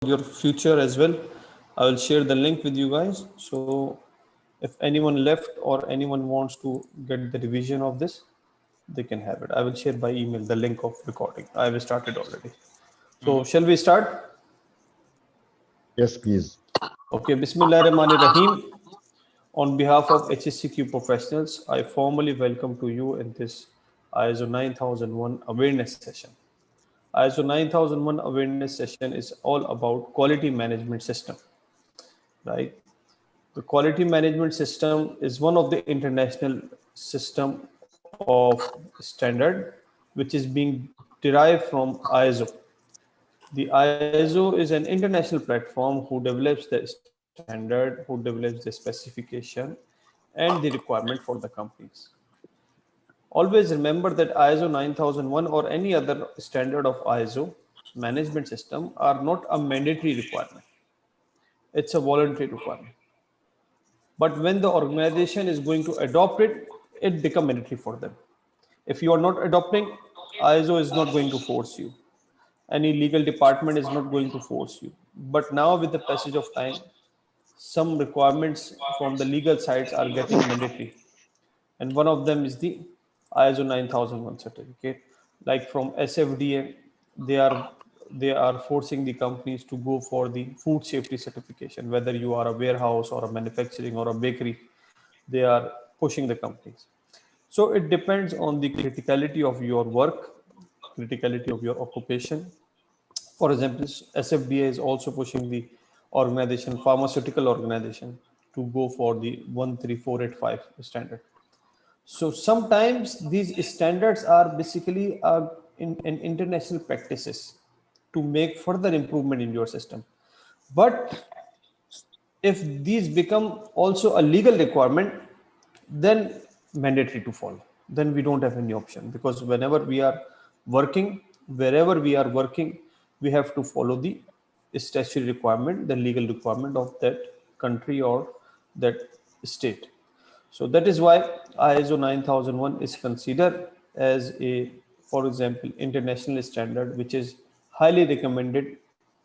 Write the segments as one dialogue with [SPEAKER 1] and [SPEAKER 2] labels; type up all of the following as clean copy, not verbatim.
[SPEAKER 1] your future as well. I will share the link with you guys. So if anyone left or anyone wants to get the revision of this, they can have it. I will share by email the link of recording. I have started already. So shall we start?
[SPEAKER 2] Yes, please.
[SPEAKER 1] Okay, Bismillahirrahmanirrahim. On behalf of HSEQ Professionals, I formally welcome to you in this ISO 9001 awareness session. ISO 9001 awareness session is all about quality management system, right? The quality management system is one of the international system of standard which is being derived from ISO. The ISO is an international platform who develops the standard, who develops the specification and the requirement for the companies. Always remember that ISO 9001 or any other standard of ISO management system are not a mandatory requirement. It's a voluntary requirement. But when the organization is going to adopt it, it becomes mandatory for them. If you are not adopting, ISO is not going to force you. Any legal department is not going to force you. But now with the passage of time, some requirements from the legal sides are getting mandatory. And one of them is the ISO 9001 certificate. Like from SFDA, they are they are forcing the companies to go for the food safety certification. Whether you are a warehouse or a manufacturing or a bakery, they are pushing the companies. So it depends on the criticality of your work, criticality of your occupation. For example, SFDA is also pushing the organization, pharmaceutical organization, to go for the 13485 standard. So sometimes these standards are basically in international practices to make further improvement in your system. But if these become also a legal requirement, then mandatory to follow. Then we don't have any option, because whenever we are working, wherever we are working, we have to follow the statutory requirement, the legal requirement of that country or that state. So that is why ISO 9001 is considered as a, for example, international standard, which is highly recommended,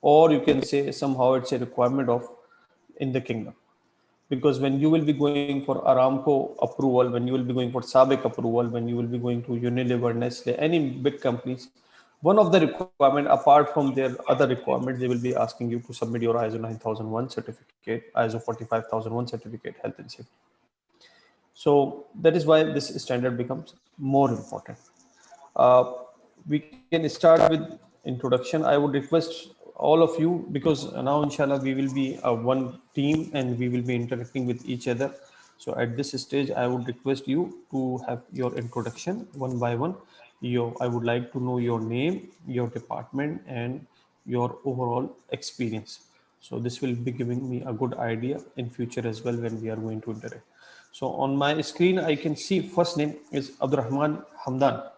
[SPEAKER 1] or you can say somehow it's a requirement of in the kingdom. Because when you will be going for Aramco approval, when you will be going for SABIC approval, when you will be going to Unilever, Nestle, any big companies, one of the requirement, apart from their other requirements, they will be asking you to submit your ISO 9001 certificate, ISO 45001 certificate, health and safety. So that is why this standard becomes more important. We can start with introduction. I would request all of you, because now inshallah we will be one team and we will be interacting with each other. So at this stage, I would request you to have your introduction one by one. I would like to know your name, your department, and your overall experience. So this will be giving me a good idea in future as well when we are going to interact. So on my screen, I can see first name is Abdurrahman Hamdan.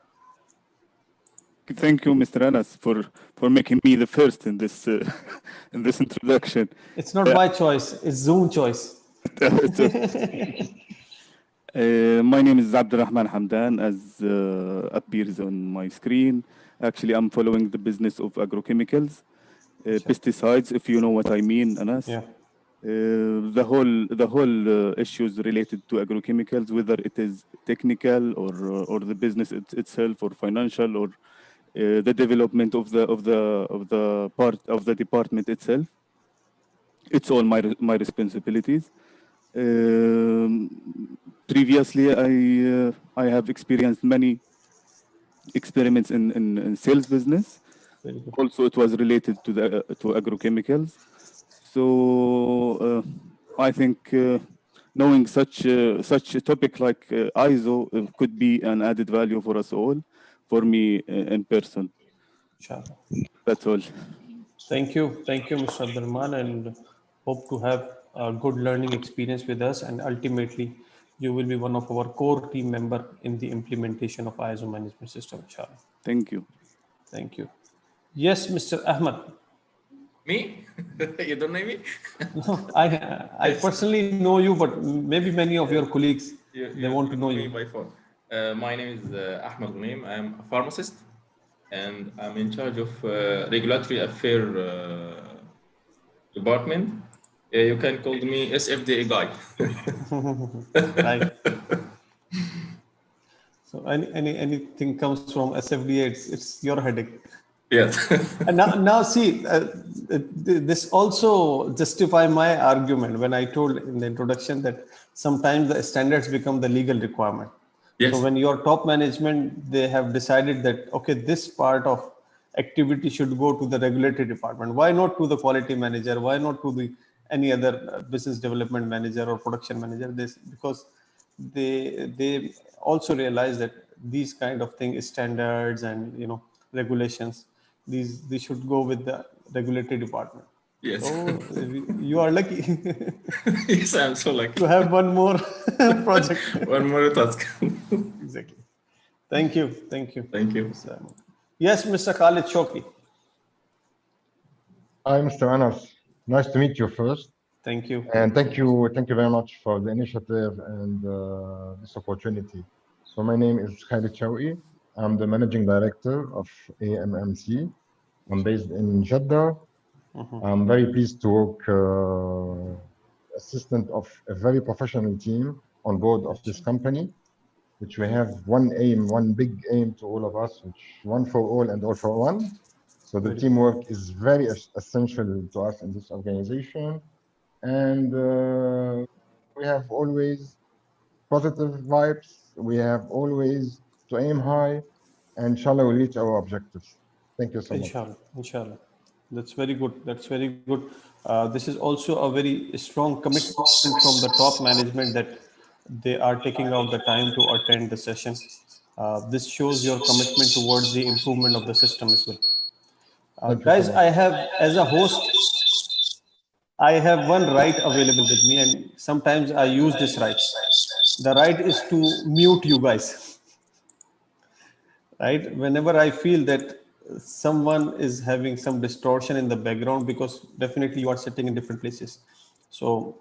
[SPEAKER 3] Thank you, Mr. Anas, for making me the first in this in this introduction.
[SPEAKER 1] It's not my choice; it's Zoom choice.
[SPEAKER 3] My name is Abdurrahman Hamdan, as appears on my screen. Actually, I'm following the business of agrochemicals, pesticides, if you know what I mean, Anas.
[SPEAKER 1] Yeah.
[SPEAKER 3] The whole issues related to agrochemicals, whether it is technical or the business itself, or financial, or the development of the part of the department itself. It's all my responsibilities. Previously, I have experienced many experiments in sales business. Also, it was related to agrochemicals. So I think knowing such a topic like ISO could be an added value for us all, for me in person.
[SPEAKER 1] Inshallah.
[SPEAKER 3] That's all.
[SPEAKER 1] Thank you, Mr. Abdurrahman, and hope to have a good learning experience with us. And ultimately, you will be one of our core team member in the implementation of ISO management system. Inshallah.
[SPEAKER 3] Thank you.
[SPEAKER 1] Thank you. Yes, Mr. Ahmed.
[SPEAKER 4] Me? You don't know me?
[SPEAKER 1] No, I personally know you, but maybe many of your colleagues, they want to know you.
[SPEAKER 4] By phone. My name is Ahmed Ghunaim. I'm a pharmacist, and I'm in charge of regulatory affair department. You can call me SFDA guy.
[SPEAKER 1] Right. So anything comes from SFDA, it's your headache.
[SPEAKER 4] Yes.
[SPEAKER 1] And now see, this also justify my argument when I told in the introduction that sometimes the standards become the legal requirement.
[SPEAKER 4] Yes.
[SPEAKER 1] So when your top management, they have decided that, okay, this part of activity should go to the regulatory department. Why not to the quality manager? Why not to the any other business development manager or production manager? This because they also realize that these kind of things, standards and regulations, these should go with the regulatory department.
[SPEAKER 4] Yes.
[SPEAKER 1] So you are lucky.
[SPEAKER 4] Yes, I'm so lucky.
[SPEAKER 1] You have one more project.
[SPEAKER 4] One more task.
[SPEAKER 1] Exactly. Thank you. Thank you.
[SPEAKER 4] Thank you.
[SPEAKER 1] Yes, Mr. Khalid Shoki.
[SPEAKER 2] Hi, Mr. Anas. Nice to meet you first.
[SPEAKER 1] Thank you.
[SPEAKER 2] And thank you very much for the initiative and this opportunity. So my name is Khalid Shawi. I'm the managing director of AMMC. I'm based in Jeddah. I'm very pleased to work assistant of a very professional team on board of this company, which we have one aim, one big aim to all of us, which one for all and all for one. So the teamwork is very essential to us in this organization. And we have always positive vibes. We have always to aim high, and inshallah we'll reach our objectives. Thank you so much.
[SPEAKER 1] Inshallah. That's very good. That's very good. This is also a very strong commitment from the top management that they are taking out the time to attend the session. This shows your commitment towards the improvement of the system as well. Guys, I have, as a host, I have one right available with me, and sometimes I use this right. The right is to mute you guys. Right? Whenever I feel that someone is having some distortion in the background, because definitely you are sitting in different places. So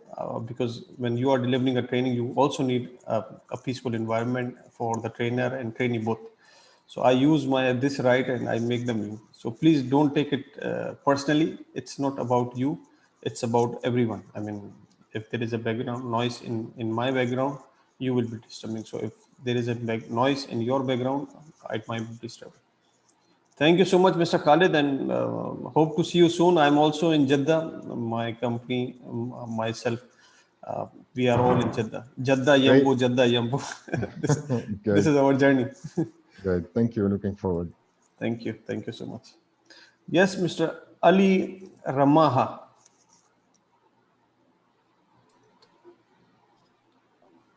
[SPEAKER 1] because when you are delivering a training, you also need a peaceful environment for the trainer and trainee both. So I use this right and I make them mute. So please don't take it personally. It's not about you. It's about everyone. I mean, if there is a background noise in my background, you will be disturbing. So if there is a noise in your background, it might be disturbing. Thank you so much, Mr. Khalid, and hope to see you soon. I'm also in Jeddah. My company, myself, we are all in Jeddah. Jeddah, Yambu, Jeddah, Yambu. This is our journey.
[SPEAKER 2] Good. Thank you. Looking forward.
[SPEAKER 1] Thank you. Thank you so much. Yes, Mr. Ali Ramaha.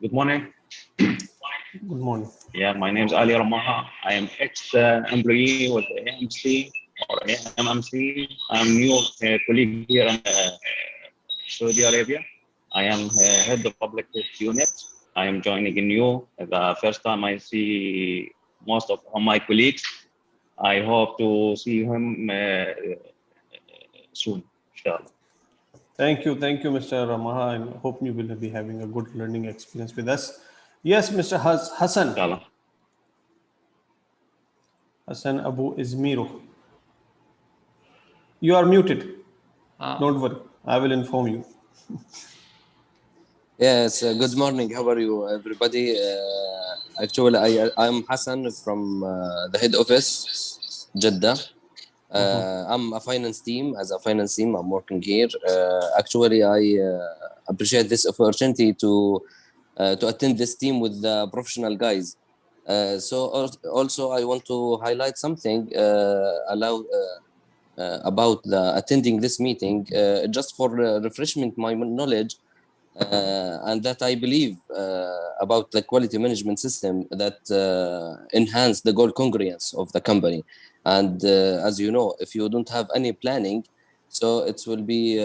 [SPEAKER 5] Good morning.
[SPEAKER 1] Good morning.
[SPEAKER 5] Yeah, my name is Ali Ramaha. I am ex-employee with AMC or AMMC. I'm new colleague here in Saudi Arabia. I am head of public health unit. I am joining new. The first time I see most of my colleagues. I hope to see him soon, inshallah.
[SPEAKER 1] Thank you, Mr. Ramaha, and hope you will be having a good learning experience with us. Yes, Mr. Hassan.
[SPEAKER 5] Inshallah.
[SPEAKER 1] Hassan Abu Izmiro. You are muted. Don't worry, I will inform you.
[SPEAKER 6] Yes, good morning. How are you, everybody? Actually, I'm Hassan from the head office, Jeddah. I'm a finance team. As a finance team, I'm working here. Actually, I appreciate this opportunity to attend this team with the professional guys. So also, I want to highlight something about attending this meeting, just for refreshment my knowledge. And that I believe about the quality management system that enhance the goal congruence of the company. And as you know, if you don't have any planning, so it will be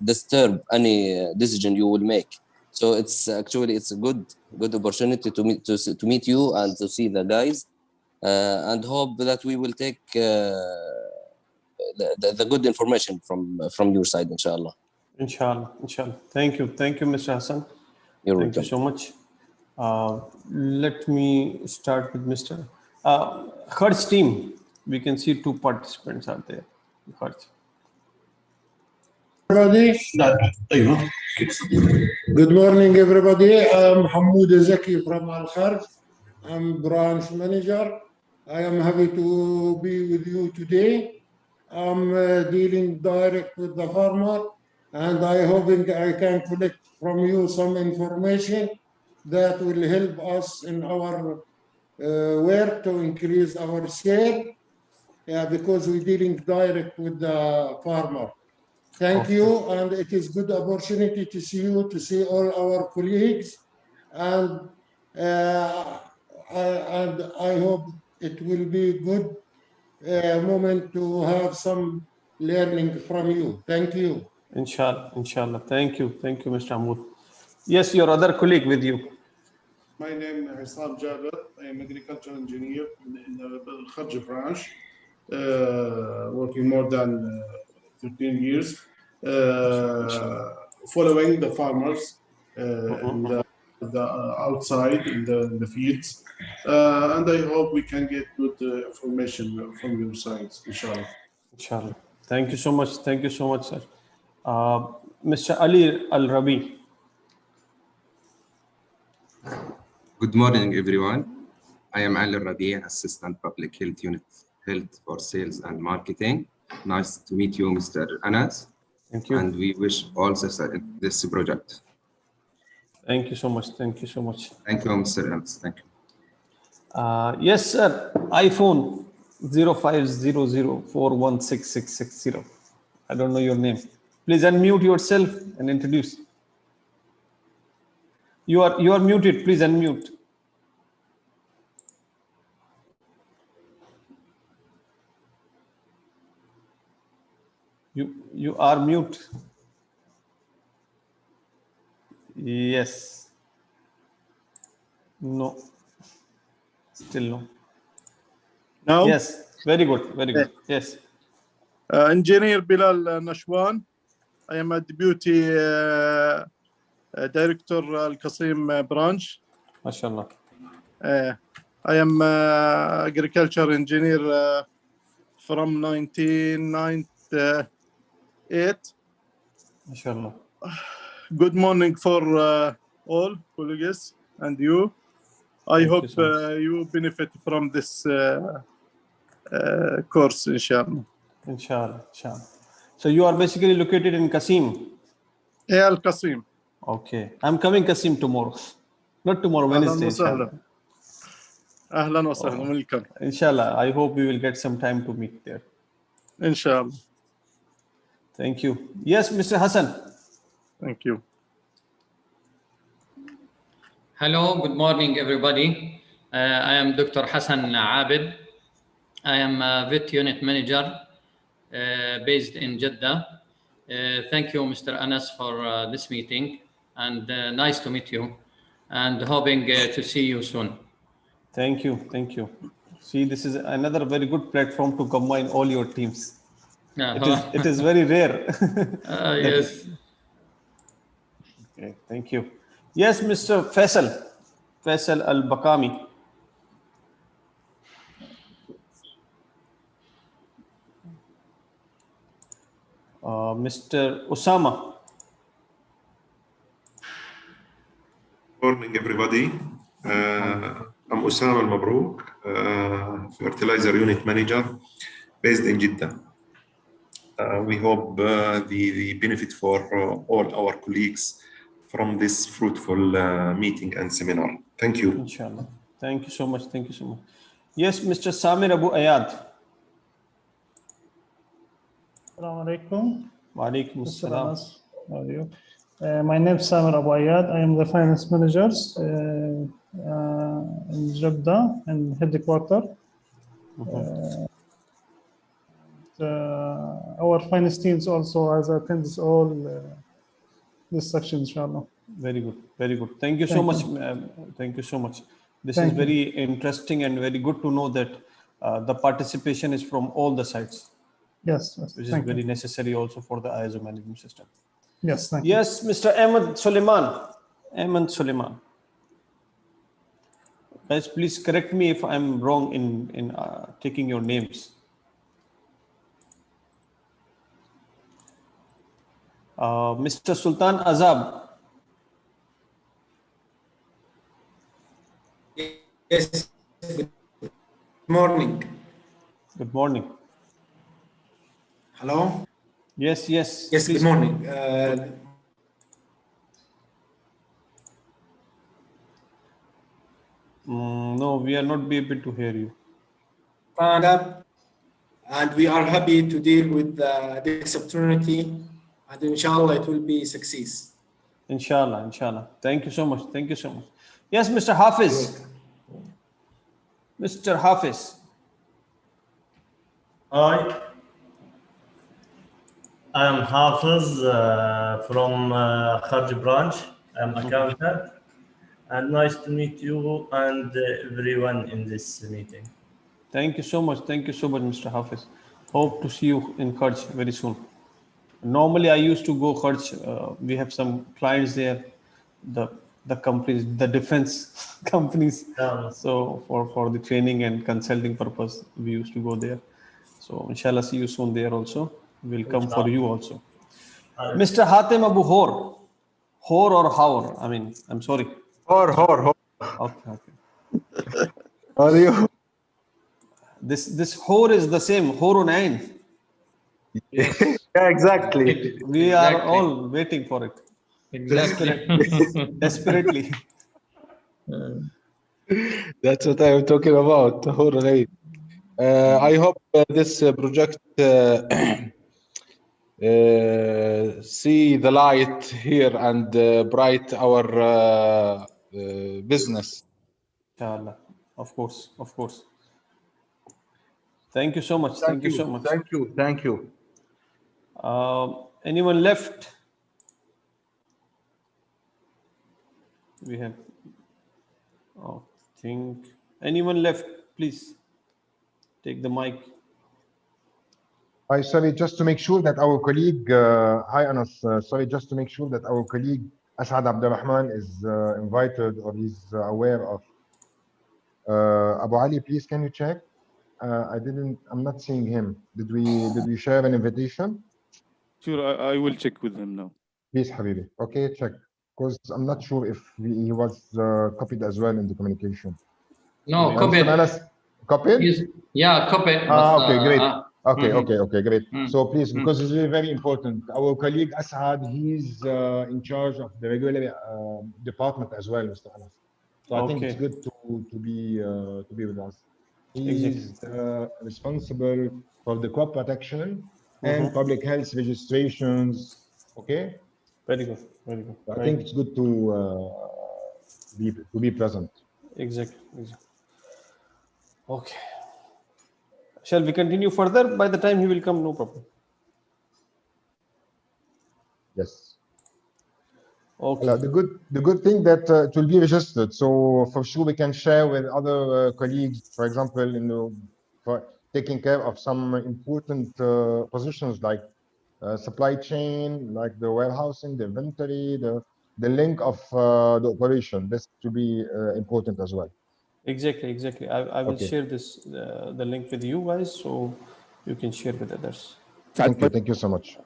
[SPEAKER 6] disturb any decision you will make. So it's a good opportunity to meet you and to see the guys, and hope that we will take the good information from your side, inshallah.
[SPEAKER 1] Inshallah. Thank you, Mr. Hassan.
[SPEAKER 6] You're
[SPEAKER 1] Thank
[SPEAKER 6] welcome.
[SPEAKER 1] you so much. Let me start with Mr. Kharch team. We can see two participants are there. Kharch.
[SPEAKER 7] everybody. Good morning, everybody. I'm Hamoud Zaki from Al Kharj. I'm branch manager. I am happy to be with you today. I'm dealing direct with the farmer, and I hoping I can collect from you some information that will help us in our work to increase our sale. Yeah, because we're dealing direct with the farmer. Thank you, and it is good opportunity to see you, to see all our colleagues, and I hope it will be good moment to have some learning from you. Thank you.
[SPEAKER 1] Inshallah, inshallah. Thank you, Mr. Hamoud. Yes, your other colleague with you.
[SPEAKER 8] My name is Hassan Jabir. I am agricultural engineer in the Kharj branch, working more than 13 years, following the farmers in the outside in the fields, and I hope we can get good information from your sides, inshallah.
[SPEAKER 1] Inshallah. Thank you so much. Thank you so much, sir. Mr. Ali Al Rabi.
[SPEAKER 9] Good morning, everyone. I am Ali Rabi, Assistant Public Health Unit, Health for Sales and Marketing. Nice to meet you, Mr. Anas.
[SPEAKER 1] Thank you.
[SPEAKER 9] And we wish all success in this project.
[SPEAKER 1] Thank you so much. Thank you so much.
[SPEAKER 9] Thank you, Mr. Anas. Thank you.
[SPEAKER 1] Yes, sir. iPhone 0500416660. I don't know your name. Please unmute yourself and introduce. You are muted. Please unmute. You are mute. Yes. No. Still no.
[SPEAKER 10] No.
[SPEAKER 1] Yes. Very good. Very good. Yes.
[SPEAKER 10] Engineer Bilal Nashwan. I am a deputy director Al Qasim branch.
[SPEAKER 1] MashaAllah.
[SPEAKER 10] I am agriculture engineer from 1998.
[SPEAKER 1] MashaAllah.
[SPEAKER 10] Good morning for all colleagues and you. I hope you benefit from this course, inshallah.
[SPEAKER 1] Inshallah. So you are basically located in Qasim.
[SPEAKER 10] Yeah, Al Qasim.
[SPEAKER 1] Okay. I'm coming Qasim tomorrow. Not tomorrow, Wednesday. Inshallah.
[SPEAKER 10] Ahlan wa sahlan. Welcome.
[SPEAKER 1] Inshallah. I hope we will get some time to meet there.
[SPEAKER 10] Inshallah.
[SPEAKER 1] Thank you. Yes, Mr. Hassan.
[SPEAKER 10] Thank you.
[SPEAKER 11] Hello, good morning, everybody. I am Dr. Hassan Abid. I am a vet unit manager based in Jeddah. Thank you, Mr. Anas, for this meeting, and nice to meet you, and hoping to see you soon.
[SPEAKER 1] Thank you. Thank you. See, this is another very good platform to combine all your teams. It is very rare.
[SPEAKER 11] Yes.
[SPEAKER 1] Okay, thank you. Yes, Mr. Faisal Al-Bakami. Mr. Osama.
[SPEAKER 12] Morning, everybody. I'm Osama Al-Mabrouk, Fertilizer Unit Manager based in Jeddah. We hope the benefit for all our colleagues from this fruitful meeting and seminar. Thank you.
[SPEAKER 1] Inshallah. Thank you so much. Thank you so much. Yes, Mr. Samir Abu Ayad.
[SPEAKER 13] Assalamu alaikum.
[SPEAKER 1] Wa alaikum assalam.
[SPEAKER 13] How are you? My name is Samir Abu Ayad. I am the finance manager in Jeddah and headquarters. Our finance teams also has attended all this section, inshallah.
[SPEAKER 1] Very good, very good. Thank you so much. Thank you so much. This is very interesting and very good to know that the participation is from all the sides.
[SPEAKER 13] Yes,
[SPEAKER 1] which is very necessary also for the ISO management system.
[SPEAKER 13] Yes, thank you.
[SPEAKER 1] Yes, Mr. Ahmed Suleiman. Guys, please correct me if I'm wrong in taking your names. Mr. Sultan Azab.
[SPEAKER 14] Yes, good morning.
[SPEAKER 1] Good morning.
[SPEAKER 14] Hello?
[SPEAKER 1] Yes, yes.
[SPEAKER 14] Yes,
[SPEAKER 1] please.
[SPEAKER 14] good morning.
[SPEAKER 1] No, we are not be able to hear you.
[SPEAKER 14] And we are happy to deal with this opportunity, and inshallah it will be success.
[SPEAKER 1] Inshallah, inshallah. Thank you so much. Thank you so much. Yes, Mr. Hafiz. Mr. Hafiz.
[SPEAKER 15] Hi, I am Hafiz from Kharj branch. I am accountant, and nice to meet you and everyone in this meeting.
[SPEAKER 1] Thank you so much. Thank you so much, Mr. Hafiz. Hope to see you in Kharj very soon. Normally, I used to go Kharj. We have some clients there, the companies, the defense companies. So for the training and consulting purpose, we used to go there. So inshallah, see you soon there also. We'll come for you also. Mr. Hatem Abu Hor. Hor or Haur? I mean, I'm sorry.
[SPEAKER 16] Hor.
[SPEAKER 1] Okay.
[SPEAKER 16] How are you?
[SPEAKER 1] This Hor is the same. Horunain.
[SPEAKER 16] Yes. Yeah, exactly.
[SPEAKER 1] We are all waiting for it.
[SPEAKER 11] Exactly.
[SPEAKER 1] Desperately.
[SPEAKER 16] That's what I'm talking about. Hooray. I hope this project see the light here and bright our business.
[SPEAKER 1] Inshallah. Of course. Thank you so much. Thank you so much.
[SPEAKER 16] Thank you.
[SPEAKER 1] Anyone left? We have. Think anyone left? Please take the mic.
[SPEAKER 2] Hi, sorry, just to make sure that our colleague, hi Anas, sorry, just to make sure that our colleague Asad Abdurrahman is invited or is aware of. Abu Ali, please can you check? I'm not seeing him. Did we share an invitation?
[SPEAKER 3] Sure, I will check with him now.
[SPEAKER 2] Please, Habibi. Okay, check. Because I'm not sure if he was copied as well in the communication.
[SPEAKER 11] No, copied.
[SPEAKER 2] Copied?
[SPEAKER 11] Yeah, copied.
[SPEAKER 2] Okay, great. Okay, great.
[SPEAKER 11] Mm.
[SPEAKER 2] So please, because it's very, very important. Our colleague Asad, he's in charge of the regulatory department as well, Mr. Anas. So I think it's good to be with us. He's responsible for the crop protection and public health registrations. Okay.
[SPEAKER 1] Very good.
[SPEAKER 2] I think it's good to be present.
[SPEAKER 1] Exactly. Okay. Shall we continue further? By the time he will come, no problem.
[SPEAKER 2] Yes.
[SPEAKER 1] Okay.
[SPEAKER 2] The good thing that it will be registered, so for sure we can share with other colleagues, for example, for taking care of some important positions like supply chain, like the warehousing, the inventory, the link of the operation. This to be important as well.
[SPEAKER 1] Exactly. I will share this the link with you guys, so you can share with others.
[SPEAKER 2] Thank you so much.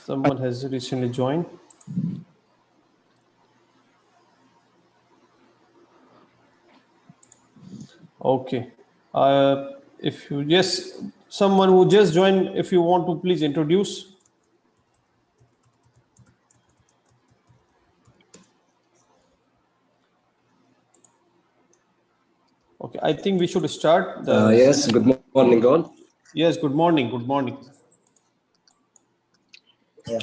[SPEAKER 1] Someone has recently joined. Okay. If you someone who just joined, if you want to please introduce. Okay, I think we should start.
[SPEAKER 17] Yes, good morning all.
[SPEAKER 1] Yes, good morning.
[SPEAKER 17] Yeah.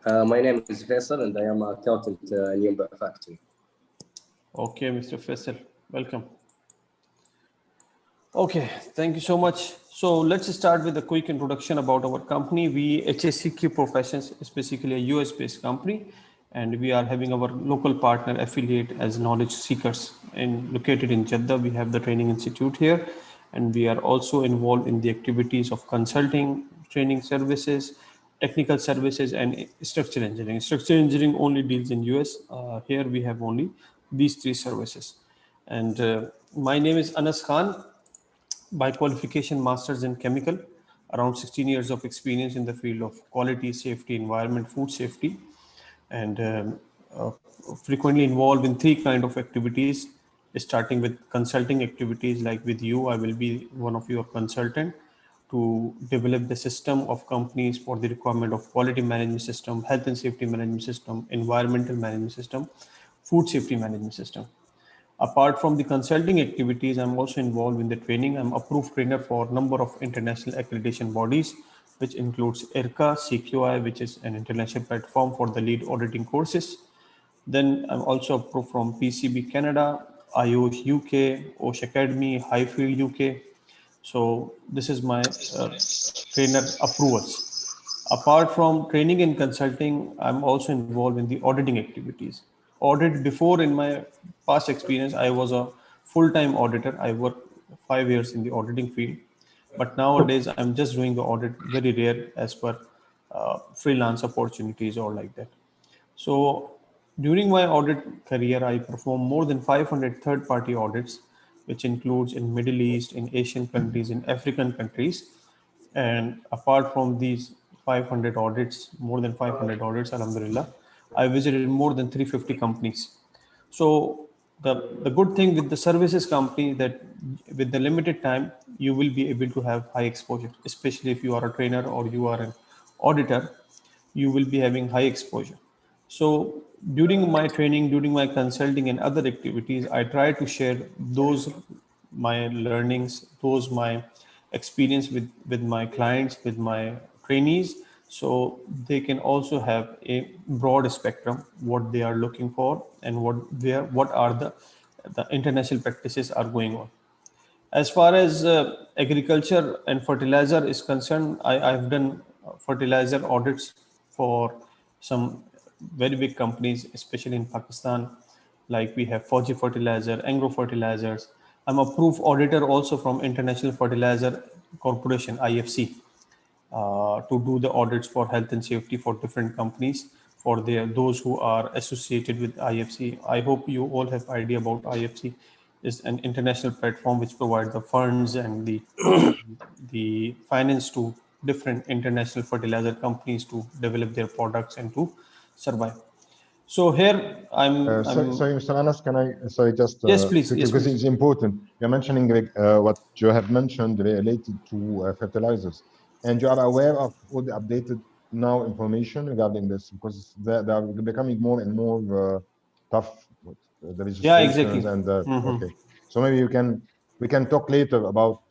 [SPEAKER 17] My name is Faisal and I am an accountant in Yumba factory.
[SPEAKER 1] Okay, Mr. Faisal, welcome. Okay, thank you so much. So let's start with a quick introduction about our company. We, HSEQ Professionals, is basically a US-based company, and we are having our local partner affiliate as Knowledge Seekers, and located in Jeddah. We have the training institute here, and we are also involved in the activities of consulting, training services, technical services, and structural engineering. Structural engineering only deals in US. Here we have only these three services. And my name is Anas Khan. By qualification, Masters in Chemical. around 16 years of experience in the field of quality, safety, environment, food safety, and frequently involved in three kind of activities, starting with consulting activities. Like with you, I will be one of your consultant to develop the system of companies for the requirement of quality management system, health and safety management system, environmental management system, food safety management system. Apart from the consulting activities, I'm also involved in the training. I'm approved trainer for a number of international accreditation bodies, which includes IRCA, CQI, which is an international platform for the lead auditing courses. Then I'm also approved from PCB Canada, IOSH UK, OSH Academy, Highfield UK. So this is my trainer approvals. Apart from training and consulting, I'm also involved in the auditing activities. Audit before, in my past experience, I was a full-time auditor. I worked 5 years in the auditing field, but nowadays I'm just doing the audit very rare as per freelance opportunities or like that. So during my audit career, I performed more than 500 third-party audits, which includes in Middle East, in Asian countries, in African countries. And apart from these 500 audits, more than 500 audits, alhamdulillah, I visited more than 350 companies. So the good thing with the services company that with the limited time, you will be able to have high exposure, especially if you are a trainer or you are an auditor, you will be having high exposure. So during my training, during my consulting and other activities, I try to share those my learnings, those my experience with my clients, with my trainees, so they can also have a broad spectrum what they are looking for and what are the international practices are going on. As far as agriculture and fertilizer is concerned, I've done fertilizer audits for some very big companies, especially in Pakistan. Like we have Fauji Fertilizer, Angro Fertilizers. I'm approved auditor also from International Fertilizer Corporation, IFC, to do the audits for health and safety for different companies for those who are associated with IFC. I hope you all have idea about IFC. Is an international platform which provides the funds and the finance to different international fertilizer companies to develop their products and to survive. So here
[SPEAKER 2] sorry, Mr. Anas, can I, sorry, just
[SPEAKER 1] yes, please. Yes,
[SPEAKER 2] because
[SPEAKER 1] please.
[SPEAKER 2] it's important. You're mentioning what you have mentioned related to fertilizers, and you are aware of all the updated now information regarding this, because they are becoming more and more tough with the registrations.
[SPEAKER 1] Exactly.
[SPEAKER 2] And okay, so maybe we can talk later about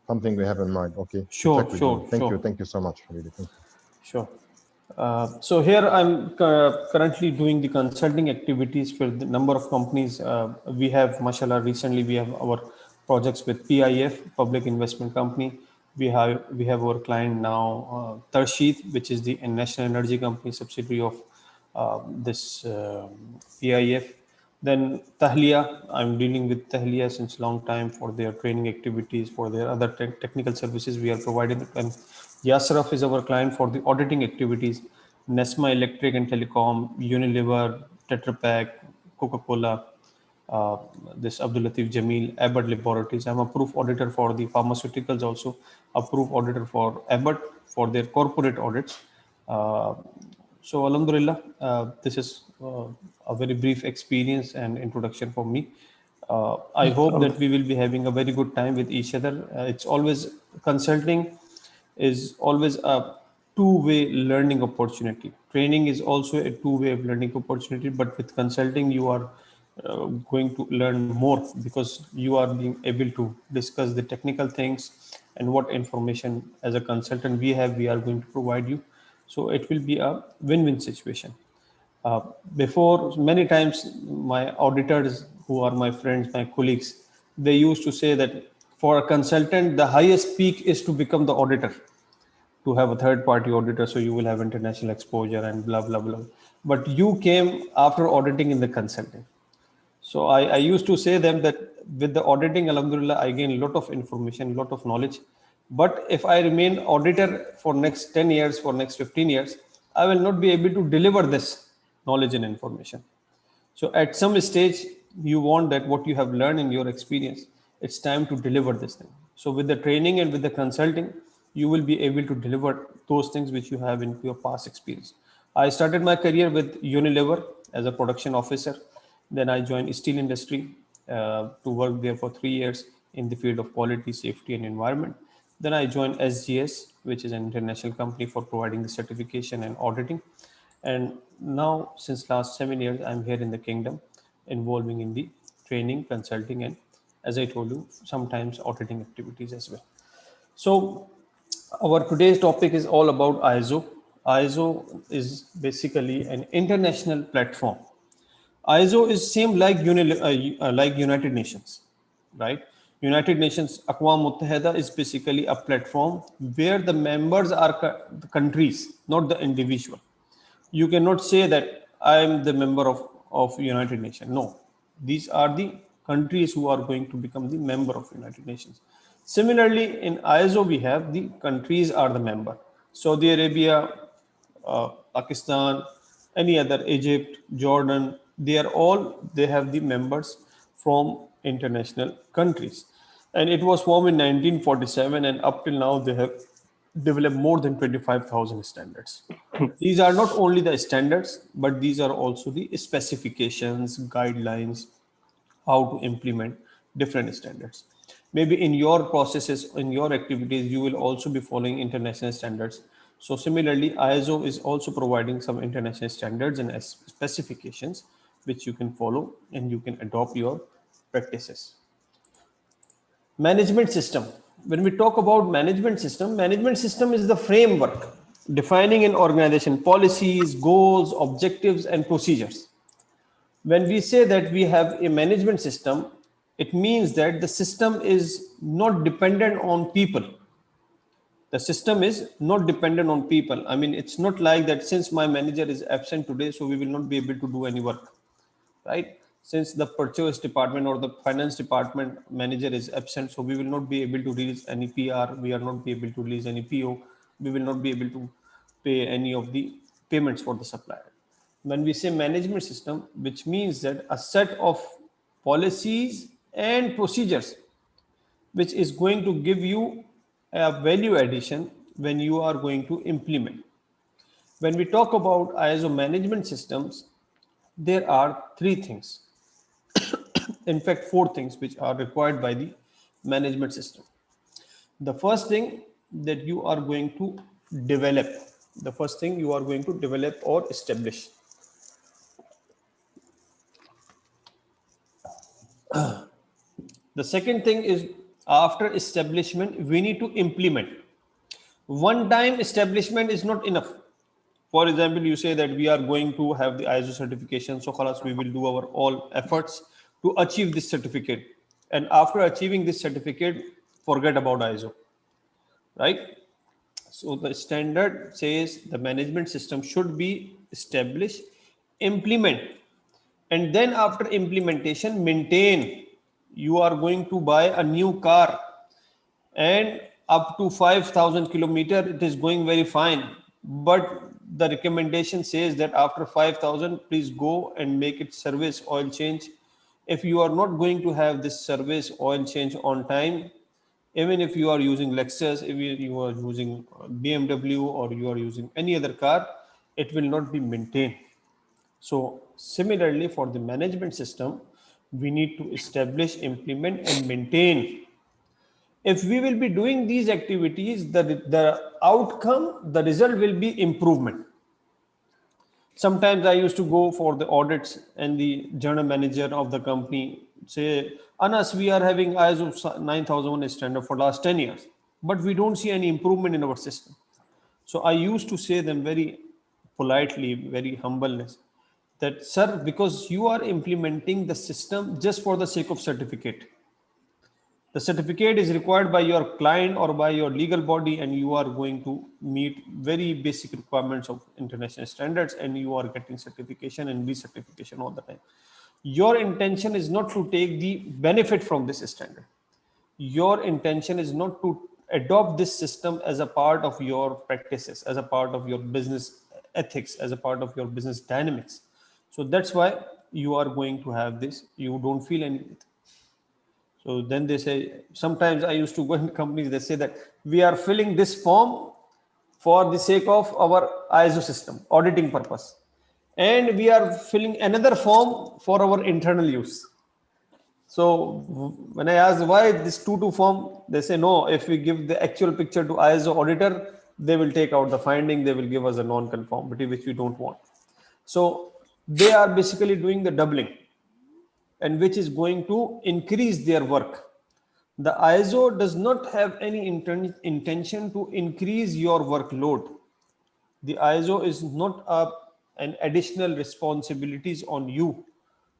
[SPEAKER 2] something we have in mind. Okay,
[SPEAKER 1] Sure,
[SPEAKER 2] check with
[SPEAKER 1] sure,
[SPEAKER 2] you. Thank
[SPEAKER 1] sure.
[SPEAKER 2] you, thank you so much, really. Thank you.
[SPEAKER 1] Sure. So here I'm currently doing the consulting activities for the number of companies. We have, mashallah, recently we have our projects with PIF, Public Investment Company. We have our client now, Tarsheet, which is the National Energy Company subsidiary of this PIF. Then Tahliya, I'm dealing with Tahliya since long time for their training activities, for their other technical services we are providing. And Yasraf is our client for the auditing activities. Nesma Electric and Telecom, Unilever, Tetra Pak, Coca-Cola, this Abdul Latif Jameel, Abbott Laboratories. I'm approved auditor for the pharmaceuticals, also approved auditor for Abbott for their corporate audits. So Alhamdulillah, this is a very brief experience and introduction for me. I hope that we will be having a very good time with each other. It's always consulting is always a two-way learning opportunity. Training is also a two-way of learning opportunity, but with consulting, you are going to learn more because you are being able to discuss the technical things and what information as a consultant we are going to provide you. So it will be a win-win situation. Before, many times my auditors who are my friends, my colleagues, they used to say that for a consultant, the highest peak is to become the auditor, to have a third party auditor, so you will have international exposure and blah blah blah. But you came after auditing in the consulting. So I used to say them that with the auditing, alhamdulillah, I gain a lot of information, a lot of knowledge. But if I remain auditor for next 10 years, for next 15 years, I will not be able to deliver this knowledge and information. So at some stage, you want that what you have learned in your experience, it's time to deliver this thing. So with the training and with the consulting, you will be able to deliver those things which you have in your past experience. I started my career with Unilever as a production officer. Then I joined steel industry to work there for 3 years in the field of quality, safety, and environment. Then I joined SGS, which is an international company for providing the certification and auditing. And now, since last 7 years, I'm here in the kingdom, involving in the training, consulting, and as I told you, sometimes auditing activities as well. So our today's topic is all about ISO. ISO is basically an international platform. ISO is same like like United Nations, right? United Nations, Aqwam Muttahida is basically a platform where the members are the countries, not the individual. You cannot say that I am the member of United Nations. No, these are the countries who are going to become the member of United Nations. Similarly, in ISO, we have the countries are the member. Saudi Arabia, Pakistan, any other, Egypt, Jordan, they have the members from international countries. And it was formed in 1947, and up till now, they have developed more than 25,000 standards. These are not only the standards, but these are also the specifications, guidelines, how to implement different standards. Maybe in your processes, in your activities, you will also be following international standards. So similarly, ISO is also providing some international standards and specifications which you can follow and you can adopt your practices. Management system. When we talk about management system is the framework defining an organization policies, goals, objectives, and procedures. When we say that we have a management system, it means that the system is not dependent on people. The system is not dependent on people. I mean, it's not like that since my manager is absent today, so we will not be able to do any work, right? Since the purchase department or the finance department manager is absent, so we will not be able to release any PR, we are not be able to release any PO, we will not be able to pay any of the payments for the supplier. When we say management system, which means that a set of policies and procedures which is going to give you a value addition when you are going to implement. When we talk about ISO management systems, there are three things. In fact, four things which are required by the management system. The first thing that you are going to develop, or establish. The second thing is after establishment, we need to implement. One time establishment is not enough. For example, you say that we are going to have the ISO certification, so khalas, we will do our all efforts to achieve this certificate. And after achieving this certificate, forget about ISO, right? So the standard says the management system should be established, implement, and then after implementation, maintain. You are going to buy a new car and up to 5,000 kilometers, it is going very fine. But the recommendation says that after 5,000, please go and make it service oil change. If you are not going to have this service oil change on time, even if you are using Lexus, if you are using BMW or you are using any other car, it will not be maintained. So similarly for the management system, we need to establish, implement and maintain. If we will be doing these activities, the outcome, the result will be improvement. Sometimes I used to go for the audits and the general manager of the company say, Anas, we are having ISO 9001 standard for last 10 years, but we don't see any improvement in our system. So I used to say them very politely, very humbleness, that sir, because you are implementing the system just for the sake of certificate. The certificate is required by your client or by your legal body, and you are going to meet very basic requirements of international standards, and you are getting certification and recertification all the time. Your intention is not to take the benefit from this standard. Your intention is not to adopt this system as a part of your practices, as a part of your business ethics, as a part of your business dynamics. So that's why you are going to have this. You don't feel anything. So then they say, sometimes I used to go in companies, they say that we are filling this form for the sake of our ISO system, auditing purpose. And we are filling another form for our internal use. So when I ask why this 2-2 form, they say, no, if we give the actual picture to ISO auditor, they will take out the finding, they will give us a non-conformity, which we don't want. So they are basically doing the doubling, and which is going to increase their work. The ISO does not have any intention to increase your workload. The ISO is not an additional responsibilities on you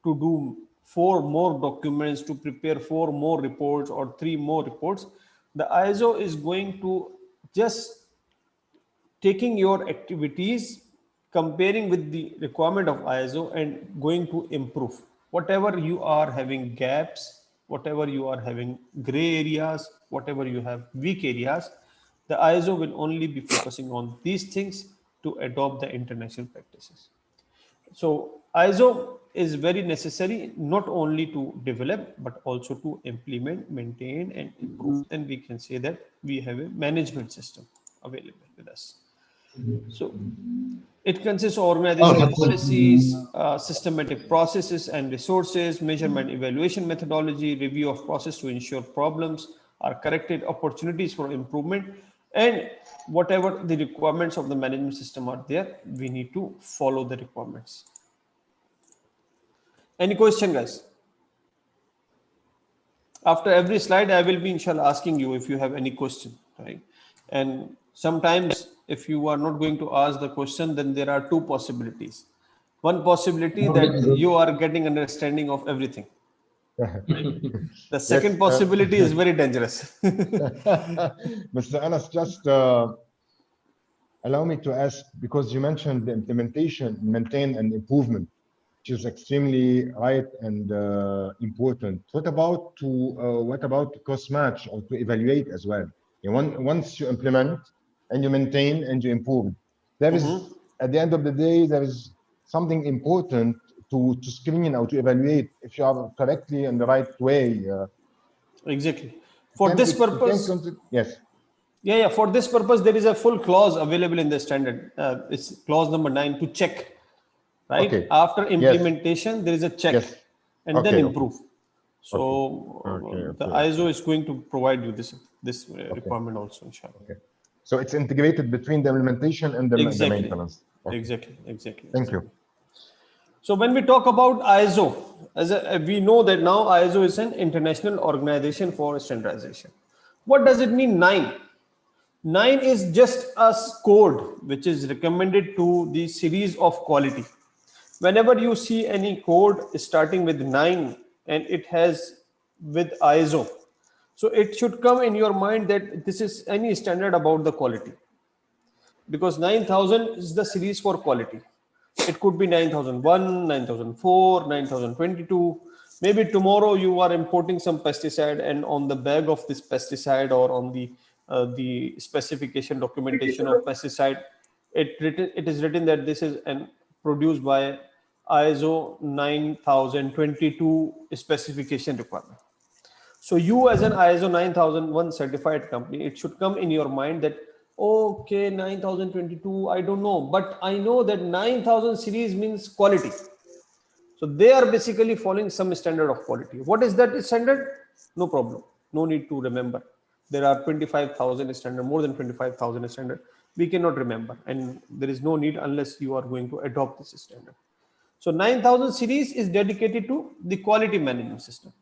[SPEAKER 1] to do 4 more documents, to prepare 4 more reports or 3 more reports. The ISO is going to just taking your activities, comparing with the requirement of ISO, and going to improve. Whatever you are having gaps, whatever you are having gray areas, whatever you have weak areas, the ISO will only be focusing on these things to adopt the international practices. So ISO is very necessary not only to develop but also to implement, maintain, and improve. Then we can say that we have a management system available with us. So it consists of organizational policies, systematic processes and resources, measurement evaluation methodology, review of process to ensure problems are corrected, opportunities for improvement, and whatever the requirements of the management system are there, we need to follow the requirements. Any question, guys? After every slide, I will be inshallah asking you if you have any question, right? And sometimes if you are not going to ask the question, then there are 2 possibilities. One possibility that you are getting understanding of everything. The second possibility is very dangerous.
[SPEAKER 2] Mr. Anas, just allow me to ask, because you mentioned the implementation, maintain, and improvement, which is extremely right and important. What about to cross match or to evaluate as well? Once you implement and you maintain and you improve, there is at the end of the day there is something important to screen or to evaluate if you are correctly in the right way.
[SPEAKER 1] Exactly. For this purpose,
[SPEAKER 2] yes.
[SPEAKER 1] Yeah. For this purpose, there is a full clause available in the standard. It's clause number 9 to check. Right?
[SPEAKER 2] Okay.
[SPEAKER 1] After implementation, there is a check and then improve. So the ISO is going to provide you this requirement also, inshallah.
[SPEAKER 2] Okay. So it's integrated between the implementation and the maintenance. Okay.
[SPEAKER 1] Exactly.
[SPEAKER 2] Thank you.
[SPEAKER 1] So when we talk about ISO, we know that now ISO is an international organization for standardization. What does it mean 9? 9 is just a code which is recommended to the series of quality. Whenever you see any code starting with 9 and it has with ISO, so it should come in your mind that this is any standard about the quality, because 9000 is the series for quality. It could be 9001, 9004, 9022. Maybe tomorrow you are importing some pesticide, and on the bag of this pesticide or on the specification documentation of pesticide, it is written that this is produced by ISO 9022 specification requirement. So you as an ISO 9001 certified company, it should come in your mind that, okay, 9022, I don't know, but I know that 9000 series means quality. So they are basically following some standard of quality. What is that standard? No problem. No need to remember. There are 25,000 standard, more than 25,000 standard. We cannot remember, and there is no need unless you are going to adopt this standard. So 9000 series is dedicated to the quality management system.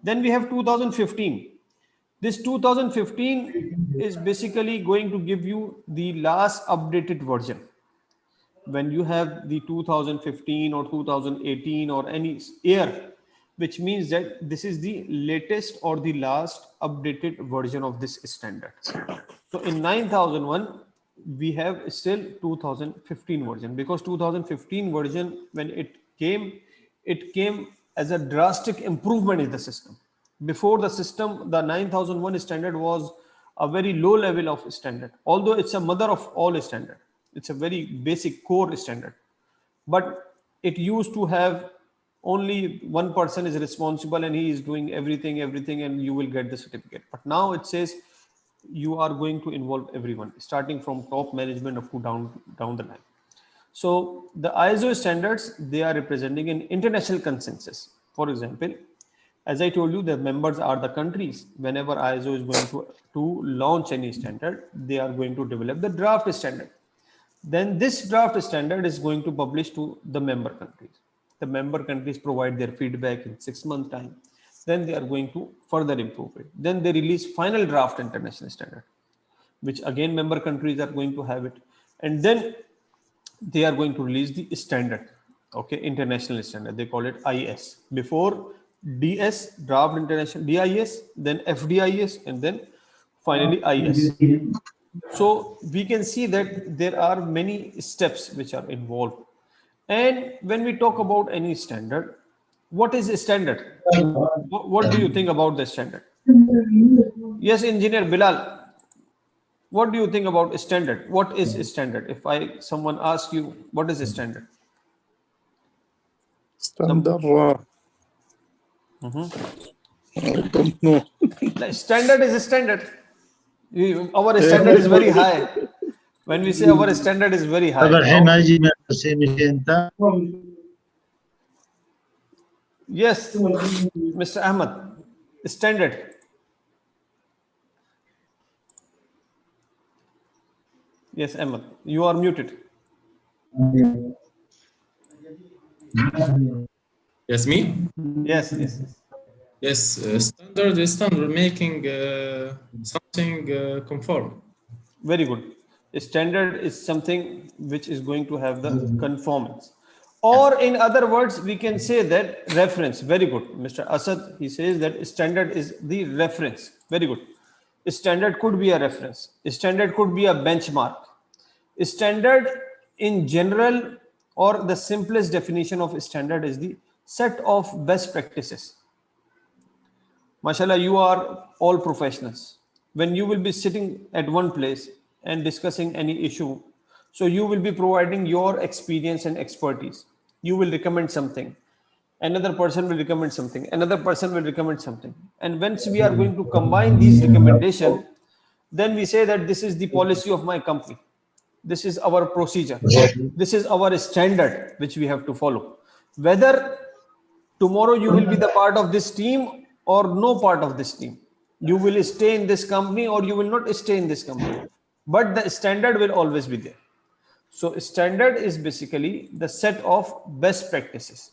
[SPEAKER 1] Then we have 2015. This 2015 is basically going to give you the last updated version. When you have the 2015 or 2018 or any year, which means that this is the latest or the last updated version of this standard. So in 9001, we have still 2015 version, because 2015 version, when it came as a drastic improvement in the system. Before the system, the 9001 standard was a very low level of standard, although it's a mother of all standard. It's a very basic core standard, but it used to have only one person is responsible and he is doing everything, and you will get the certificate. But now it says you are going to involve everyone, starting from top management up to down the line. So the ISO standards, they are representing an international consensus. For example, as I told you, the members are the countries. Whenever ISO is going to launch any standard, they are going to develop the draft standard. Then this draft standard is going to publish to the member countries. The member countries provide their feedback in 6 months time. Then they are going to further improve it. Then they release final draft international standard, which again member countries are going to have it. And then they are going to release the standard, okay, international standard. They call it IS. Before DS, draft international, DIS, then FDIS, and then finally IS. So we can see that there are many steps which are involved. And when we talk about any standard, what is a standard? What do you think about the standard? Yes, Engineer Bilal, what do you think about a standard? What is a standard? If someone asks you, what is a standard?
[SPEAKER 10] Standard. I don't know.
[SPEAKER 1] Standard is a standard. Our standard is very high. When we say our standard is very high. Yes, Mr. Ahmed, standard. Yes, Ahmed, you are muted.
[SPEAKER 4] Yes, me?
[SPEAKER 1] Yes.
[SPEAKER 4] Yes, standard is standard, making something conform.
[SPEAKER 1] Very good. A standard is something which is going to have the conformance. Or in other words, we can say that reference. Very good. Mr. Asad, he says that standard is the reference. Very good. A standard could be a reference. A standard could be a benchmark. A standard in general, or the simplest definition of a standard, is the set of best practices. Mashallah, you are all professionals. When you will be sitting at one place and discussing any issue, so you will be providing your experience and expertise. You will recommend something. Another person will recommend something. Another person will recommend something. And once we are going to combine these recommendations, then we say that this is the policy of my company. This is our procedure. This is our standard which we have to follow. Whether tomorrow you will be the part of this team or no part of this team, you will stay in this company or you will not stay in this company, but the standard will always be there. So standard is basically the set of best practices.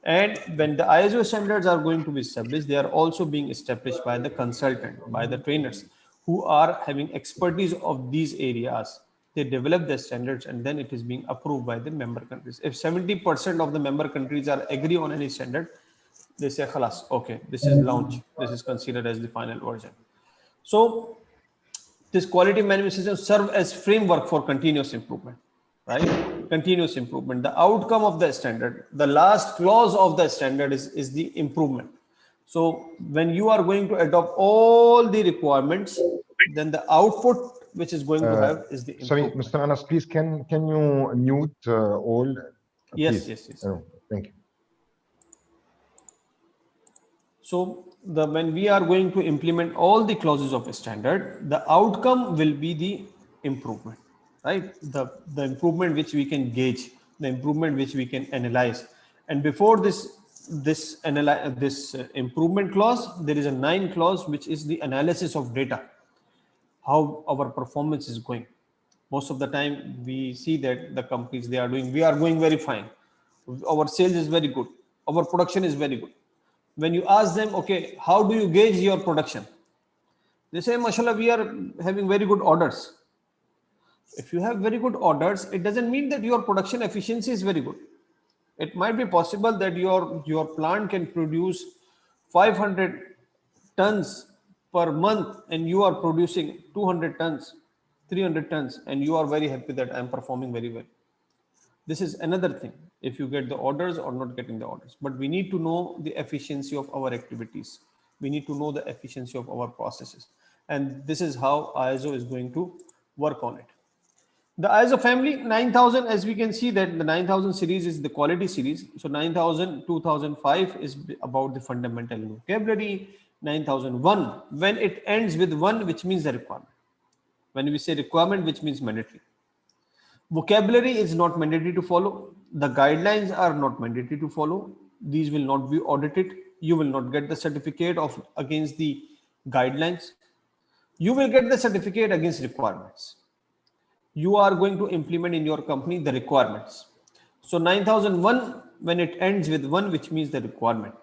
[SPEAKER 1] And when the ISO standards are going to be established, they are also being established by the consultant, by the trainers who are having expertise of these areas. They develop the standards and then it is being approved by the member countries. If 70% of the member countries are agree on any standard, they say, khalas, okay, this is launch. This is considered as the final version. So this quality management system serve as framework for continuous improvement, right? Continuous improvement. The outcome of the standard, the last clause of the standard is the improvement. So when you are going to adopt all the requirements, then the output which is going to have is the improvement.
[SPEAKER 2] Sorry, Mr. Anas, please, can you mute all?
[SPEAKER 1] Yes,
[SPEAKER 2] please?
[SPEAKER 1] yes.
[SPEAKER 2] Oh, thank you.
[SPEAKER 1] So when we are going to implement all the clauses of a standard, the outcome will be the improvement, right? The improvement which we can gauge, the improvement which we can analyze. And before this improvement clause, there is a 9 clause which is the analysis of data, how our performance is going. Most of the time we see that the companies, we are going very fine. Our sales is very good. Our production is very good. When you ask them, okay, how do you gauge your production? They say, mashallah, we are having very good orders. If you have very good orders, it doesn't mean that your production efficiency is very good. It might be possible that your plant can produce 500 tons per month and you are producing 200 tons, 300 tons, and you are very happy that I'm performing very well. This is another thing, if you get the orders or not getting the orders. But we need to know the efficiency of our activities. We need to know the efficiency of our processes. And this is how ISO is going to work on it. The ISO family 9000, as we can see that the 9000 series is the quality series. So 9000, 2005 is about the fundamental vocabulary. 9001, when it ends with 1, which means the requirement. When we say requirement, which means mandatory. Vocabulary is not mandatory to follow. The guidelines are not mandatory to follow. These will not be audited. You will not get the certificate of against the guidelines. You will get the certificate against requirements. You are going to implement in your company the requirements. So 9001, when it ends with 1, which means the requirement.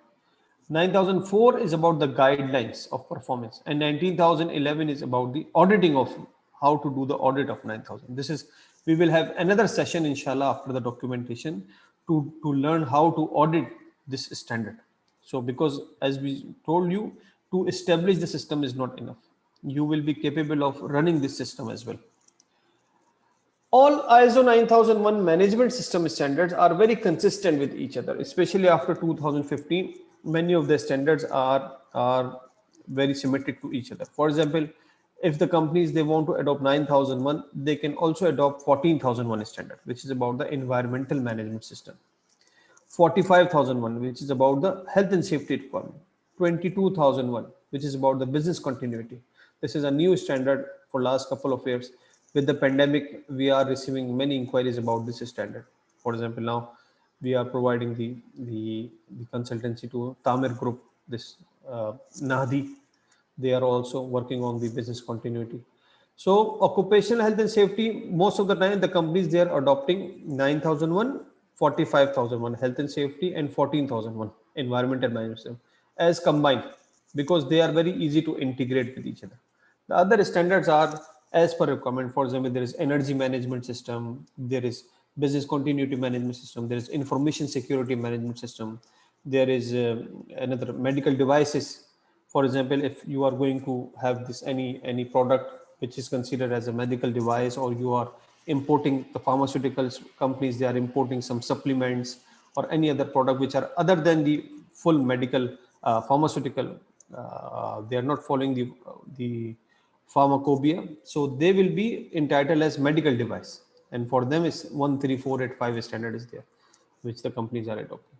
[SPEAKER 1] 9004 is about the guidelines of performance, and 19011 is about the auditing of how to do the audit of 9000. This is, we will have another session inshallah after the documentation to learn how to audit this standard. So because as we told you, to establish the system is not enough. You will be capable of running this system as well. All ISO 9001 management system standards are very consistent with each other, especially after 2015. Many of the standards are very symmetric to each other. For example, if the companies they want to adopt 9001, they can also adopt 14001 standard, which is about the environmental management system. 45001, which is about the health and safety requirement. 22001, which is about the business continuity. This is a new standard for last couple of years. With the pandemic, we are receiving many inquiries about this standard. For example, now we are providing the consultancy to Tamir Group, this Nahdi. They are also working on the business continuity. So occupational health and safety, most of the time the companies they are adopting 9001, 45001 health and safety, and 14001 environmental management system as combined, because they are very easy to integrate with each other. The other standards are as per requirement. For example, there is energy management system, there is business continuity management system, there is information security management system, there is another medical devices. For example, if you are going to have this any product which is considered as a medical device, or you are importing the pharmaceuticals companies, they are importing some supplements or any other product which are other than the full medical pharmaceutical, they are not following the pharmacopoeia, so they will be entitled as medical device, and for them is 13485 standard is there, which the companies are adopting.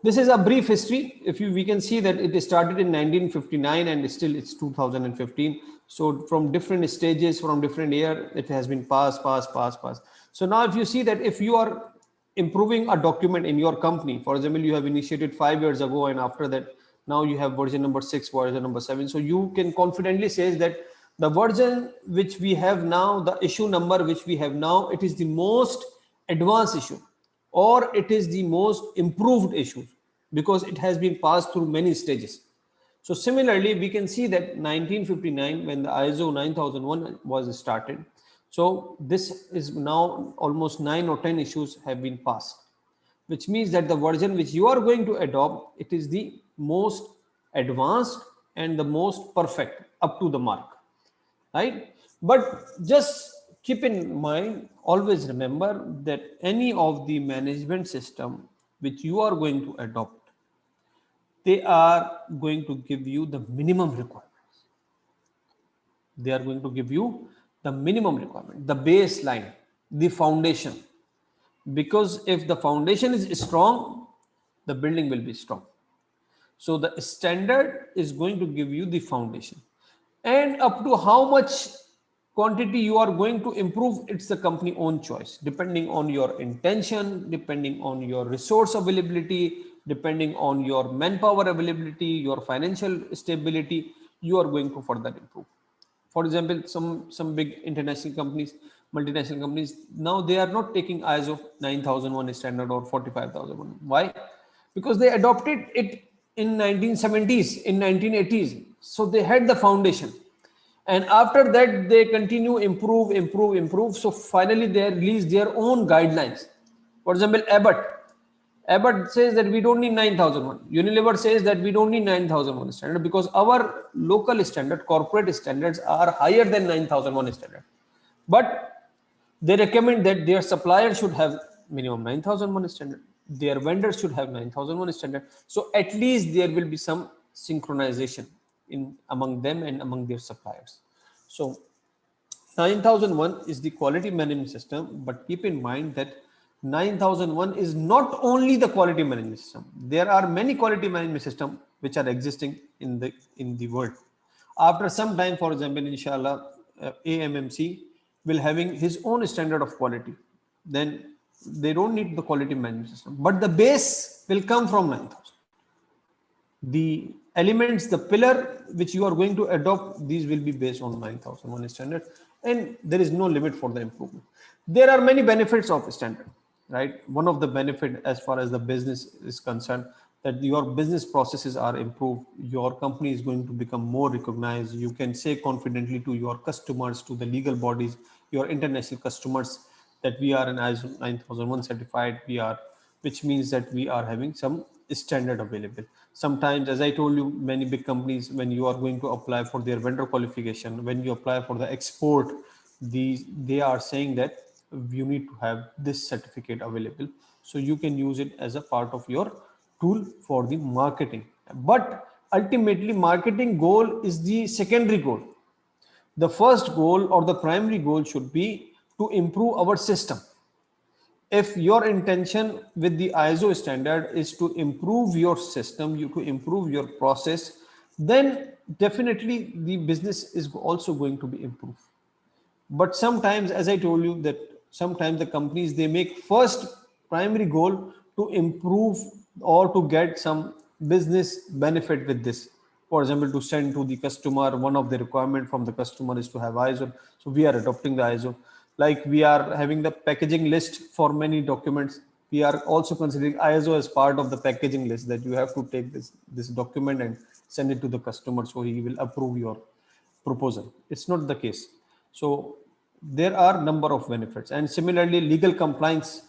[SPEAKER 1] This is a brief history. If we can see that it started in 1959 and still it's 2015. So from different stages, from different year, it has been passed. So now if you see that if you are improving a document in your company, for example, you have initiated 5 years ago, and after that, now you have version number 6, version number 7. So you can confidently say that the version which we have now, the issue number which we have now, it is the most advanced issue, or it is the most improved issue, because it has been passed through many stages. So similarly, we can see that 1959, when the ISO 9001 was started, so this is now almost 9 or 10 issues have been passed, which means that the version which you are going to adopt, it is the most advanced and the most perfect up to the mark, right? But just keep in mind, always remember that any of the management system which you are going to adopt, they are going to give you the minimum requirements. They are going to give you the minimum requirement, the baseline, the foundation. Because if the foundation is strong, the building will be strong. So the standard is going to give you the foundation. And up to how much quantity you are going to improve, it's the company own choice, depending on your intention, depending on your resource availability, depending on your manpower availability, your financial stability, you are going to further improve. For example, some big international companies, multinational companies, now they are not taking ISO 9001 standard or 45001. Why? Because they adopted it in 1970s, in 1980s. So they had the foundation. And after that, they continue improve. So finally, they release their own guidelines. For example, Abbott says that we don't need 9001. Unilever says that we don't need 9001 standard, because our local standard, corporate standards are higher than 9001 standard. But they recommend that their suppliers should have minimum 9001 standard. Their vendors should have 9001 standard. So at least there will be some synchronization in among them and among their suppliers. So 9001 is the quality management system, but keep in mind that 9001 is not only the quality management system. There are many quality management systems which are existing in the world. After some time, for example, inshallah, AMMC will having his own standard of quality. Then they don't need the quality management system, but the base will come from 9000. The elements, the pillar which you are going to adopt, these will be based on 9001 standard, and there is no limit for the improvement. There are many benefits of standard, right? One of the benefit as far as the business is concerned, that your business processes are improved, your company is going to become more recognized. You can say confidently to your customers, to the legal bodies, your international customers, that we are an ISO 9001 certified, which means that we are having some standard available. Sometimes, as I told you, many big companies, when you are going to apply for their vendor qualification, when you apply for the export, they are saying that you need to have this certificate available, so you can use it as a part of your tool for the marketing. But ultimately, marketing goal is the secondary goal. The first goal or the primary goal should be to improve our system. If your intention with the ISO standard is to improve your system, to improve your process, then definitely the business is also going to be improved. But sometimes, as I told you, that sometimes the companies, they make first primary goal to improve or to get some business benefit with this. For example, to send to the customer, one of the requirement from the customer is to have ISO. So we are adopting the ISO. Like we are having the packaging list for many documents. We are also considering ISO as part of the packaging list, that you have to take this document and send it to the customer so he will approve your proposal. It's not the case. So there are number of benefits, and similarly legal compliance,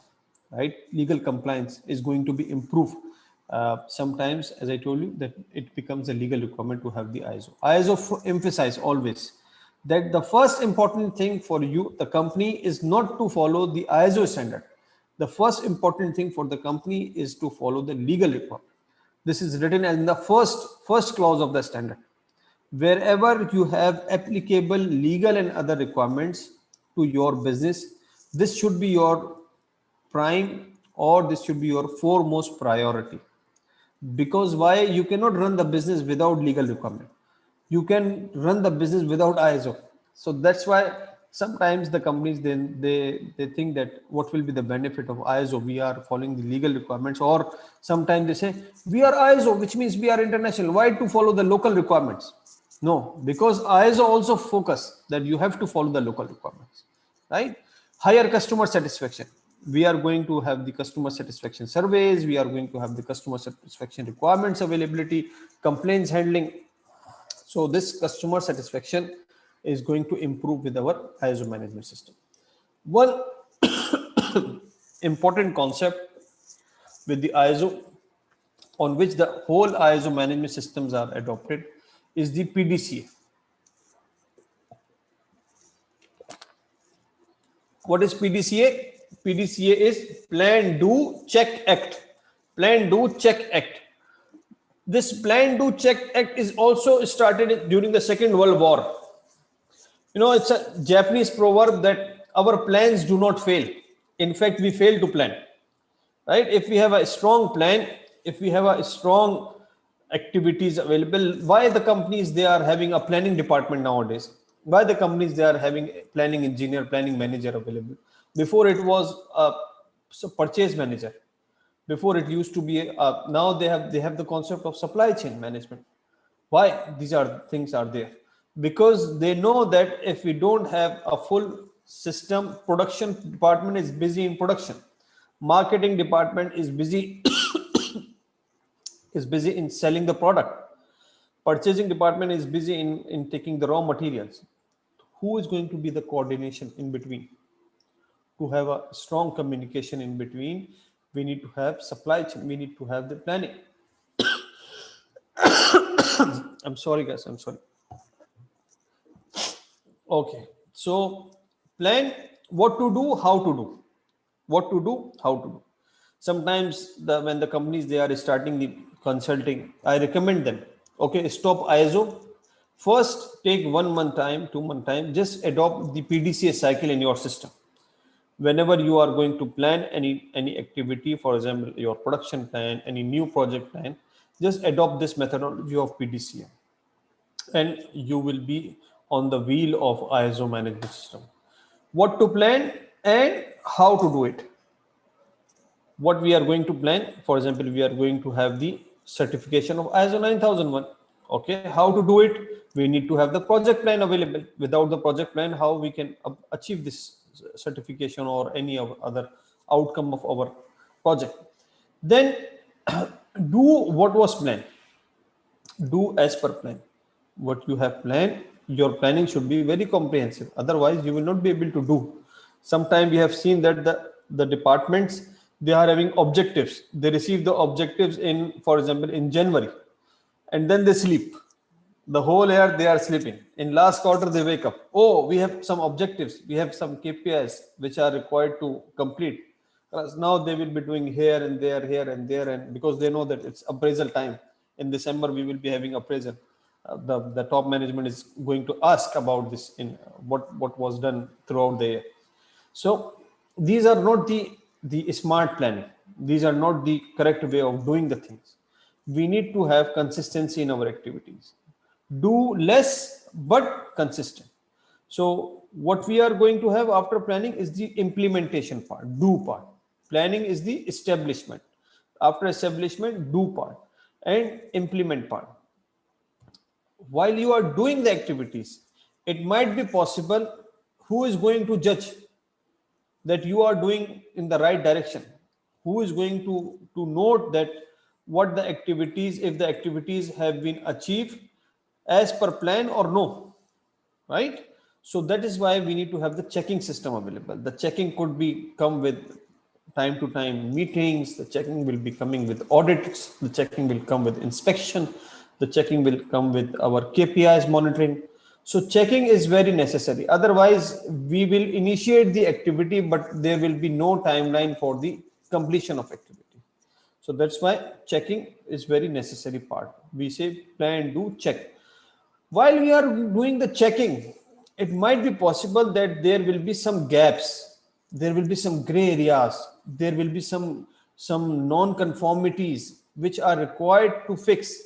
[SPEAKER 1] right? Legal compliance is going to be improved. Sometimes, as I told you, that it becomes a legal requirement to have the ISO. ISO emphasize always that the first important thing for you, the company, is not to follow the ISO standard. The first important thing for the company is to follow the legal requirement. This is written as in the first clause of the standard. Wherever you have applicable legal and other requirements to your business, this should be your prime, or this should be your foremost priority. Because why? You cannot run the business without legal requirement. You can run the business without ISO. So that's why sometimes the companies, then they think that what will be the benefit of ISO? We are following the legal requirements. Or sometimes they say we are ISO, which means we are international. Why to follow the local requirements? No, because ISO also focus that you have to follow the local requirements, right? Higher customer satisfaction. We are going to have the customer satisfaction surveys. We are going to have the customer satisfaction requirements availability, complaints handling. So this customer satisfaction is going to improve with our ISO management system. One important concept with the ISO, on which the whole ISO management systems are adopted, is the PDCA. What is PDCA? PDCA is Plan, Do, Check, Act. Plan, Do, Check, Act. This Plan, Do, Check, Act is also started during the Second World War. You know, it's a Japanese proverb that our plans do not fail. In fact, we fail to plan, right? If we have a strong plan, if we have a strong activities available, why the companies, they are having a planning department nowadays? Why the companies, they are having planning engineer, planning manager available? Before it was a purchase manager. Before it used to be now they have the concept of supply chain management. Why these are things are there? Because they know that if we don't have a full system, production department is busy in production, marketing department is busy is busy in selling the product, purchasing department is busy in taking the raw materials. Who is going to be the coordination in between? To have a strong communication in between, we need to have supply chain, we need to have the planning. I'm sorry guys, I'm sorry. Okay, so plan what to do, how to do. What to do, how to do. Sometimes when the companies, they are starting the consulting, I recommend them, okay, stop ISO, First, take 1 month time, 2 month time, just adopt the PDCA cycle in your system. Whenever you are going to plan any activity, for example, your production plan, any new project plan, just adopt this methodology of PDCA, and you will be on the wheel of ISO management system. What to plan and how to do it. What we are going to plan, for example, we are going to have the certification of ISO 9001. Okay, how to do it? We need to have the project plan available. Without the project plan, how we can achieve this certification or any other outcome of our project? Then do what was planned. Do as per plan. What you have planned, your planning should be very comprehensive. Otherwise, you will not be able to do. Sometimes we have seen that the departments, they are having objectives. They receive the objectives in, for example, in January, and then they sleep. The whole year they are sleeping. In last quarter, they wake up. Oh, we have some objectives. We have some KPIs which are required to complete. Now they will be doing here and there, and because they know that it's appraisal time. In December, we will be having appraisal. The top management is going to ask about this in what was done throughout the year. So these are not the smart planning. These are not the correct way of doing the things. We need to have consistency in our activities. Do less but consistent. So what we are going to have after planning is the implementation part, do part. Planning is the establishment. After establishment, do part and implement part. While you are doing the activities, it might be possible who is going to judge that you are doing in the right direction, who is going to note that what the activities, if the activities have been achieved as per plan or no, right? So that is why we need to have the checking system available. The checking could be come with time to time meetings. The checking will be coming with audits. The checking will come with inspection. The checking will come with our KPIs monitoring. So checking is very necessary. Otherwise, we will initiate the activity, but there will be no timeline for the completion of activity. So that's why checking is very necessary part. We say plan, do, check. While we are doing the checking, it might be possible that there will be some gaps. There will be some gray areas. There will be some non-conformities which are required to fix.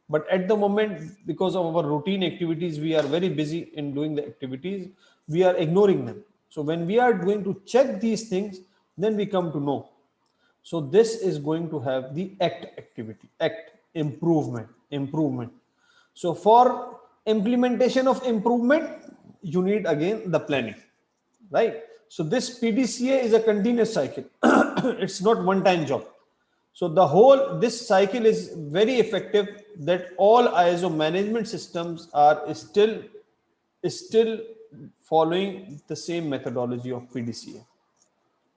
[SPEAKER 1] But at the moment, because of our routine activities, we are very busy in doing the activities. We are ignoring them. So when we are going to check these things, then we come to know. So this is going to have the ACT activity, ACT, improvement. So for implementation of improvement, you need again the planning, right? So this PDCA is a continuous cycle. It's not one-time job. So this cycle is very effective, that all ISO management systems are still following the same methodology of PDCA,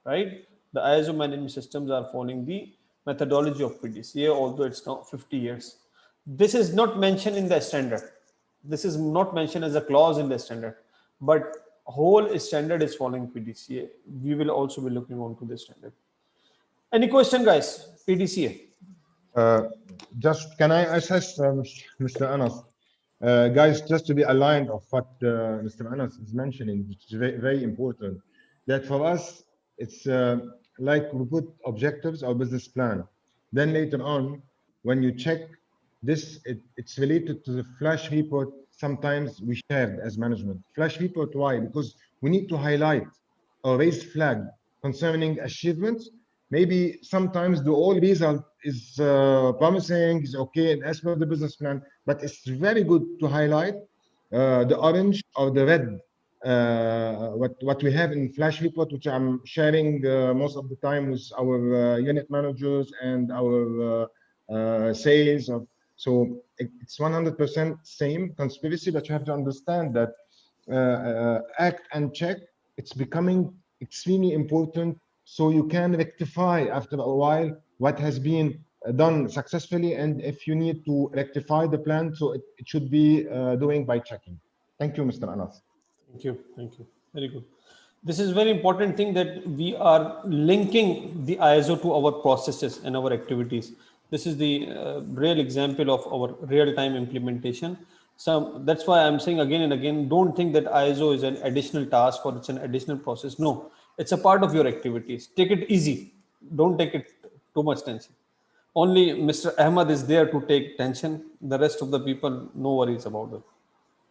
[SPEAKER 1] right? The ISO management systems are following the methodology of PDCA, although it's now 50 years. This is not mentioned in the standard. This is not mentioned as a clause in the standard, but whole standard is following PDCA. We will also be looking on to the standard. Any question, guys? PDCA.
[SPEAKER 2] Just can I assess Mr. Anas? Guys, just to be aligned of what Mr. Anas is mentioning, which is very, very important, that for us, it's like we put objectives or business plan. Then later on, when you check this, it's related to the flash report sometimes we shared as management. Flash report, why? Because we need to highlight or raise flag concerning achievements. Maybe sometimes the all result is promising, is okay, and as per the business plan, but it's very good to highlight the orange or the red, what we have in flash report, which I'm sharing most of the time with our unit managers and our sales. So it's 100% same conspiracy, but you have to understand that act and check, it's becoming extremely important, so you can rectify after a while what has been done successfully, and if you need to rectify the plan, so it should be doing by checking. Thank you, Mr. Anas.
[SPEAKER 1] Thank you. Very good. This is very important thing, that we are linking the ISO to our processes and our activities. This is the real example of our real-time implementation. That's why I'm saying again and again, don't think that ISO is an additional task or it's an additional process. No, it's a part of your activities. Take it easy. Don't take it too much tension. Only Mr. Ahmad is there to take tension. The rest of the people, no worries about it,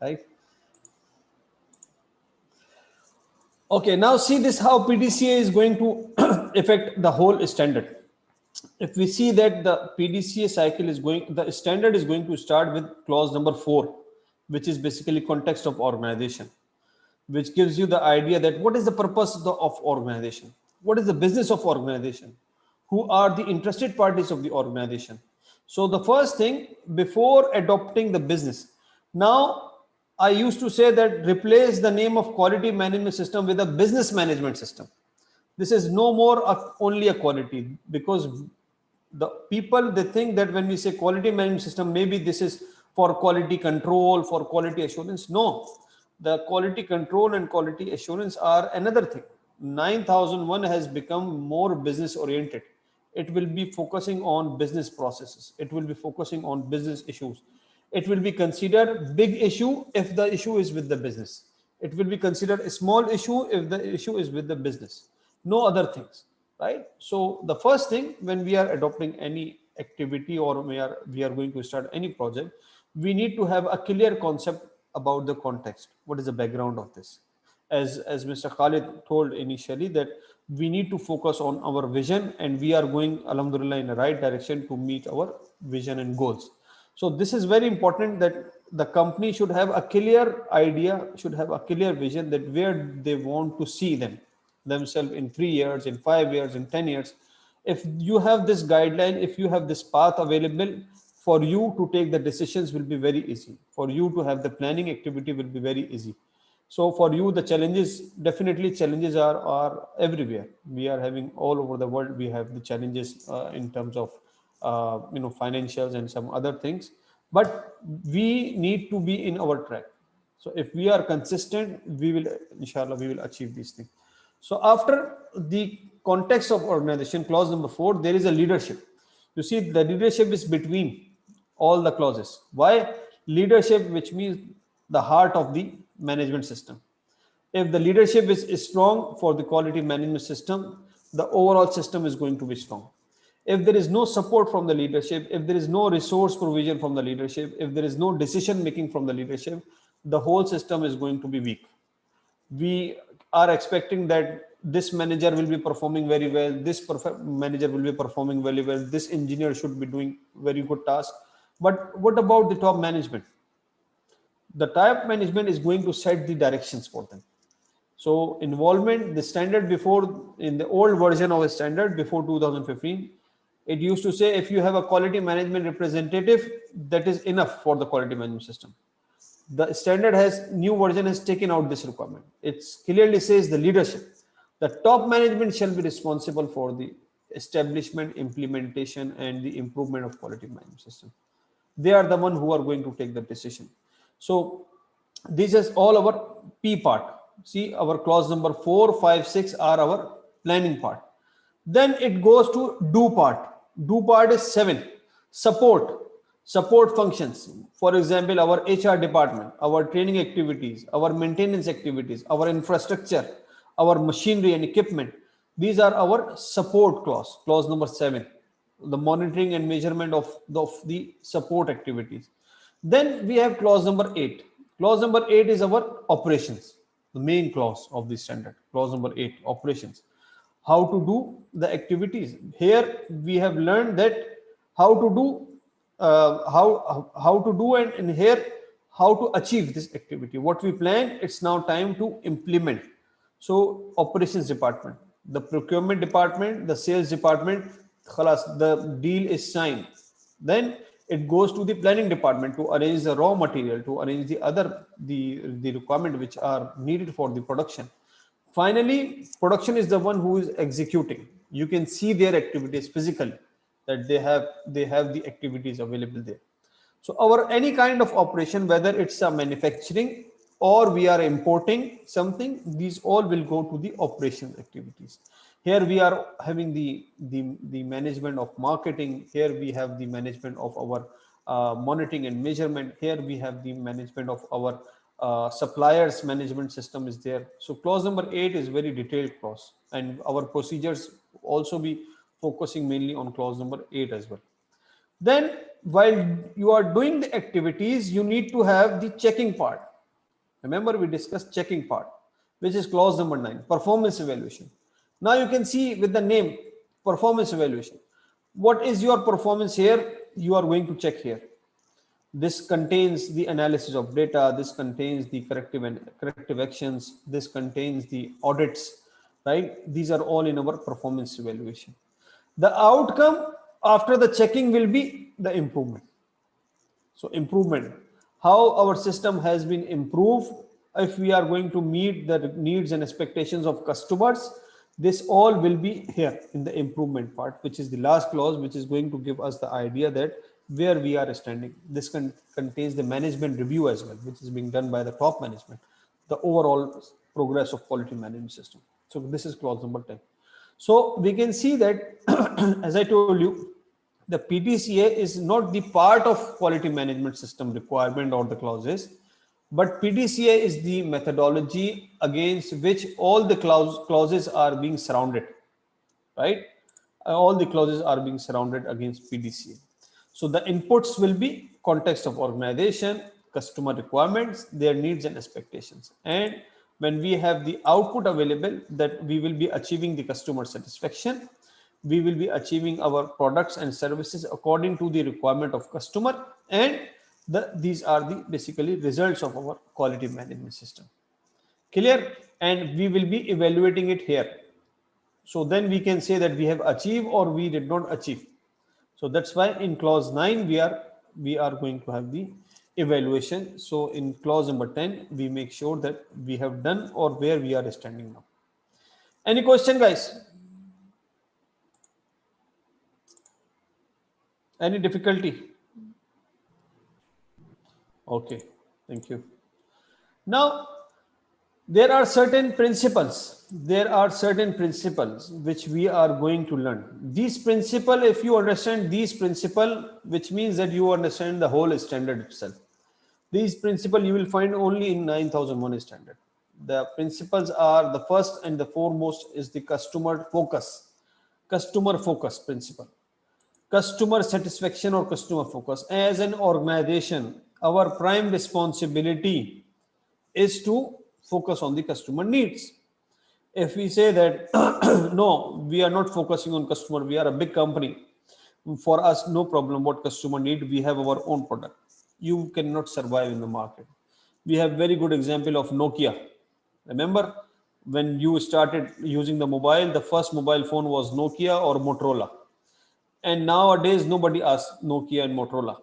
[SPEAKER 1] right? Okay, now see this how PDCA is going to affect the whole standard. If we see that the PDCA cycle is going, the standard is going to start with clause number 4, which is basically context of organization, which gives you the idea that what is the purpose of organization, what is the business of organization, who are the interested parties of the organization. So the first thing before adopting the business, now I used to say that replace the name of quality management system with a business management system. This is no more only a quality, because the people, they think that when we say quality management system, maybe this is for quality control, for quality assurance. No, the quality control and quality assurance are another thing. 9001 has become more business oriented. It will be focusing on business processes. It will be focusing on business issues. It will be considered big issue if the issue is with the business. It will be considered a small issue if the issue is with the business. No other things, right? So the first thing when we are adopting any activity or we are going to start any project, we need to have a clear concept about the context. What is the background of this? As Mr. Khalid told initially, that we need to focus on our vision, and we are going, alhamdulillah, in the right direction to meet our vision and goals. So this is very important, that the company should have a clear idea, should have a clear vision that where they want to see themselves in 3 years, in 5 years, in 10 years. If you have this guideline, if you have this path available, for you to take the decisions will be very easy. For you to have the planning activity will be very easy. So for you, the challenges, definitely challenges are everywhere. We are having all over the world, we have the challenges in terms of financials and some other things, but we need to be in our track. So if we are consistent, we will, inshallah, we will achieve these things. So after the context of organization, clause number 4, there is a leadership. You see, the leadership is between all the clauses. Why? Leadership, which means the heart of the management system. If the leadership is strong for the quality management system, the overall system is going to be strong. If there is no support from the leadership, if there is no resource provision from the leadership, if there is no decision making from the leadership, the whole system is going to be weak. We are expecting that this manager will be performing very well, this manager will be performing very well, this engineer should be doing very good task. But what about the top management? The top management is going to set the directions for them. So involvement, the standard before, in the old version of a standard before 2015, it used to say if you have a quality management representative, that is enough for the quality management system. The standard new version has taken out this requirement. It clearly says the leadership. The top management shall be responsible for the establishment, implementation, and the improvement of quality management system. They are the one who are going to take the decision. So this is all our P part. See, our clause number 4, 5, 6 are our planning part. Then it goes to do part. Do part is 7. Support functions. For example, our HR department, our training activities, our maintenance activities, our infrastructure, our machinery and equipment. These are our support clause, clause number 7. The monitoring and measurement of the support activities. Then we have clause number 8. Clause number 8 is our operations, the main clause of the standard. Clause number 8, operations. How to do the activities. Here we have learned that how to do and here how to achieve this activity. What we plan, it's now time to implement. So operations department, the procurement department, the sales department, khalas, the deal is signed. Then it goes to the planning department to arrange the raw material, to arrange the requirement which are needed for the production. Finally, production is the one who is executing. You can see their activities physically, that they have the activities available there. So any kind of operation, whether it's a manufacturing or we are importing something, these all will go to the operations activities. Here we are having the management of marketing. Here we have the management of our monitoring and measurement. Here we have the management of our suppliers management system is there. So clause number 8 is very detailed clause, and our procedures also be focusing mainly on clause number 8 as well. Then while you are doing the activities, you need to have the checking part. Remember, we discussed checking part, which is clause number 9, performance evaluation. Now you can see with the name performance evaluation. What is your performance here? You are going to check here. This contains the analysis of data. This contains the corrective actions. This contains the audits, right? These are all in our performance evaluation. The outcome after the checking will be the improvement. So improvement, how our system has been improved. If we are going to meet the needs and expectations of customers, this all will be here in the improvement part, which is the last clause, which is going to give us the idea that where we are standing. This contains the management review as well, which is being done by the top management, the overall progress of quality management system. So this is clause number 10. So we can see that as I told you, the PDCA is not the part of quality management system requirement or the clauses, but PDCA is the methodology against which all the clauses are being surrounded, right? All the clauses are being surrounded against PDCA. So the inputs will be context of organization, customer requirements, their needs and expectations. And when we have the output available, that we will be achieving the customer satisfaction, we will be achieving our products and services according to the requirement of customer, and these are the basically results of our quality management system. Clear? And we will be evaluating it here. So then we can say that we have achieved or we did not achieve. So that's why in clause 9 we are going to have the evaluation. So in clause number 10 we make sure that we have done or where we are standing now. Any question, guys? Any difficulty? Okay, thank you. Now there are certain principles. There are certain principles which we are going to learn. These principles, if you understand these principles, which means that you understand the whole standard itself. These principles you will find only in 9001 standard. The principles are, the first and the foremost is the customer focus principle. Customer satisfaction or customer focus. As an organization, our prime responsibility is to focus on the customer needs. If we say that no, we are not focusing on customer, we are a big company, for us no problem what customer need, we have our own product, you cannot survive in the market. We have very good example of Nokia. Remember when you started using the mobile, the first mobile phone was Nokia or Motorola, and nowadays nobody asks Nokia and Motorola,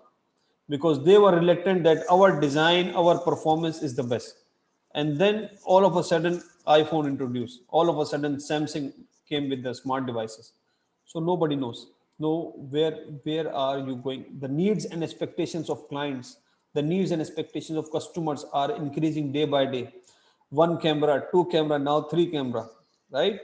[SPEAKER 1] because they were reluctant that our design, our performance is the best. And then all of a sudden iPhone introduced, all of a sudden Samsung came with the smart devices. So nobody knows, where are you going? The needs and expectations of clients, the needs and expectations of customers are increasing day by day. 1 camera, 2 camera, now 3 camera, right?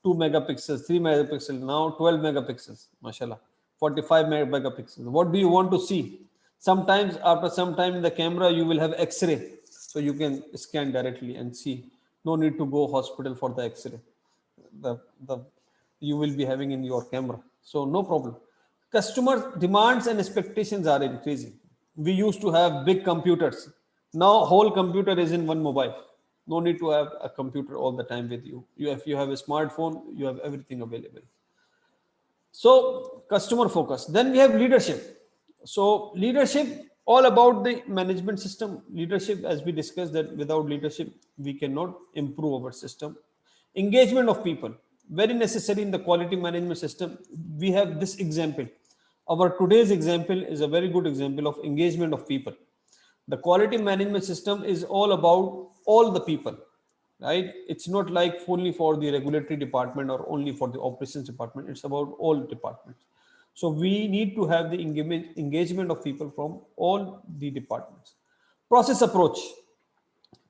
[SPEAKER 1] 2 megapixels, 3 megapixels, now 12 megapixels, mashallah, 45 megapixels. What do you want to see? Sometimes after some time in the camera you will have X-ray, so you can scan directly and see. No need to go hospital for the X-ray. You will be having in your camera, so no problem. Customer demands and expectations are increasing. We used to have big computers. Now whole computer is in one mobile. No need to have a computer all the time with you. If you have a smartphone, you have everything available. So customer focus. Then we have leadership. So leadership, all about the management system. Leadership, as we discussed, that without leadership we cannot improve our system. Engagement of people, very necessary in the quality management system. We have this example. Our today's example is a very good example of engagement of people. The quality management system is all about all the people, right? It's not like only for the regulatory department or only for the operations department. It's about all departments. So we need to have the engagement of people from all the departments. Process approach.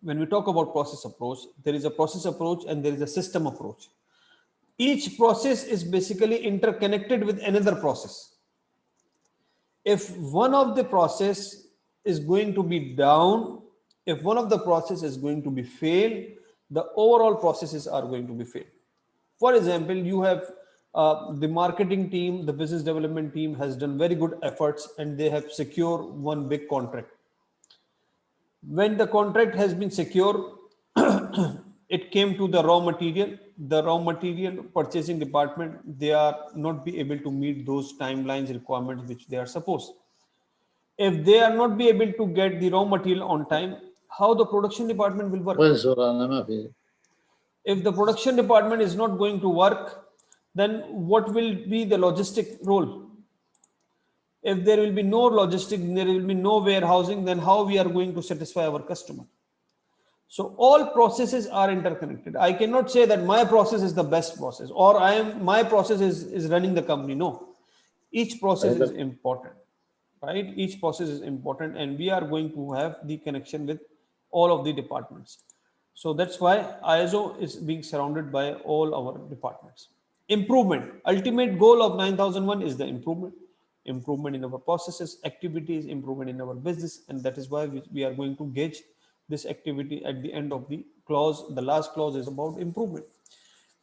[SPEAKER 1] When we talk about process approach, there is a process approach and there is a system approach. Each process is basically interconnected with another process. If one of the process is going to be down, if one of the process is going to be failed, the overall processes are going to be failed. For example, you have the marketing team, the business development team has done very good efforts and they have secured one big contract. When the contract has been secured, it came to the raw material. The raw material purchasing department, they are not be able to meet those timelines requirements which they are supposed. If they are not be able to get the raw material on time, how the production department will work? If the production department is not going to work, then what will be the logistic role? If there will be no logistic, there will be no warehousing, then how we are going to satisfy our customer? So all processes are interconnected. I cannot say that my process is the best process or my process is running the company. No, each process is important, right? Each process is important and we are going to have the connection with all of the departments. So that's why ISO is being surrounded by all our departments. Improvement. Ultimate goal of 9001 is the improvement. Improvement in our processes, activities, improvement in our business, and that is why we are going to gauge this activity at the end of the clause. The last clause is about improvement.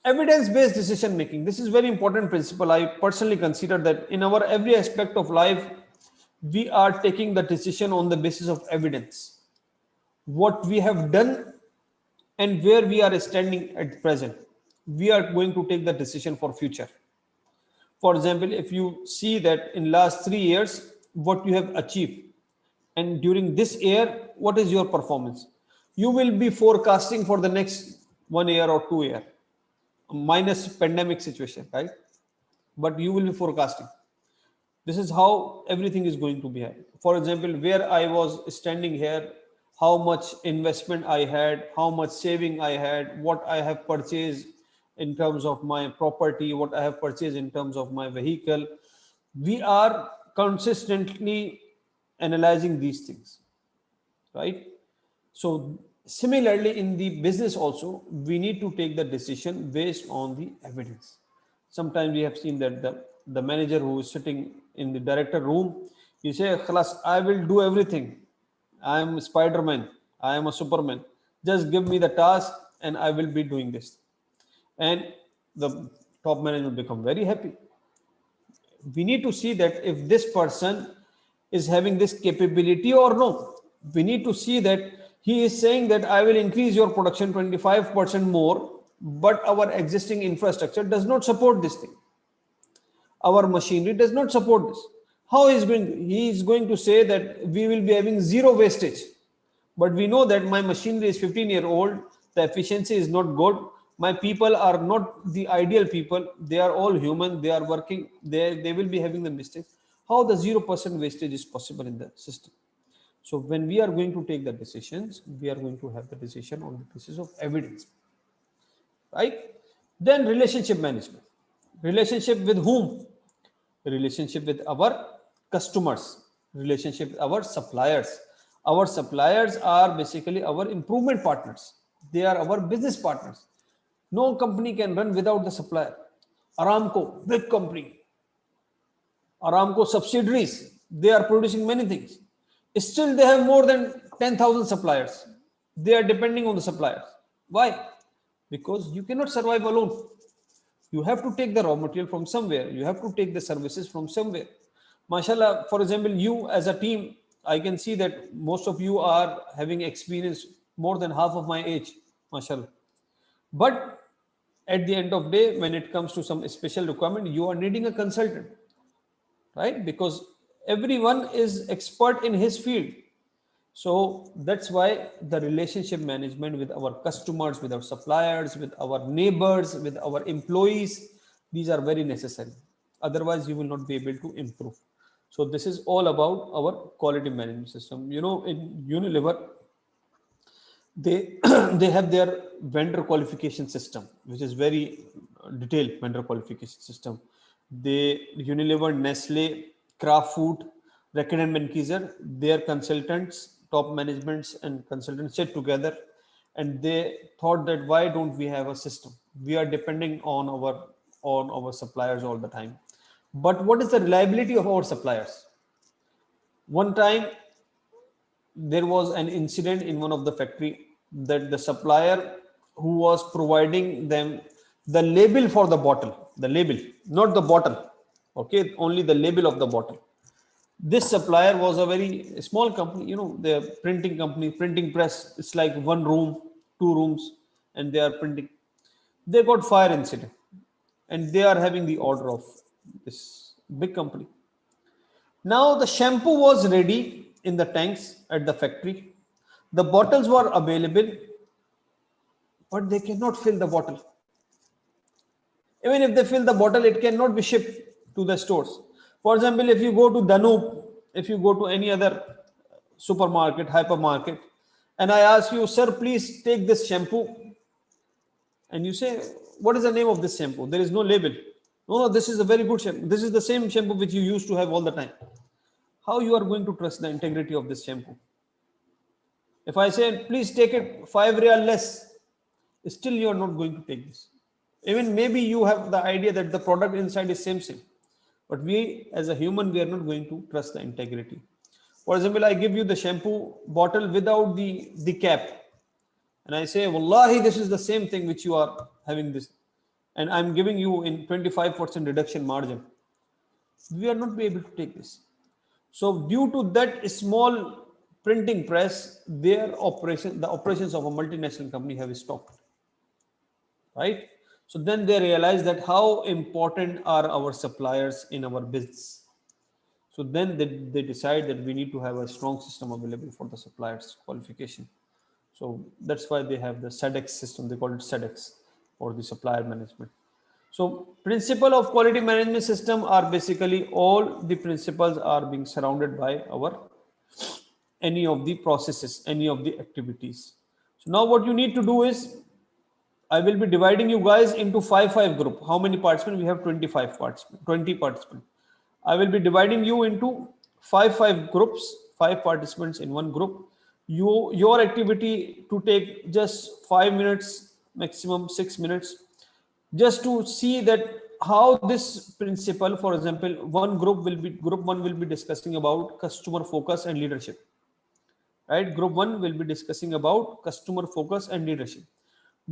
[SPEAKER 1] Evidence-based decision making. This is very important principle. I personally consider that in our every aspect of life, we are taking the decision on the basis of evidence. What we have done and where we are standing at present, we are going to take the decision for future. For example, if you see that in last 3 years, what you have achieved, and during this year, what is your performance? You will be forecasting for the next 1 year or 2 years, minus pandemic situation, right? But you will be forecasting. This is how everything is going to be. For example, where I was standing here, how much investment I had, how much saving I had, what I have purchased in terms of my property, what I have purchased in terms of my vehicle. We are consistently analyzing these things, right? So similarly in the business also, we need to take the decision based on the evidence. Sometimes we have seen that the manager who is sitting in the director room, you say, "Khalas, I will do everything. I am Spider-Man. I am a Superman. Just give me the task and I will be doing this." And the top management become very happy. We need to see that if this person is having this capability or no. We need to see that he is saying that I will increase your production 25% more, but our existing infrastructure does not support this thing. Our machinery does not support this. How is he is going to say that we will be having zero wastage, but we know that my machinery is 15-year-old, the efficiency is not good, my people are not the ideal people, they are all human, they are working, they will be having the mistakes. How the 0% wastage is possible in the system? So when we are going to take the decisions, we are going to have the decision on the basis of evidence, right? Then relationship management. Relationship with whom? Relationship with our customers, relationship with our suppliers. Our suppliers are basically our improvement partners. They are our business partners. No company can run without the supplier. Aramco, big company. Aramco subsidiaries, they are producing many things. Still, they have more than 10,000 suppliers. They are depending on the suppliers. Why? Because you cannot survive alone. You have to take the raw material from somewhere. You have to take the services from somewhere. MashaAllah, for example, you as a team, I can see that most of you are having experience more than half of my age, MashaAllah. But at the end of the day, when it comes to some special requirement, you are needing a consultant, right? Because everyone is expert in his field. So that's why the relationship management with our customers, with our suppliers, with our neighbors, with our employees, these are very necessary. Otherwise, you will not be able to improve. So this is all about our quality management system. You know, in Unilever, they they have their vendor qualification system, which is very detailed vendor qualification system. Unilever, Nestle, Kraft Food, Reckitt and Benckiser, their consultants, top managements and consultants sit together and they thought that why don't we have a system? We are depending on our suppliers all the time. But what is the reliability of our suppliers? One time there was an incident in one of the factory that the supplier who was providing them the label for the bottle, the label, not the bottle, okay, only the label of the bottle. This supplier was a very small company, you know, the printing company, printing press, it's like one room, two rooms, and they are printing. They got fire incident and they are having the order of this big company. Now the shampoo was ready in the tanks at the factory. The bottles were available, but they cannot fill the bottle. Even if they fill the bottle, it cannot be shipped to the stores. For example, if you go to Danube, if you go to any other supermarket, hypermarket, and I ask you, sir, please take this shampoo, and you say, what is the name of this shampoo? There is no label. No, this is a very good shampoo. This is the same shampoo which you used to have all the time. How you are going to trust the integrity of this shampoo? If I say, please take it 5 real less, still you are not going to take this. Even maybe you have the idea that the product inside is same. But we as a human, we are not going to trust the integrity. For example, I give you the shampoo bottle without the cap. And I say, Wallahi, this is the same thing which you are having this. And I'm giving you in 25% reduction margin. We are not be able to take this. So due to that small printing press, the operations of a multinational company have stopped. Right? So then they realize that how important are our suppliers in our business. So then they decide that we need to have a strong system available for the suppliers qualification. So that's why they have the SEDEX system. They call it SEDEX for the supplier management. So principle of quality management system are basically all the principles are being surrounded by any of the processes, any of the activities. So now what you need to do is, I will be dividing you guys into 5 group. How many participants? We have 25 participants, 20 participants. I will be dividing you into 5 groups, 5 participants in one group. Your activity to take just 5 minutes, maximum 6 minutes, just to see that how this principle, for example, group 1 will be discussing about customer focus and leadership. Right? Group 1 will be discussing about customer focus and leadership.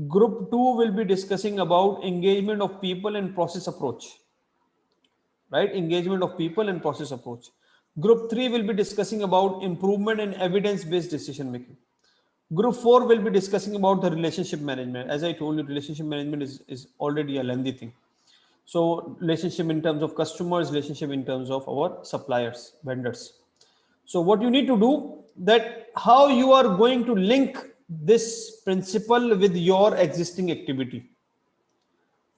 [SPEAKER 1] Group 2 will be discussing about engagement of people and process approach. Right? Engagement of people and process approach. Group 3 will be discussing about improvement and evidence-based decision making. Group 4 will be discussing about the relationship management. As I told you, relationship management is already a lengthy thing. So relationship in terms of customers, relationship in terms of our suppliers, vendors. So what you need to do, that how you are going to link this principle with your existing activity.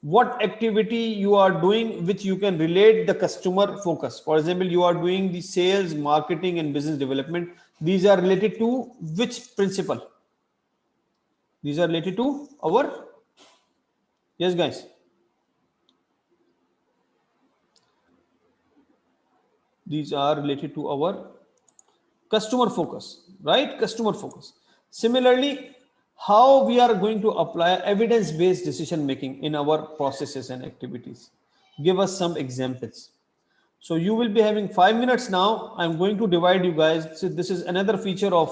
[SPEAKER 1] What activity you are doing which you can relate the customer focus. For example, you are doing the sales, marketing and business development. These are related to which principle? These are related to our, yes guys. These are related to our customer focus, right? Customer focus. Similarly, how we are going to apply evidence-based decision making in our processes and activities. Give us some examples. So you will be having 5 minutes now. I'm going to divide you guys. So this is another feature of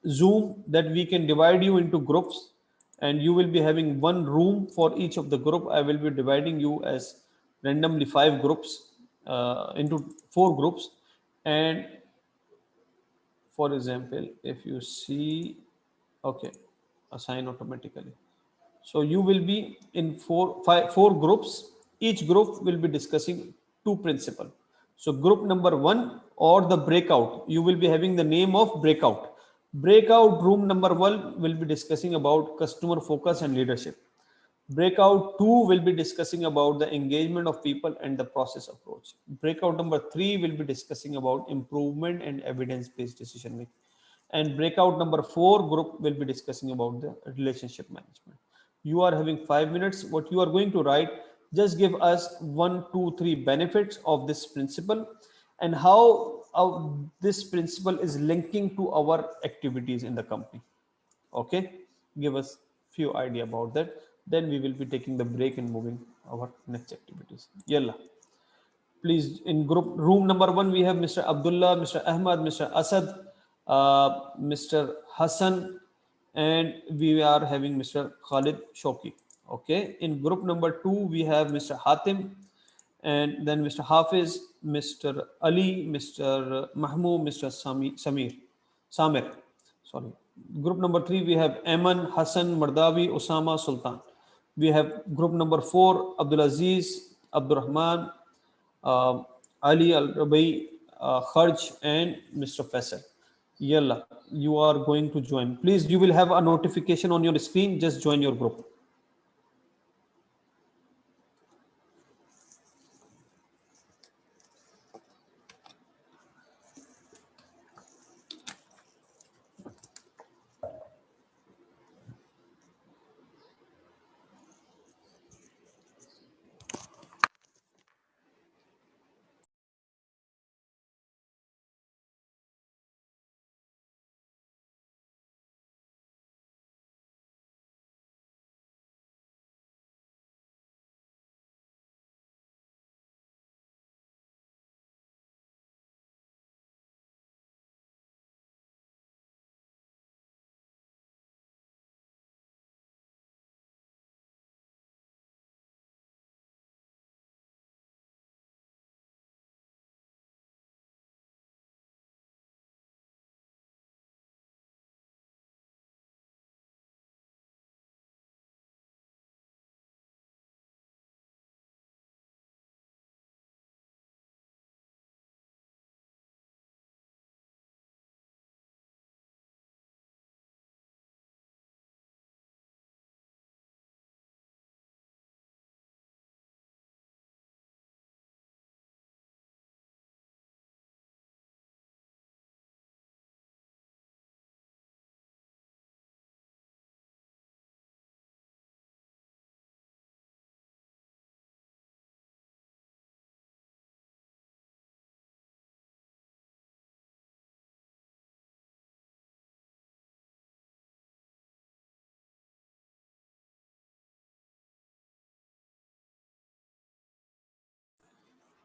[SPEAKER 1] Zoom, that we can divide you into groups, and you will be having one room for each of the group. I will be dividing you as randomly 5 groups into 4 groups. And for example, if you see, okay, assign automatically. So you will be in 4 groups. Each group will be discussing 2 principles. So group number 1 or the breakout, you will be having the name of breakout. Breakout room number 1 will be discussing about customer focus and leadership. Breakout 2 will be discussing about the engagement of people and the process approach. Breakout number 3 will be discussing about improvement and evidence-based decision making. And breakout number 4 group will be discussing about the relationship management. You are having 5 minutes. What you are going to write, just give us 1, 2, 3 benefits of this principle and how this principle is linking to our activities in the company. Okay, give us few idea about that. Then we will be taking the break and moving our next activities. Yalla. Please, in group room number 1, we have Mr. Abdullah, Mr. Ahmad, Mr. Asad, Mr. Hassan, and we are having Mr. Khalid Shoki. Okay. In group number 2, we have Mr. Hatim, and then Mr. Hafiz, Mr. Ali, Mr. Mahmoud, Mr. Samir. Sorry. Group number 3, we have Ayman, Hassan, Mardawi, Osama, Sultan. We have group number 4, Abdulaziz, Abdurrahman, Ali Al-Rabai, Kharj, and Mr. Faisal. Yalla, you are going to join. Please, you will have a notification on your screen. Just join your group.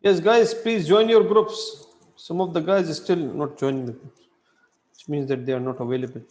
[SPEAKER 1] Yes, guys, please join your groups. Some of the guys are still not joining the groups, which means that they are not available.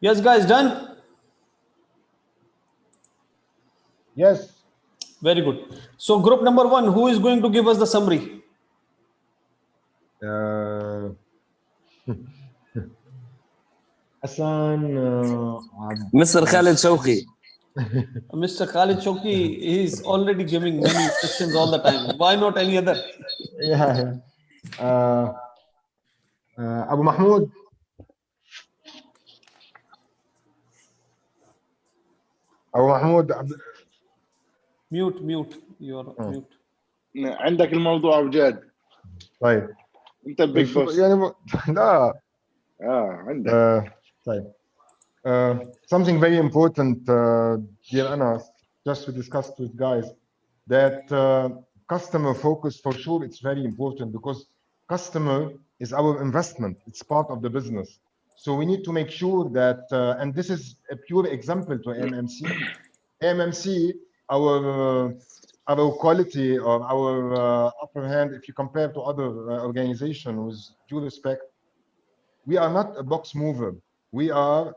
[SPEAKER 1] Yes, guys, done?
[SPEAKER 2] Yes.
[SPEAKER 1] Very good. So group number 1, who is going to give us the summary?
[SPEAKER 2] Hassan.
[SPEAKER 6] Mr. Khalid Shawqi.
[SPEAKER 1] Mr. Khalid Shawqi is already giving many sessions all the time. Why not any other?
[SPEAKER 2] Yeah. Abu Mahmoud. Abu Mahmoud.
[SPEAKER 1] Mute. You're mute.
[SPEAKER 18] عندك الموضوع بجد.
[SPEAKER 2] طيب.
[SPEAKER 18] انت البيج بوس.
[SPEAKER 2] يعني لا.
[SPEAKER 18] عندك.
[SPEAKER 2] طيب. Something very important, dear Anas, just to discuss with guys, that customer focus for sure it's very important because customer is our investment. It's part of the business. So we need to make sure that, and this is a pure example to MMC. MMC, our quality or our upper hand, if you compare to other organizations, with due respect, we are not a box mover. We are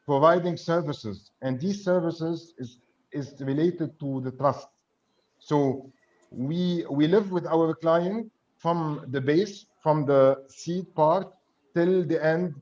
[SPEAKER 2] providing services, and these services is related to the trust. So we live with our client from the base, from the seed part till the end,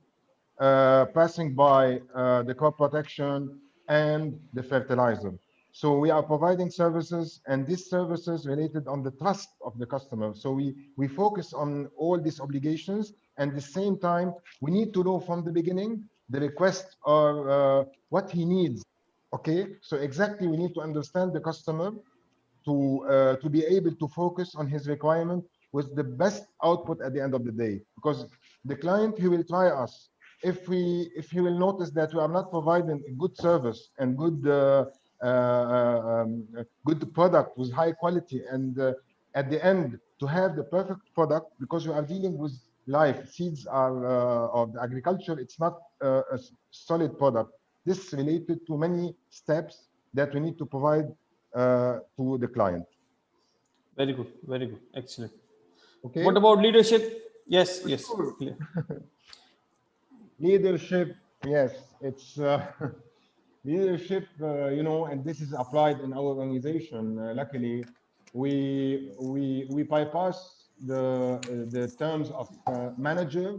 [SPEAKER 2] passing by the crop protection and the fertilizer. So we are providing services, and these services related on the trust of the customer. So we focus on all these obligations, and at the same time, we need to know from the beginning the request or what he needs. Okay, so exactly we need to understand the customer to be able to focus on his requirement with the best output at the end of the day. Because the client, he will try us. If he will notice that we are not providing a good service and good good product with high quality, and at the end to have the perfect product, because we are dealing with life. Seeds are of the agriculture. It's not a solid product. This is related to many steps that we need to provide to the client.
[SPEAKER 1] Very good, excellent.
[SPEAKER 2] Okay.
[SPEAKER 1] What about leadership? Yes.
[SPEAKER 2] Sure. Leadership, yes, it's leadership. You know, and this is applied in our organization. Luckily, we bypass the terms of manager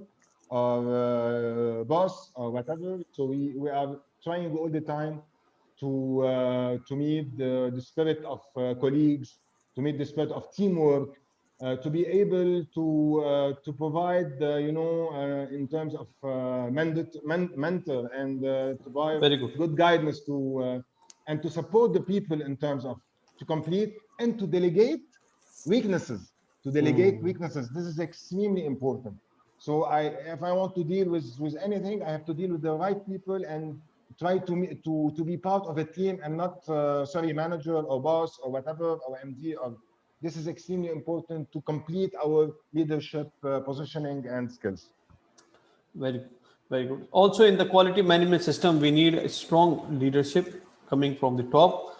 [SPEAKER 2] or boss or whatever. So we are trying all the time to meet the spirit of colleagues, to meet the spirit of teamwork, to be able to provide, you know, in terms of mentor and to provide good guidance to and to support the people in terms of to complete and to delegate weaknesses. To delegate weaknesses. This is extremely important. So if I want to deal with anything, I have to deal with the right people and try to be part of a team and not sorry, manager or boss or whatever or MD. Or this is extremely important to complete our leadership positioning and skills.
[SPEAKER 1] Very good. Also, in the quality management system, we need a strong leadership coming from the top.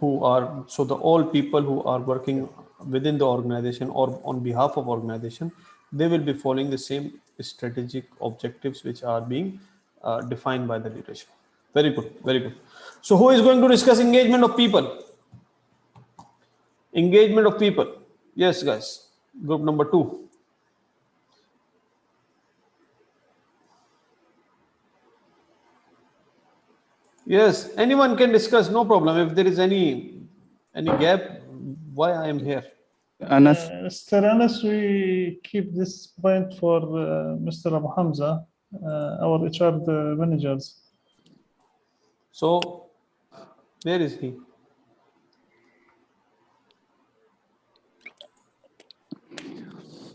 [SPEAKER 1] All people who are working within the organization or on behalf of organization, they will be following the same strategic objectives which are being defined by the leadership. Very good. So who is going to discuss engagement of people? Engagement of people. Yes, guys. Group number 2. Yes, anyone can discuss, no problem. If there is any gap, why I am here.
[SPEAKER 13] Mr. Anas, we keep this point for Mr. Abu Hamza, our HR managers.
[SPEAKER 1] So, where is he?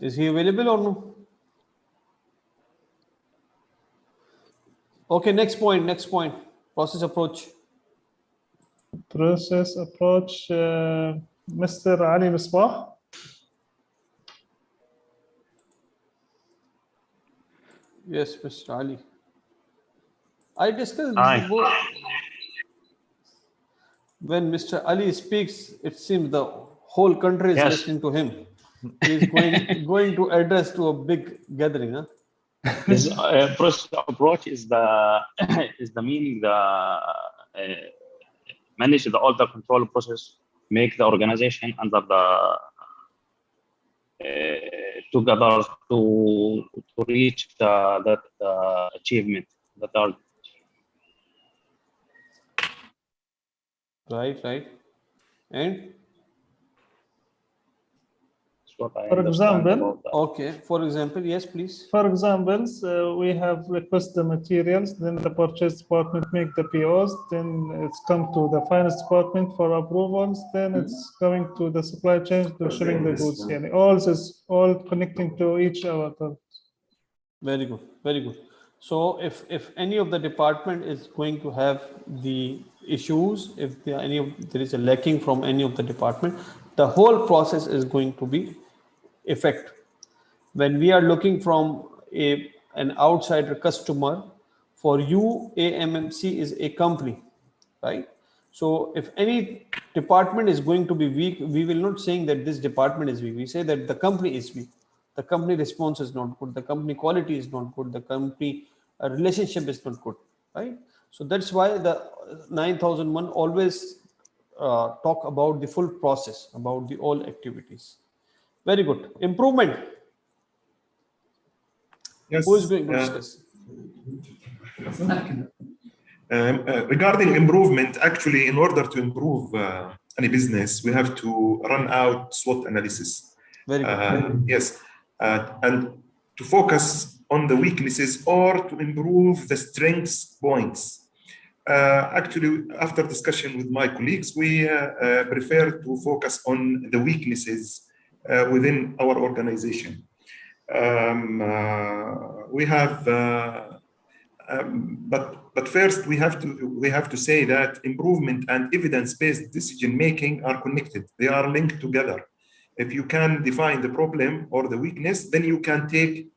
[SPEAKER 1] Is he available or no? Okay, next point. Process approach.
[SPEAKER 13] Mr. Ali Misbah.
[SPEAKER 1] Yes, Mr. Ali. I discussed
[SPEAKER 19] before.
[SPEAKER 1] When Mr. Ali speaks, it seems the whole country is listening to him. He is going to address to a big gathering, huh?
[SPEAKER 5] This process approach is the meaning the manage all the control process, make the organization under the together to reach the achievement, the target.
[SPEAKER 1] Right. And
[SPEAKER 13] for example,
[SPEAKER 1] okay, for example, yes, please.
[SPEAKER 13] For examples, we have request the materials, then the purchase department make the POs, then it's come to the finance department for approvals, then it's going to the supply chain to shipping the goods. And all connecting to each other.
[SPEAKER 1] Very good, very good. So if any of the department is going to have the issues, if there is a lacking from any of the department, the whole process is going to be effect. When we are looking from an outsider customer, for you AMMC is a company, right? So if any department is going to be weak, we will not saying that this department is weak, we say that the company is weak, the company response is not good, the company quality is not good, the company relationship is not good, right? So that's why the 9001 always talk about the full process, about the all activities. Very good. Improvement.
[SPEAKER 12] Yes.
[SPEAKER 1] Who is going to discuss?
[SPEAKER 12] Regarding improvement, actually, in order to improve any business, we have to run out SWOT analysis.
[SPEAKER 1] Very good.
[SPEAKER 12] Yes, and to focus on the weaknesses or to improve the strengths points. Actually, after discussion with my colleagues, we prefer to focus on the weaknesses within our organization. We have, but first we have to say that improvement and evidence-based decision making are connected. They are linked together. If you can define the problem or the weakness, then you can take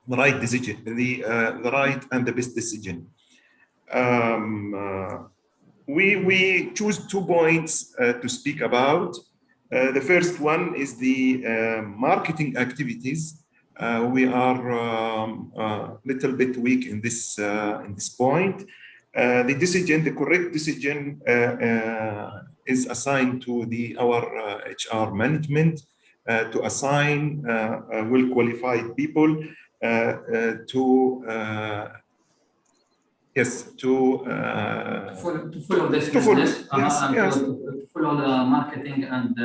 [SPEAKER 12] the right decision, the right and the best decision. We choose 2 points to speak about. The first one is the marketing activities. We are a little bit weak in this point. The correct decision is assigned to our HR management to assign well-qualified people to
[SPEAKER 11] follow this business, to follow the marketing and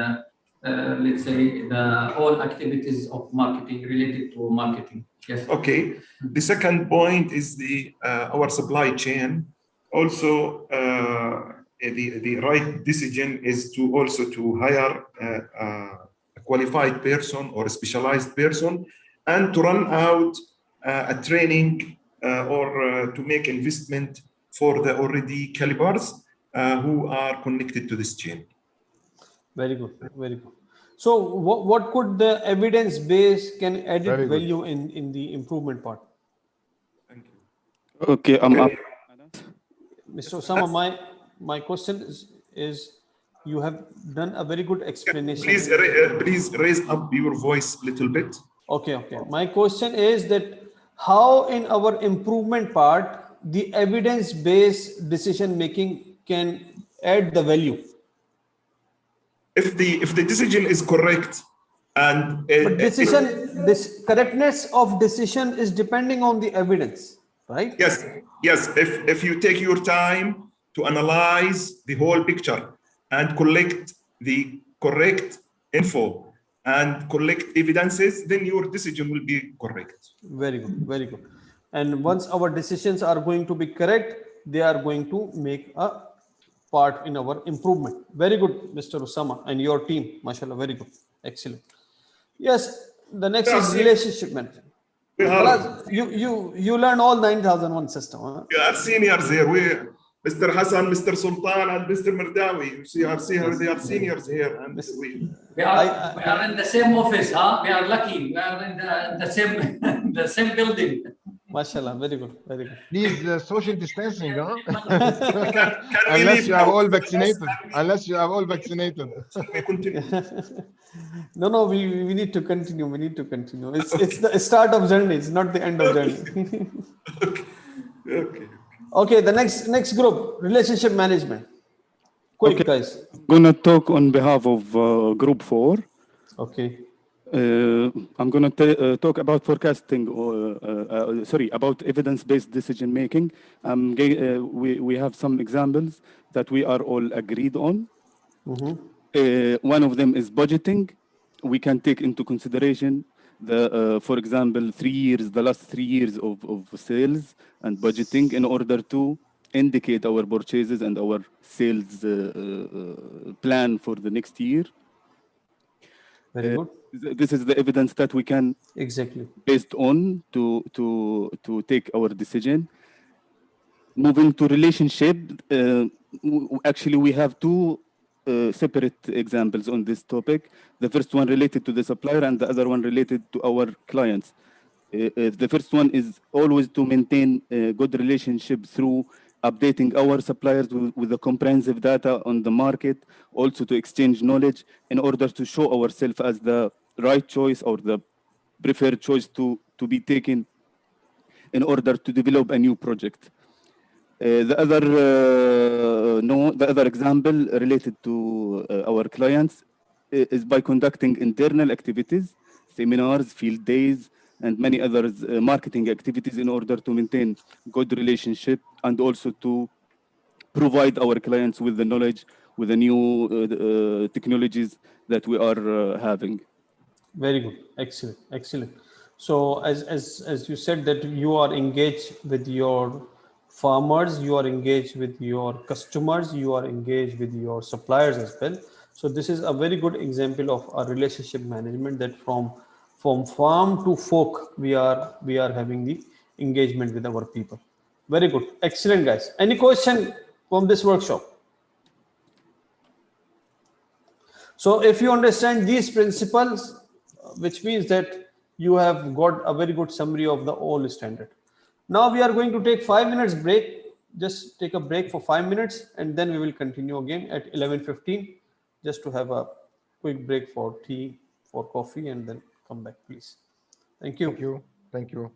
[SPEAKER 11] let's say all activities of marketing related to marketing. Yes.
[SPEAKER 12] Okay. The second point is our supply chain. Also, the right decision is to hire a qualified person or a specialized person, and to run out a training or to make investment for the already calibers who are connected to this chain.
[SPEAKER 1] Very good, very good. So what could the evidence base can added value in the improvement part?
[SPEAKER 12] Thank you.
[SPEAKER 3] Okay,
[SPEAKER 1] Mr. Osama, my question is you have done a very good explanation.
[SPEAKER 12] Please raise up your voice a little bit.
[SPEAKER 1] Okay. My question is that how in our improvement part the evidence-based decision making can add the value?
[SPEAKER 12] If the decision is correct and
[SPEAKER 1] this correctness of decision is depending on the evidence, right?
[SPEAKER 12] Yes. If you take your time to analyze the whole picture and collect the correct info and collect evidences, then your decision will be correct.
[SPEAKER 1] Very good, very good. And once our decisions are going to be correct, they are going to make a part in our improvement. Very good, Mr. Osama, and your team, mashallah, very good, excellent. Yes, the next is relationship management. You learn all 9001 system. Huh?
[SPEAKER 12] You are seniors here. Mr. Hassan, Mr. Sultan, and Mr. Mirdawi. They are seniors here, and
[SPEAKER 11] we are in the same office, huh? We are lucky. We are in the same building.
[SPEAKER 1] Mashallah, very good, very good.
[SPEAKER 2] Please, social distancing, huh?
[SPEAKER 12] Can we
[SPEAKER 2] Unless
[SPEAKER 12] leave
[SPEAKER 2] you are
[SPEAKER 12] now?
[SPEAKER 2] all vaccinated. Unless you are all vaccinated.
[SPEAKER 12] We continue.
[SPEAKER 1] No, we need to continue. We need to continue. It's the start of journey. It's not the end of journey.
[SPEAKER 12] Okay.
[SPEAKER 1] Okay, the next group, relationship management. Quick, guys.
[SPEAKER 3] I'm gonna talk on behalf of Group 4.
[SPEAKER 1] Okay.
[SPEAKER 3] I'm gonna talk about forecasting, about evidence-based decision making. We have some examples that we are all agreed on. One of them is budgeting. We can take into consideration for example, the last 3 years of sales and budgeting in order to indicate our purchases and our sales plan for the next year.
[SPEAKER 1] Very good.
[SPEAKER 3] This is the evidence that we can based on to take our decision. Moving to relationship, actually we have two separate examples on this topic. The first one related to the supplier and the other one related to our clients. The first one is always to maintain a good relationship through updating our suppliers with the comprehensive data on the market, also to exchange knowledge in order to show ourselves as the right choice or the preferred choice to be taken in order to develop a new project. The other example related to our clients is by conducting internal activities, seminars, field days, and many others marketing activities in order to maintain good relationship and also to provide our clients with the knowledge, with the new technologies that we are having.
[SPEAKER 1] Very good. Excellent. Excellent. So as you said that you are engaged with your farmers, you are engaged with your customers, you are engaged with your suppliers as well. So this is a very good example of a relationship management, that from farm to fork we are having the engagement with our people. Very good. Excellent, guys. Any question from this workshop? So if you understand these principles, which means that you have got a very good summary of the whole standard. Now we are going to take 5 minutes break. Just take a break for 5 minutes and then we will continue again at 11:15, just to have a quick break for tea, for coffee, and then come back, please. Thank you.
[SPEAKER 2] Thank you. Thank you.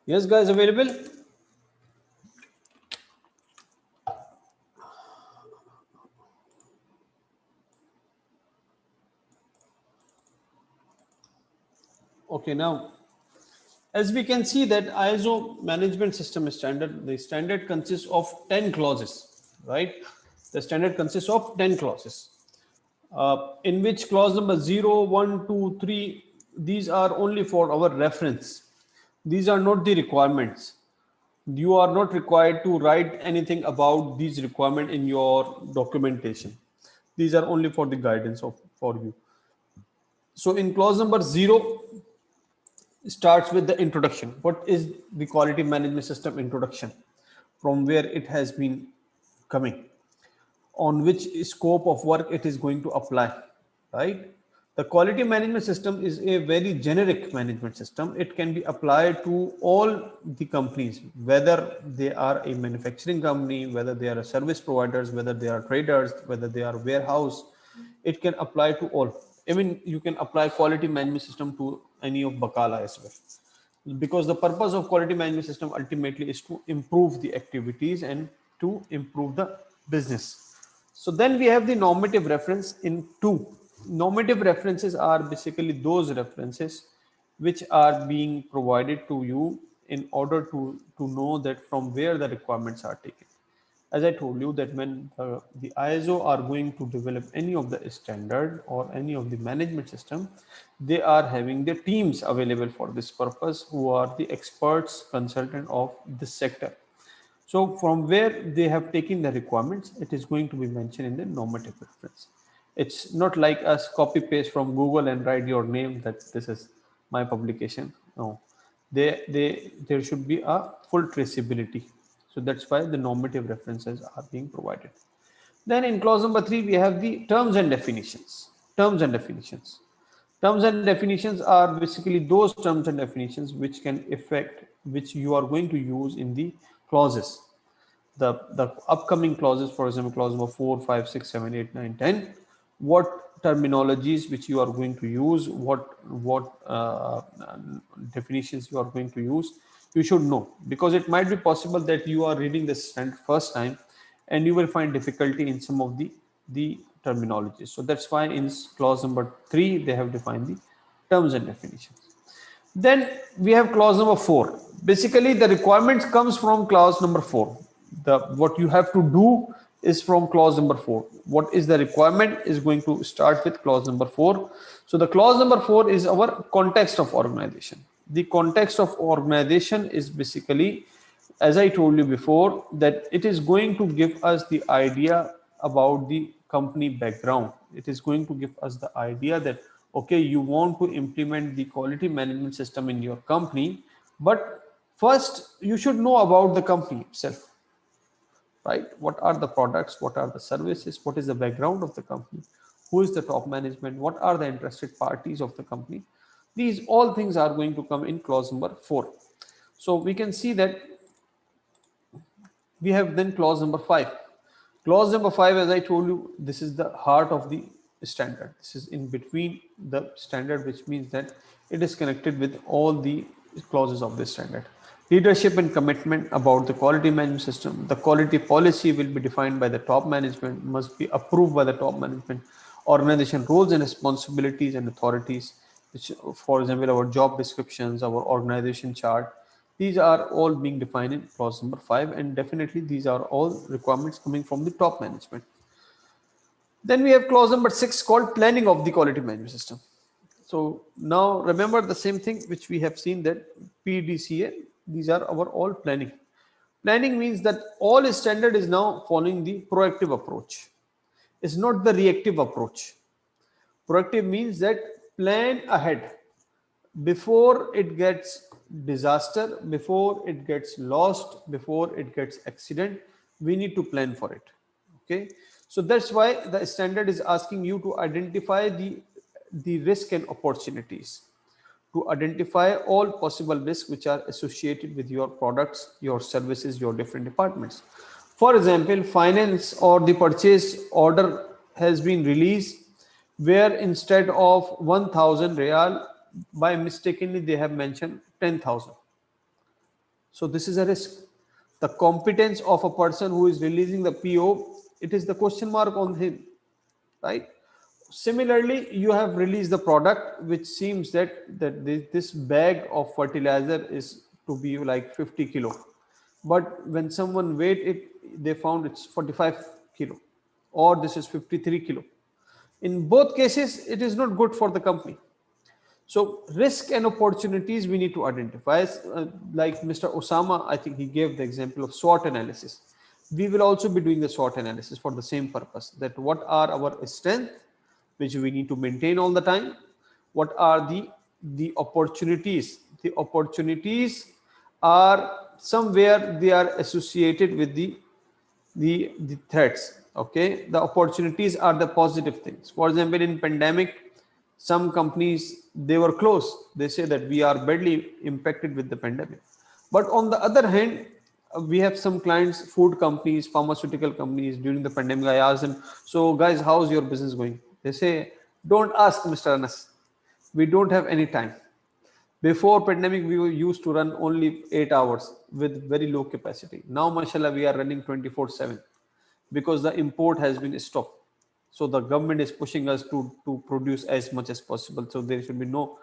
[SPEAKER 1] Yes, guys, available? Okay, now, as we can see that ISO management system standard, the standard consists of 10 clauses, right? The standard consists of 10 clauses, in which clause number 0, 1, 2, 3, these are only for our reference. These are not the requirements. You are not required to write anything about these requirements in your documentation. These are only for the guidance for you. So in clause number 0, starts with the introduction. What is the quality management system introduction? From where it has been coming, on which scope of work it is going to apply, right? The quality management system is a very generic management system. It can be applied to all the companies, whether they are a manufacturing company, whether they are service providers, whether they are traders, whether they are warehouse. It can apply to all. Even you can apply quality management system to any of Bakala as well, because the purpose of quality management system ultimately is to improve the activities and to improve the business. So then we have the normative reference in 2. Normative references are basically those references which are being provided to you in order to know that from where the requirements are taken. As I told you that when the ISO are going to develop any of the standard or any of the management system, they are having the teams available for this purpose who are the experts, consultant of this sector. So from where they have taken the requirements, it is going to be mentioned in the normative reference. It's not like us copy paste from Google and write your name that this is my publication. No, there should be a full traceability. So that's why the normative references are being provided. Then in clause number 3, we have the terms and definitions. Terms and definitions. Terms and definitions are basically those terms and definitions which can affect, which you are going to use in the clauses. The upcoming clauses, for example, clause number 4, 5, 6, 7, 8, 9, 10, what terminologies which you are going to use, what definitions you are going to use, you should know, because it might be possible that you are reading this standard first time and you will find difficulty in some of the terminologies. So that's why in clause number 3 they have defined the terms and definitions. Then we have clause number 4. Basically the requirements comes from clause number 4. What you have to do is from clause number 4. What is the requirement is going to start with clause number 4. So the clause number 4 is our context of organization. The context of organization is basically, as I told you before, that it is going to give us the idea about the company background. It is going to give us the idea that, okay, you want to implement the quality management system in your company, but first you should know about the company itself. Right? What are the products? What are the services? What is the background of the company? Who is the top management? What are the interested parties of the company? These all things are going to come in clause number 4. So we can see that we have then clause number 5. Clause number 5, as I told you, this is the heart of the standard. This is in between the standard, which means that it is connected with all the clauses of this standard. Leadership and commitment about the quality management system. The quality policy will be defined by the top management, must be approved by the top management. Organization roles and responsibilities and authorities, which, for example, our job descriptions, our organization chart, these are all being defined in clause number 5, and definitely these are all requirements coming from the top management. Then we have clause number 6 called planning of the quality management system. So now remember the same thing which we have seen, that Pdca, these are our all planning. Planning means that all standard is now following the proactive approach. It's not the reactive approach. Proactive means that plan ahead before it gets disaster, before it gets lost, before it gets accident. We need to plan for it. Okay, so that's why the standard is asking you to identify the risk and opportunities, to identify all possible risks which are associated with your products, your services, your different departments. For example, finance or the purchase order has been released where instead of 1000 real, by mistakenly they have mentioned 10,000. So this is a risk. The competence of a person who is releasing the PO, it is the question mark on him, right? Similarly, you have released the product which seems that this bag of fertilizer is to be like 50 kilo, but when someone weighed it, they found it's 45 kilo, or this is 53 kilo. In both cases, it is not good for the company. So risk and opportunities we need to identify. Like Mr. Osama, I think he gave the example of SWOT analysis. We will also be doing the SWOT analysis for the same purpose, that what are our strengths, which we need to maintain all the time. What are the opportunities? The opportunities are somewhere they are associated with the threats. Okay, the opportunities are the positive things. For example, in pandemic, some companies, they were closed. They say that we are badly impacted with the pandemic. But on the other hand, we have some clients, food companies, pharmaceutical companies. During the pandemic, I asked them, so guys, how's your business going? They say, don't ask, Mr. Anas. We don't have any time. Before pandemic, we used to run only 8 hours with very low capacity. Now, mashallah, we are running 24/7 because the import has been stopped. So the government is pushing us to produce as much as possible. So there should be no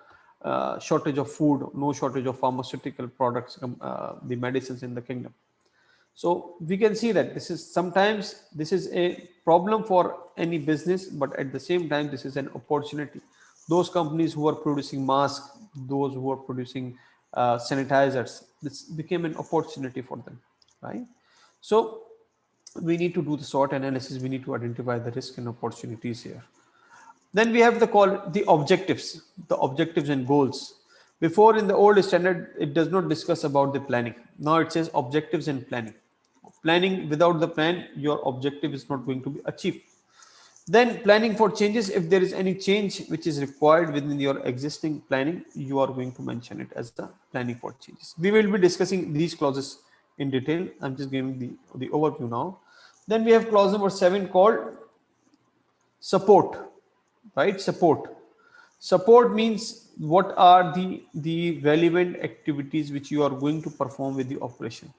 [SPEAKER 1] shortage of food, no shortage of pharmaceutical products, the medicines in the kingdom. So we can see that this is sometimes this is a problem for any business, but at the same time, this is an opportunity. Those companies who are producing masks, those who are producing sanitizers, this became an opportunity for them, right? So we need to do the SWOT analysis. We need to identify the risk and opportunities here. Then we have the objectives and goals. Before, in the old standard, it does not discuss about the planning. Now it says objectives and planning. Planning, without the plan, your objective is not going to be achieved. Then planning for changes. If there is any change which is required within your existing planning, you are going to mention it as the planning for changes. We will be discussing these clauses in detail. I'm just giving the overview now. Then we have clause number 7 called support, right? Support means what are the relevant activities which you are going to perform with the operation.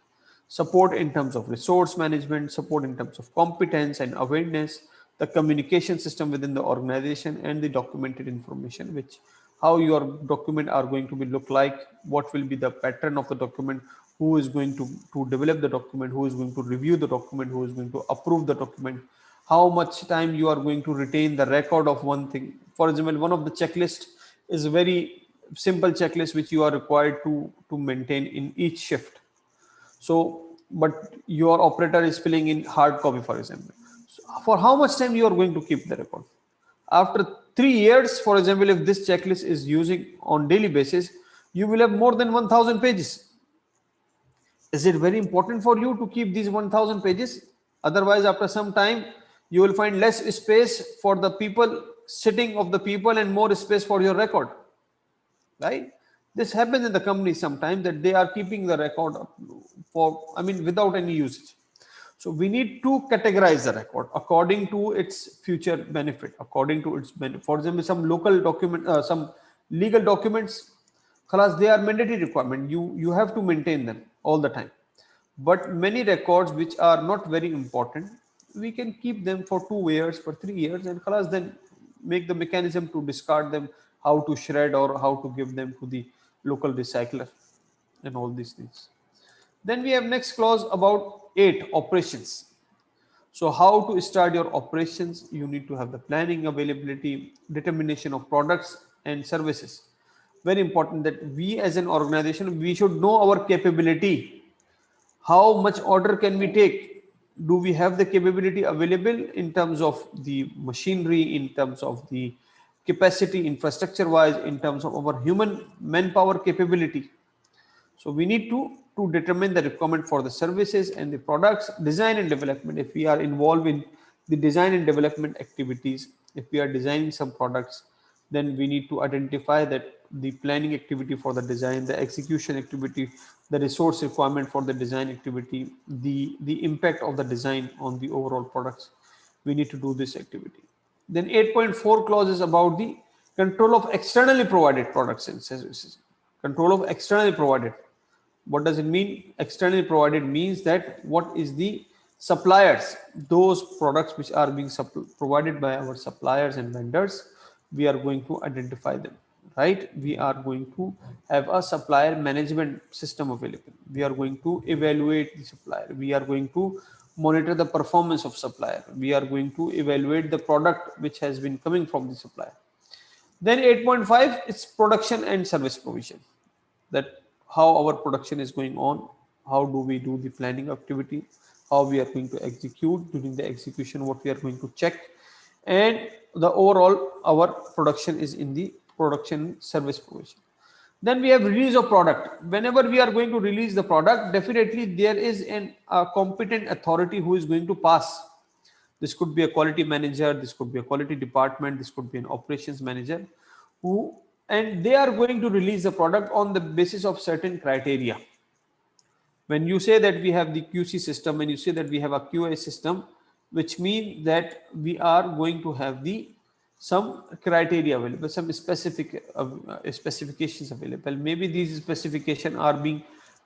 [SPEAKER 1] Support in terms of resource management, support in terms of competence and awareness, the communication system within the organization, and the documented information, which how your document are going to be look like, what will be the pattern of the document, who is going to develop the document, who is going to review the document, who is going to approve the document, how much time you are going to retain the record of one thing. For example, one of the checklist is a very simple checklist which you are required to maintain in each shift. So, but your operator is filling in hard copy, for example. So for how much time you are going to keep the record? After 3 years, for example, if this checklist is using on daily basis, you will have more than 1000 pages. Is it very important for you to keep these 1000 pages? Otherwise, after some time, you will find less space for the people, sitting of the people, and more space for your record, right? This happens in the company sometimes, that they are keeping the record without any usage. So we need to categorize the record according to its future benefit, according to its benefit. For example, some local document, some legal documents, they are mandatory requirement. You have to maintain them all the time. But many records which are not very important, we can keep them for 2 years, for 3 years, and then make the mechanism to discard them, how to shred or how to give them to the local recycler, and all these things. Then we have next clause about 8, operations. So how to start your operations? You need to have the planning, availability, determination of products and services. Very important that we as an organization, we should know our capability. How much order can we take? Do we have the capability available in terms of the machinery, in terms of the capacity, infrastructure wise, in terms of our human manpower capability? So we need to determine the requirement for the services and the products, design and development. If we are involved in the design and development activities, if we are designing some products, then we need to identify that the planning activity for the design, the execution activity, the resource requirement for the design activity, the impact of the design on the overall products. We need to do this activity. Then 8.4 clause is about the control of externally provided products and services. Control of externally provided. What does it mean? Externally provided means that what is the suppliers, those products which are being provided by our suppliers and vendors, we are going to identify them, right? We are going to have a supplier management system available. We are going to evaluate the supplier. We are going to monitor the performance of supplier. We are going to evaluate the product which has been coming from the supplier. Then 8.5, it's production and service provision. That how our production is going on, how do we do the planning activity, how we are going to execute, during the execution what we are going to check, and the overall our production is in the production service provision. Then we have release of product. Whenever we are going to release the product, definitely there is a competent authority who is going to pass. This could be a quality manager, this could be a quality department, this could be an operations manager, and they are going to release the product on the basis of certain criteria. When you say that we have the QC system and you say that we have a QA system, which means that we are going to have some criteria available, some specific specifications available. Maybe these specifications are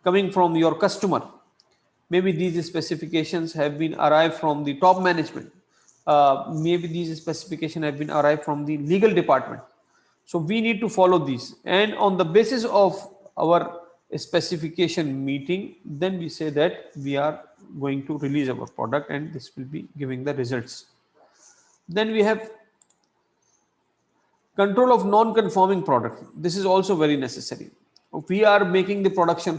[SPEAKER 1] coming from your customer. Maybe these specifications have been arrived from the top management. Maybe these specifications have been arrived from the legal department. So we need to follow these, and on the basis of our specification meeting, then we say that we are going to release our product, and this will be giving the results. Then we have control of non-conforming product. This is also very necessary. We are making the production.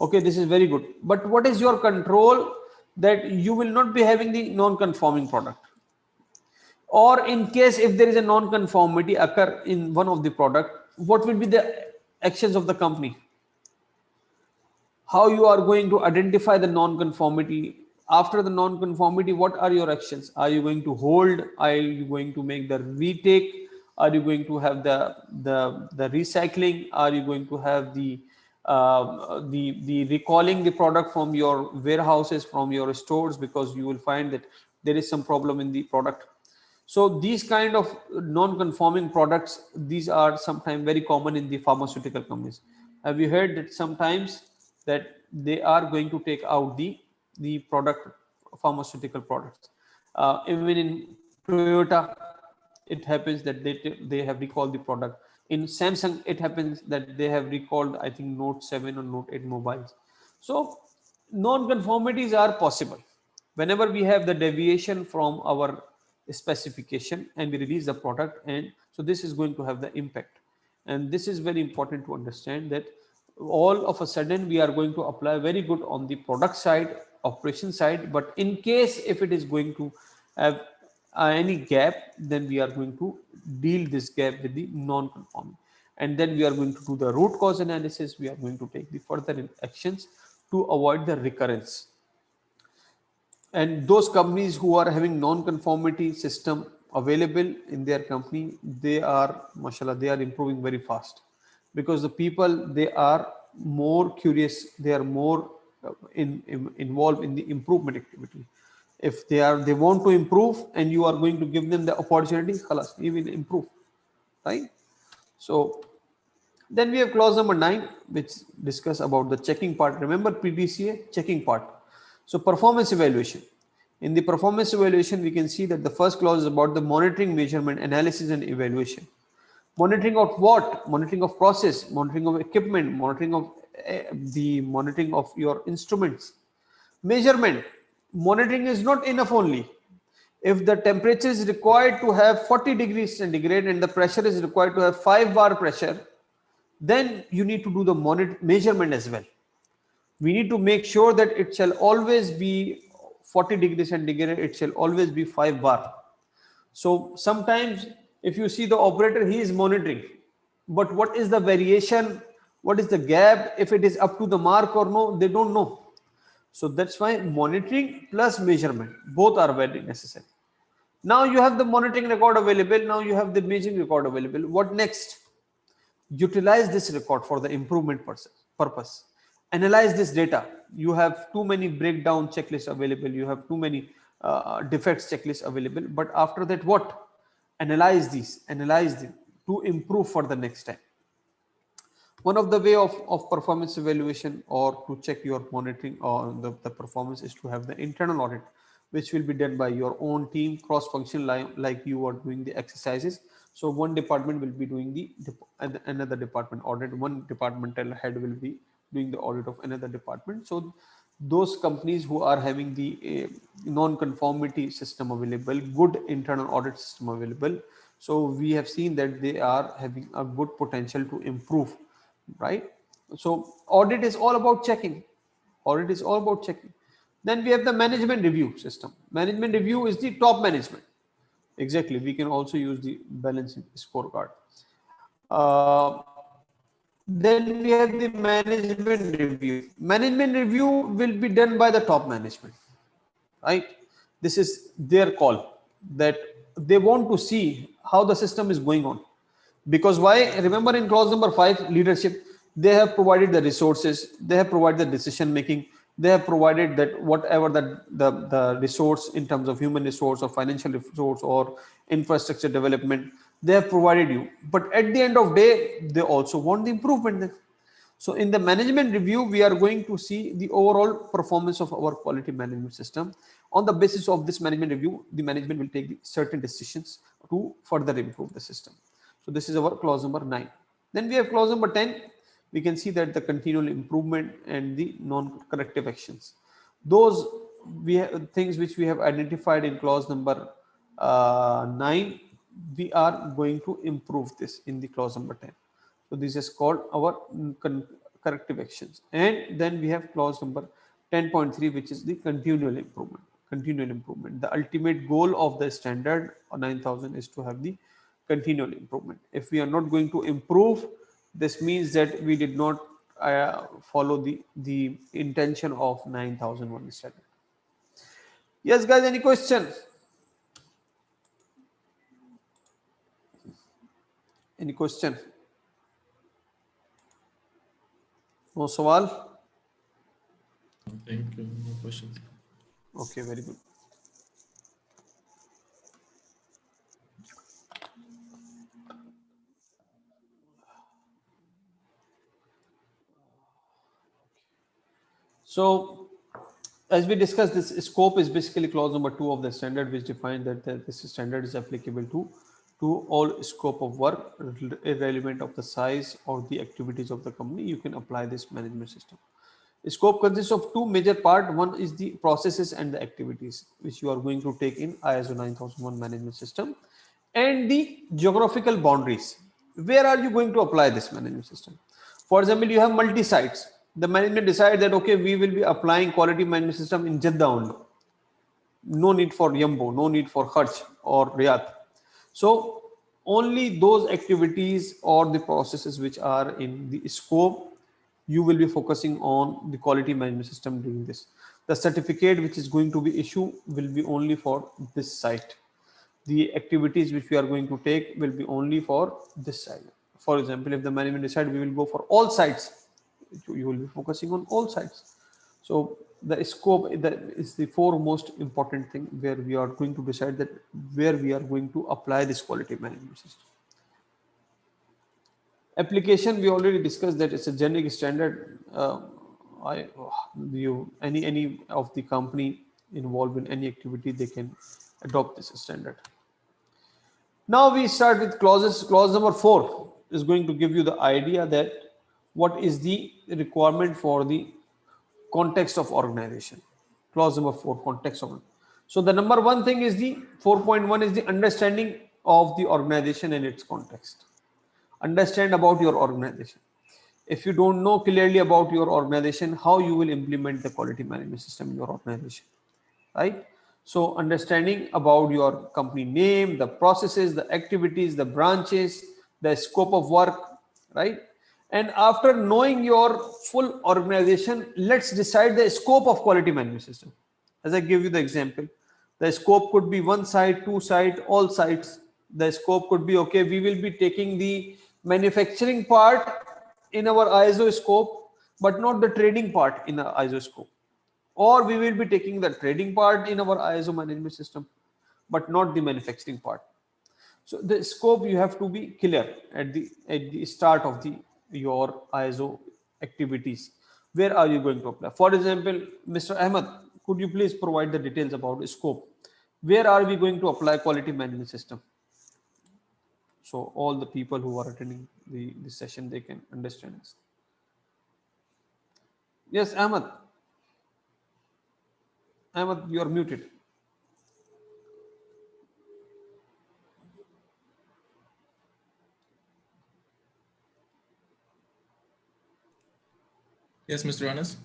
[SPEAKER 1] Okay, this is very good. But what is your control that you will not be having the non-conforming product? Or in case if there is a non-conformity occur in one of the product, what will be the actions of the company? How you are going to identify the non-conformity? After the non-conformity, what are your actions? Are you going to hold? Are you going to make the retake? Are you going to have the recycling? Are you going to have the recalling the product from your warehouses, from your stores, because you will find that there is some problem in the product? So these kind of non-conforming products, these are sometimes very common in the pharmaceutical companies. Have you heard that sometimes that they are going to take out the product, pharmaceutical products? Even in Toyota, it happens that they have recalled the product. In Samsung, it happens that they have recalled, I think, Note 7 or Note 8 mobiles. So non-conformities are possible. Whenever we have the deviation from our specification and we release the product, and so this is going to have the impact. And this is very important to understand, that all of a sudden we are going to apply very good on the product side, operation side, but in case if it is going to have any gap, then we are going to deal this gap with the non-conforming, and then we are going to do the root cause analysis. We are going to take the further actions to avoid the recurrence. And those companies who are having non-conformity system available in their company, they are, mashallah, they are improving very fast, because the people, they are more curious, they are more involved in the improvement activity. If they want to improve, and you are going to give them the opportunity, khalas, we will improve, right? So then we have clause number 9, which discuss about the checking part. Remember Pdca checking part. So performance evaluation. In the performance evaluation, we can see that the first clause is about the monitoring, measurement, analysis, and evaluation. Monitoring of what? Monitoring of process, monitoring of equipment, monitoring of your instruments. Measurement. Monitoring is not enough only. If the temperature is required to have 40 degrees centigrade and the pressure is required to have 5 bar pressure, then you need to do the measurement as well. We need to make sure that it shall always be 40 degrees centigrade, it shall always be 5 bar. So sometimes if you see the operator, he is monitoring, but what is the variation, what is the gap, if it is up to the mark or no, they don't know. So that's why monitoring plus measurement, both are very necessary. Now you have the monitoring record available, now you have the measuring record available. What next? Utilize this record for the improvement purpose. Analyze this data. You have too many breakdown checklists available, you have too many defects checklists available, but after that what? Analyze them to improve for the next time. One of the way of performance evaluation or to check your monitoring or the performance is to have the internal audit, which will be done by your own team, cross-function like you are doing the exercises. So one department will be doing the another department audit. One departmental head will be doing the audit of another department. So those companies who are having the non-conformity system available, good internal audit system available, so we have seen that they are having a good potential to improve, right? So audit is all about checking. Audit is all about checking. Then we have the management review system. Management review is the top management. Exactly. We can also use the balancing scorecard. Then we have the management review. Management review will be done by the top management, right? This is their call, that they want to see how the system is going on. Because why? Remember in clause number 5, leadership, they have provided the resources, they have provided the decision making, they have provided that whatever the resource in terms of human resource or financial resource or infrastructure development, they have provided you. But at the end of day, they also want the improvement. So in the management review, we are going to see the overall performance of our quality management system. On the basis of this management review, the management will take certain decisions to further improve the system. So this is our clause number 9. Then we have clause number 10. We can see that the continual improvement and the non-corrective actions. Those we have things which we have identified in clause number 9, we are going to improve this in the clause number 10. So this is called our corrective actions. And then we have clause number 10.3, which is the continual improvement. Continual improvement. The ultimate goal of the standard 9000 is to have the continual improvement. If we are not going to improve, this means that we did not follow the intention of 9001 standard. Yes, guys, any question? Any question? No sawal?
[SPEAKER 4] Thank you. No questions.
[SPEAKER 1] Okay, very good. So as we discussed, this scope is basically clause number 2 of the standard, which defines that this standard is applicable to all scope of work irrelevant of the size or the activities of the company. You can apply this management system. Scope consists of two major parts. One is the processes and the activities, which you are going to take in ISO 9001 management system, and the geographical boundaries. Where are you going to apply this management system? For example, you have multi-sites. The management decide that, okay, we will be applying quality management system in Jeddah only. No need for Yambo, no need for Kharch or Riyadh. So only those activities or the processes which are in the scope, you will be focusing on the quality management system doing this. The certificate which is going to be issued will be only for this site. The activities which we are going to take will be only for this site. For example, if the management decide we will go for all sites, you will be focusing on all sites. So the scope is the foremost important thing where we are going to decide that where we are going to apply this quality management system. Application, we already discussed that it's a generic standard. Any of the company involved in any activity, they can adopt this standard. Now we start with clauses. Clause number 4 is going to give you the idea that what is the requirement for the context of organization. Clause number 4, context of. So the number 1 thing is the 4.1 is the understanding of the organization and its context. Understand about your organization. If you don't know clearly about your organization, how you will implement the quality management system in your organization, right? So understanding about your company name, the processes, the activities, the branches, the scope of work, right? And after knowing your full organization, let's decide the scope of quality management system. As I give you the example, the scope could be 1 site, 2 site, all sites. The scope could be, okay, we will be taking the manufacturing part in our ISO scope, but not the trading part in the ISO scope. Or we will be taking the trading part in our ISO management system, but not the manufacturing part. So the scope, you have to be clear at the start of the your ISO activities, where are you going to apply? For example, Mr. Ahmed, could you please provide the details about the scope? Where are we going to apply quality management system? So all the people who are attending the session, they can understand this. Yes, Ahmed. Ahmed, you are muted.
[SPEAKER 4] Yes, Mr. Anas.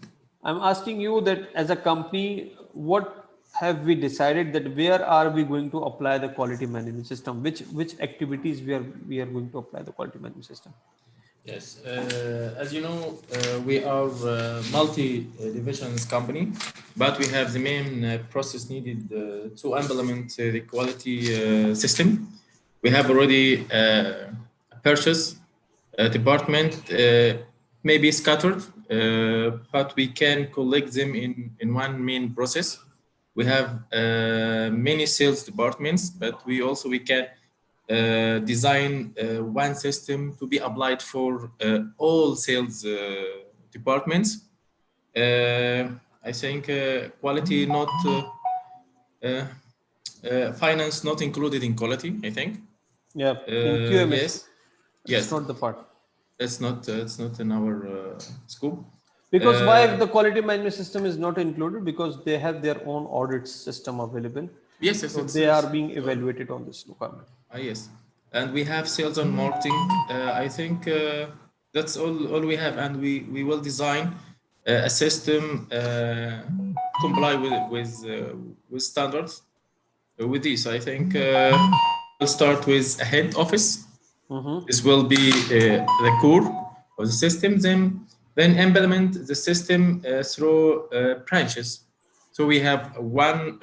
[SPEAKER 1] I'm asking you that as a company, what have we decided that where are we going to apply the quality management system? Which activities we are going to apply the quality management system?
[SPEAKER 4] Yes, as you know, we are a multi-divisions company, but we have the main process needed to implement the quality system. We have already a purchase department, maybe scattered, but we can collect them in one main process. We have many sales departments, but we can design one system to be applied for all sales departments. I think quality not finance not included in quality. I think.
[SPEAKER 1] Yeah, in QMS.
[SPEAKER 4] Yes.
[SPEAKER 1] It's not the part.
[SPEAKER 4] It's not in our scope.
[SPEAKER 1] Because why the quality management system is not included? Because they have their own audit system available.
[SPEAKER 4] Yes,
[SPEAKER 1] so they are being evaluated on this requirement.
[SPEAKER 4] Yes, and we have sales and marketing. I think that's all we have, and we will design a system comply with standards. With this, I think we'll start with a head office. This will be the core of the system. Then implement the system through branches. So we have one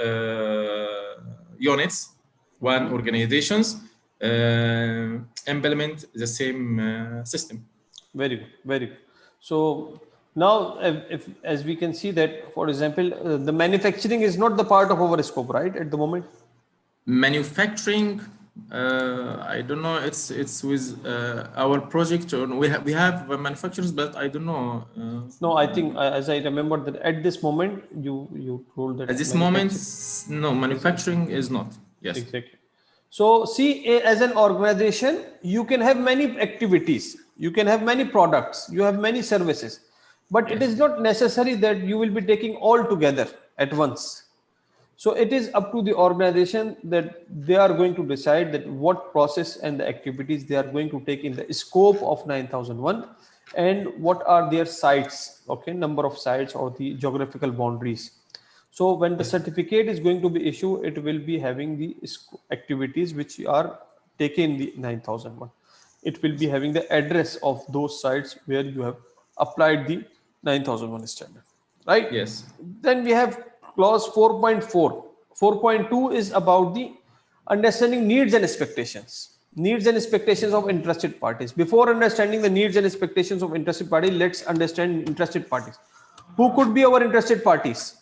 [SPEAKER 4] units, one organizations implement the same system.
[SPEAKER 1] Very good, very good. So now, if as we can see that, for example, the manufacturing is not the part of our scope, right, at the moment.
[SPEAKER 4] Manufacturing, I don't know. It's with our project. Or we have manufacturers, but I don't know.
[SPEAKER 1] No, I think as I remember that at this moment you told that
[SPEAKER 4] at this moment, no, manufacturing is not. Yes,
[SPEAKER 1] exactly. So see, as an organization, you can have many activities, you can have many products, you have many services, but it is not necessary that you will be taking all together at once. So it is up to the organization that they are going to decide that what process and the activities they are going to take in the scope of 9001 and what are their sites, okay, number of sites or the geographical boundaries. So when the certificate is going to be issued, it will be having the activities which are taken in the 9001. It will be having the address of those sites where you have applied the 9001 standard, right?
[SPEAKER 4] Yes.
[SPEAKER 1] Then we have clause 4.4. 4.2 is about the understanding needs and expectations. Needs and expectations of interested parties. Before understanding the needs and expectations of interested parties, let's understand interested parties. Who could be our interested parties?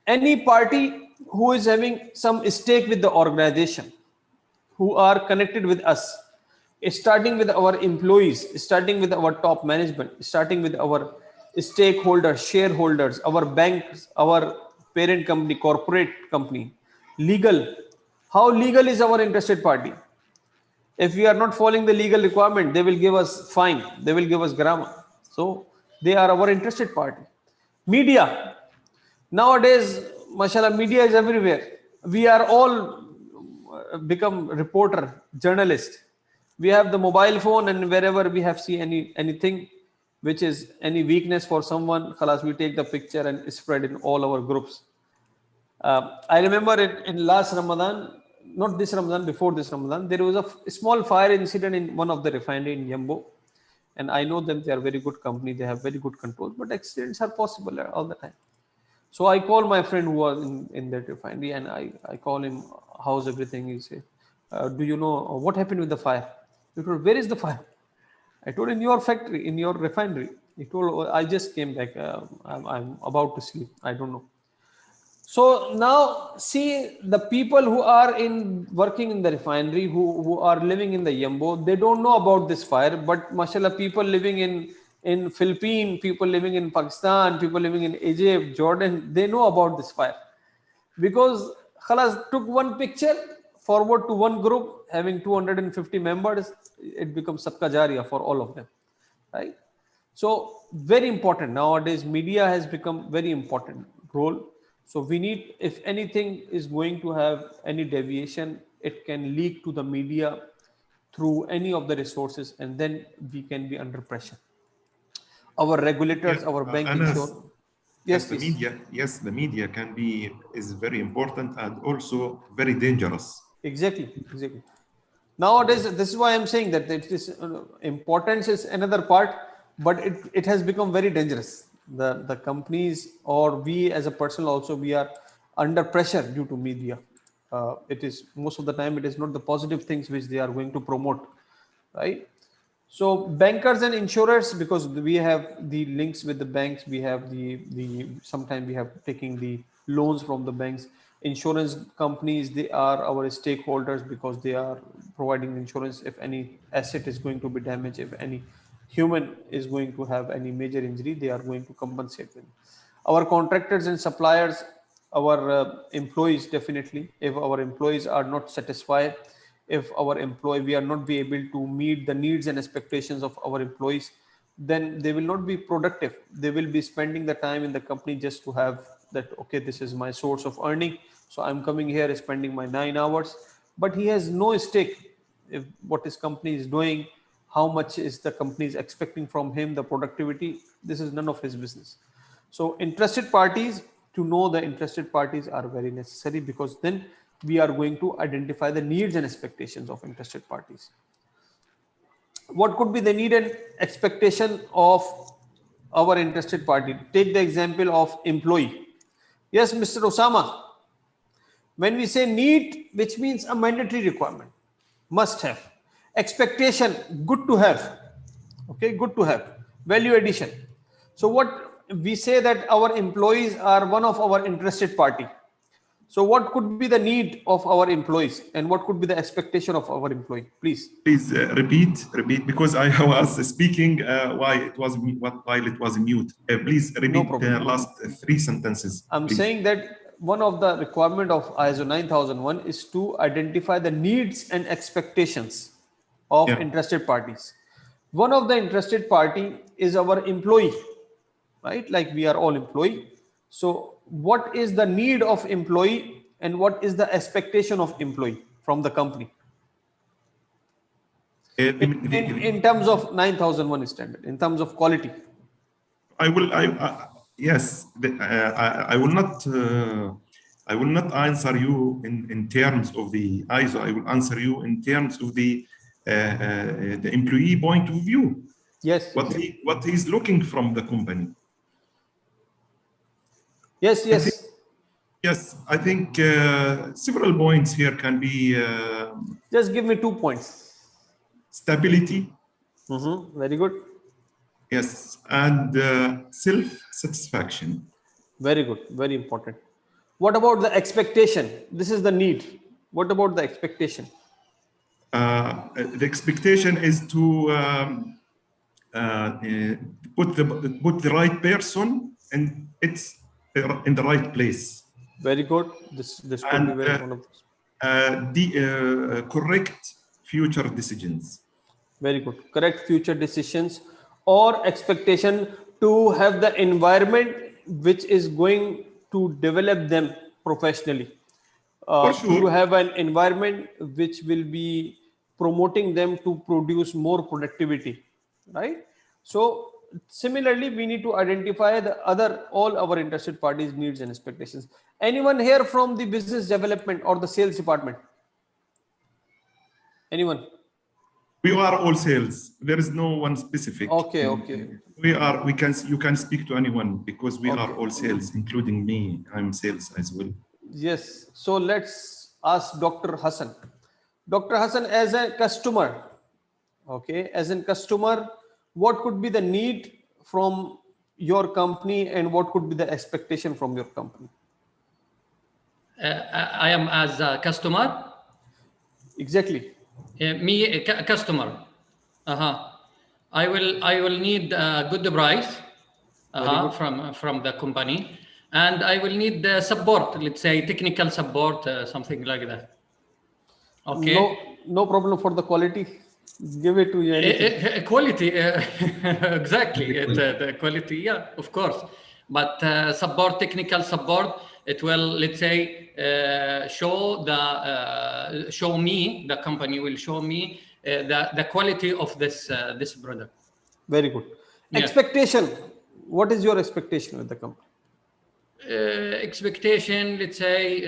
[SPEAKER 1] Any party who is having some stake with the organization, who are connected with us, starting with our employees, starting with our top management, starting with our stakeholders, shareholders, our banks, our parent company, corporate company, legal. How legal is our interested party? If we are not following the legal requirement, they will give us fine, they will give us grammar. So they are our interested party. Media. Nowadays, mashallah, media is everywhere. We are all become reporter, journalist. We have the mobile phone, and wherever we have seen anything which is any weakness for someone, khalas, we take the picture and spread in all our groups. I remember it in last Ramadan, not this Ramadan, before this Ramadan, there was a small fire incident in one of the refinery in Yambo. And I know them, they are very good company, they have very good controls, but accidents are possible all the time. So I call my friend who was in that refinery, and I call him, how's everything? He said, do you know what happened with the fire? He told, where is the fire? I told, in your factory, in your refinery. He told, I just came back. I'm about to sleep. I don't know. So now see the people who are working in the refinery, who are living in the Yambo, they don't know about this fire, but mashallah, people living in Philippines, people living in Pakistan, people living in Egypt, Jordan, they know about this fire. Because Khalas took one picture, forward to one group having 250 members, it becomes Sabka Jariya for all of them, right? So very important nowadays, media has become very important role. So we need, if anything is going to have any deviation, it can leak to the media through any of the resources, and then we can be under pressure. Our regulators, our bank
[SPEAKER 12] Anas,
[SPEAKER 1] ensure.
[SPEAKER 12] yes,
[SPEAKER 1] Yes,
[SPEAKER 12] the
[SPEAKER 1] please.
[SPEAKER 12] media. Yes, the media is very important and also very dangerous.
[SPEAKER 1] Exactly. Nowadays, this is why I'm saying that it is importance is another part, but it has become very dangerous. The companies, or we as a person also, we are under pressure due to media. It is most of the time it is not the positive things which they are going to promote, right? So bankers and insurers, because we have the links with the banks, we have the sometimes we have taking the loans from the banks. Insurance companies, they are our stakeholders because they are providing insurance if any asset is going to be damaged, if any human is going to have any major injury, they are going to compensate them. Our contractors and suppliers, our employees, definitely, if our employees are not satisfied, if our employee, we are not be able to meet the needs and expectations of our employees, then they will not be productive. They will be spending the time in the company just to have that, okay, this is my source of earning, so I'm coming here spending my 9 hours, but he has no stake if what his company is doing, how much is the company is expecting from him, the productivity, this is none of his business. So interested parties, to know the interested parties are very necessary, because then we are going to identify the needs and expectations of interested parties. What could be the need and expectation of our interested party? Take the example of employee. Yes, Mr. Osama. When we say need, which means a mandatory requirement, must have. Expectation, good to have. Okay, good to have. Value addition. So what we say that our employees are one of our interested party. So what could be the need of our employees, and what could be the expectation of our employee? Please.
[SPEAKER 12] Please repeat, because I was speaking while it was mute. Please repeat the last 3 sentences.
[SPEAKER 1] I'm
[SPEAKER 12] please.
[SPEAKER 1] saying that one of the requirement of ISO 9001 is to identify the needs and expectations of interested parties. One of the interested party is our employee, right? Like we are all employee. So what is the need of employee, and what is the expectation of employee from the company? In terms of 9001 standard, in terms of quality.
[SPEAKER 12] Yes, I will not. I will not answer you in terms of the ISO. I will answer you in terms of the employee point of view.
[SPEAKER 1] Yes.
[SPEAKER 12] What he's looking from the company.
[SPEAKER 1] Yes.
[SPEAKER 12] Yes, I think several points here can be.
[SPEAKER 1] Just give me 2 points.
[SPEAKER 12] Stability.
[SPEAKER 1] Very good.
[SPEAKER 12] Yes, and self-satisfaction.
[SPEAKER 1] Very good, very important. What about the expectation? This is the need. What about the expectation?
[SPEAKER 12] The expectation is to put the right person and it's in the right place.
[SPEAKER 1] Very good. This could be very one of those.
[SPEAKER 12] The correct future decisions.
[SPEAKER 1] Very good. Correct future decisions, or expectation to have the environment which is going to develop them professionally. To have an environment which will be promoting them to produce more productivity, right? So similarly, we need to identify the all our interested parties' needs and expectations. Anyone here from the business development or the sales department? Anyone?
[SPEAKER 12] We are all sales. There is no one specific.
[SPEAKER 1] Okay.
[SPEAKER 12] You can speak to anyone because we are all sales, including me. I'm sales as well.
[SPEAKER 1] Yes. So let's ask Dr. Hassan. Dr. Hassan, as a customer, as a customer, what could be the need from your company and what could be the expectation from your company?
[SPEAKER 11] I am as a customer.
[SPEAKER 1] Exactly.
[SPEAKER 11] Me, a customer. I will need a good price from the company, and I will need the support. Let's say technical support, something like that. Okay.
[SPEAKER 1] No problem for the quality. Give it to you anything.
[SPEAKER 11] Quality, exactly. The quality, yeah, of course. But support, technical support, it will, let's say, show me, the company will show me the quality of this product.
[SPEAKER 1] Very good.
[SPEAKER 11] Yeah.
[SPEAKER 1] Expectation. What is your expectation with the company?
[SPEAKER 11] Expectation, let's say,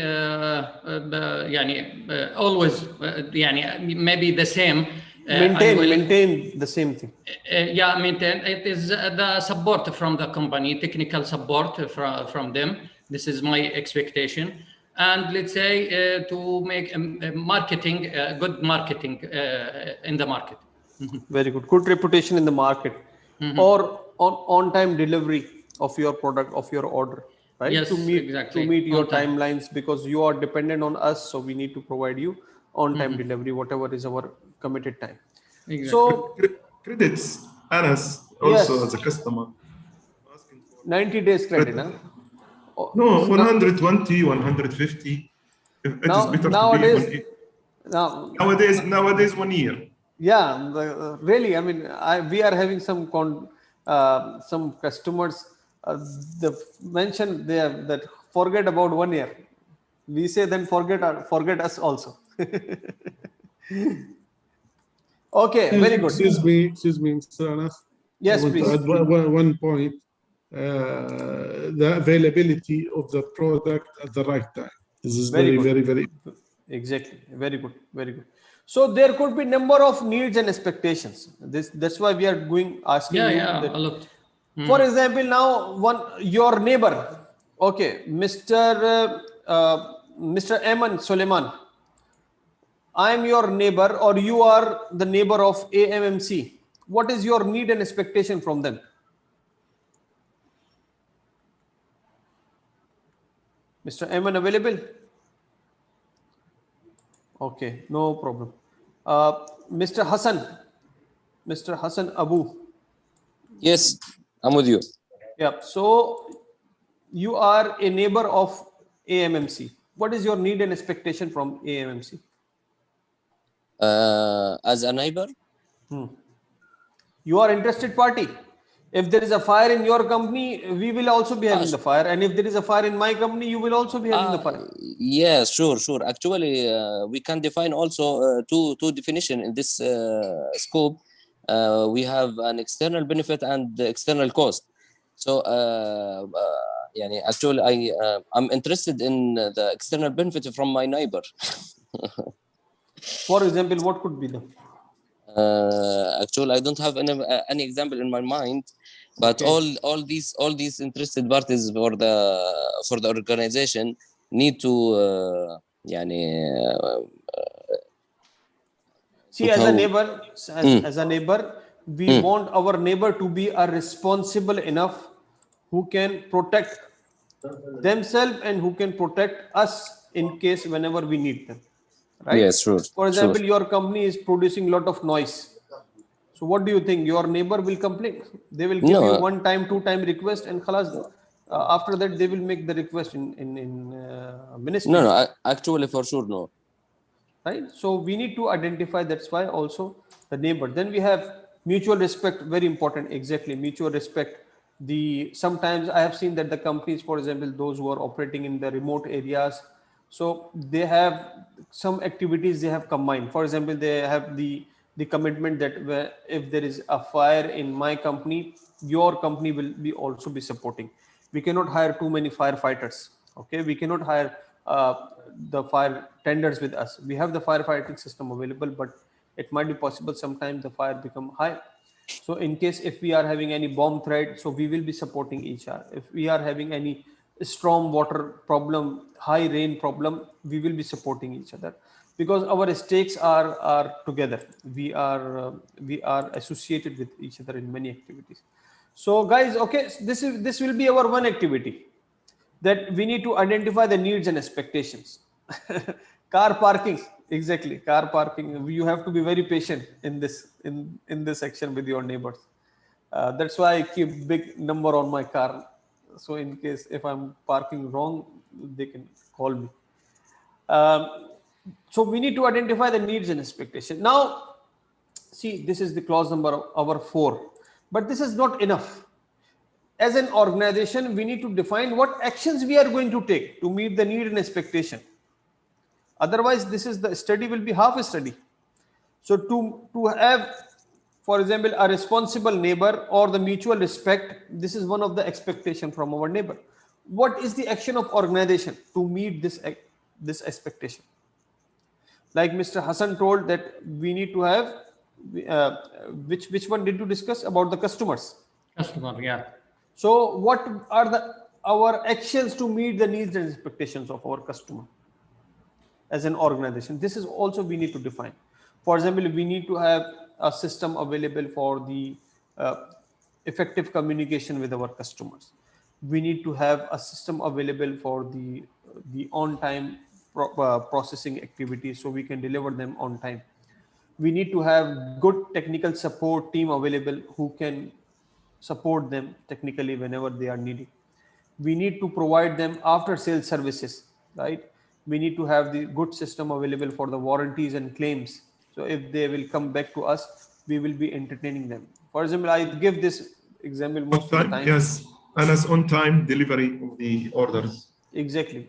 [SPEAKER 11] always, maybe the same.
[SPEAKER 1] Maintain the same thing.
[SPEAKER 11] Maintain. It is the support from the company, technical support from them. This is my expectation. And let's say to make marketing, good marketing in the market.
[SPEAKER 1] Very good. Good reputation in the market. Or on-time delivery of your product, of your order, right?
[SPEAKER 11] Yes,
[SPEAKER 1] to meet your
[SPEAKER 11] timelines,
[SPEAKER 1] because you are dependent on us, so we need to provide you on-time delivery, whatever is our committed time.
[SPEAKER 11] Exactly.
[SPEAKER 1] So
[SPEAKER 12] credits, Anas, also as a customer.
[SPEAKER 1] 90 days credit, huh?
[SPEAKER 12] No, 120, 150. It is better
[SPEAKER 1] nowadays,
[SPEAKER 12] to be nowadays 1 year.
[SPEAKER 1] Yeah, really. I mean, we are having some customers. They mentioned that forget about 1 year. We say then forget us also. Okay, very good.
[SPEAKER 8] Excuse me, Mr. Anas.
[SPEAKER 1] Yes,
[SPEAKER 8] I want
[SPEAKER 1] please.
[SPEAKER 8] to add one point. The availability of the product at the right time. This is very, very.
[SPEAKER 1] Exactly. Very good. Very good. So there could be number of needs and expectations. That's why we are asking you.
[SPEAKER 11] A lot.
[SPEAKER 1] For example, now your neighbor, okay, Mr. Eman Suleiman. I am your neighbor, or you are the neighbor of AMMC. What is your need and expectation from them? Mr. Eman available? Okay, no problem. Mr. Hassan Abu.
[SPEAKER 6] Yes, I'm with you.
[SPEAKER 1] Yeah, so you are a neighbor of AMMC. What is your need and expectation from AMMC?
[SPEAKER 6] As a neighbor?
[SPEAKER 1] You are interested party. If there is a fire in your company, we will also be having the fire. And if there is a fire in my company, you will also be having the fire.
[SPEAKER 6] Yes, sure. Actually, we can define also two definition in this scope. We have an external benefit and the external cost. So, actually, I'm interested in the external benefit from my neighbor.
[SPEAKER 1] For example, what could be them?
[SPEAKER 6] Actually, I don't have any example in my mind, but all these interested parties for the organization need to
[SPEAKER 1] see, as a neighbor, we want our neighbor to be responsible enough, who can protect themselves and who can protect us in case whenever we need them. Right?
[SPEAKER 6] Yes, sure.
[SPEAKER 1] For example, your company is producing a lot of noise. So what do you think? Your neighbor will complain? They will give you 1 time, 2 time request, and khalas. After that, they will make the request in ministry.
[SPEAKER 6] No, actually, for sure, no.
[SPEAKER 1] Right? So we need to identify. That's why also the neighbor. Then we have mutual respect. Very important. Exactly, mutual respect. Sometimes I have seen that the companies, for example, those who are operating in the remote areas, so they have some activities they have combined. For example, they have the commitment that if there is a fire in my company, your company will also be supporting. We cannot hire too many firefighters. Okay, we cannot hire the fire tenders with us. We have the firefighting system available, but it might be possible sometimes the fire become high. So in case if we are having any bomb threat, so we will be supporting each other. If we are having any storm water problem, high rain problem, we will be supporting each other, because our stakes are together. We are associated with each other in many activities. So guys, okay, this will be our one activity. that we need to identify the needs and expectations. Car parking, exactly, car parking. You have to be very patient in this section with your neighbors. That's why I keep big number on my car, so in case if I'm parking wrong, they can call me. So we need to identify the needs and expectation. Now, see, this is the clause number our 4, but this is not enough. As an organization, we need to define what actions we are going to take to meet the need and expectation. Otherwise, the study will be half a study. So to have, for example, a responsible neighbor or the mutual respect, this is one of the expectation from our neighbor. What is the action of organization to meet this expectation? Like Mr. Hassan told that we need to have, which one did you discuss about the customers?
[SPEAKER 11] Customer, yeah.
[SPEAKER 1] So what are our actions to meet the needs and expectations of our customer as an organization? This is also we need to define. For example, we need to have a system available for the effective communication with our customers. We need to have a system available for the on-time processing activities, so we can deliver them on time. We need to have good technical support team available who can support them technically whenever they are needed. We need to provide them after sales services, right? We need to have the good system available for the warranties and claims. So if they will come back to us, we will be entertaining them. For example, I give this example most of the time.
[SPEAKER 12] Yes, and as on-time delivery of the orders.
[SPEAKER 1] Exactly.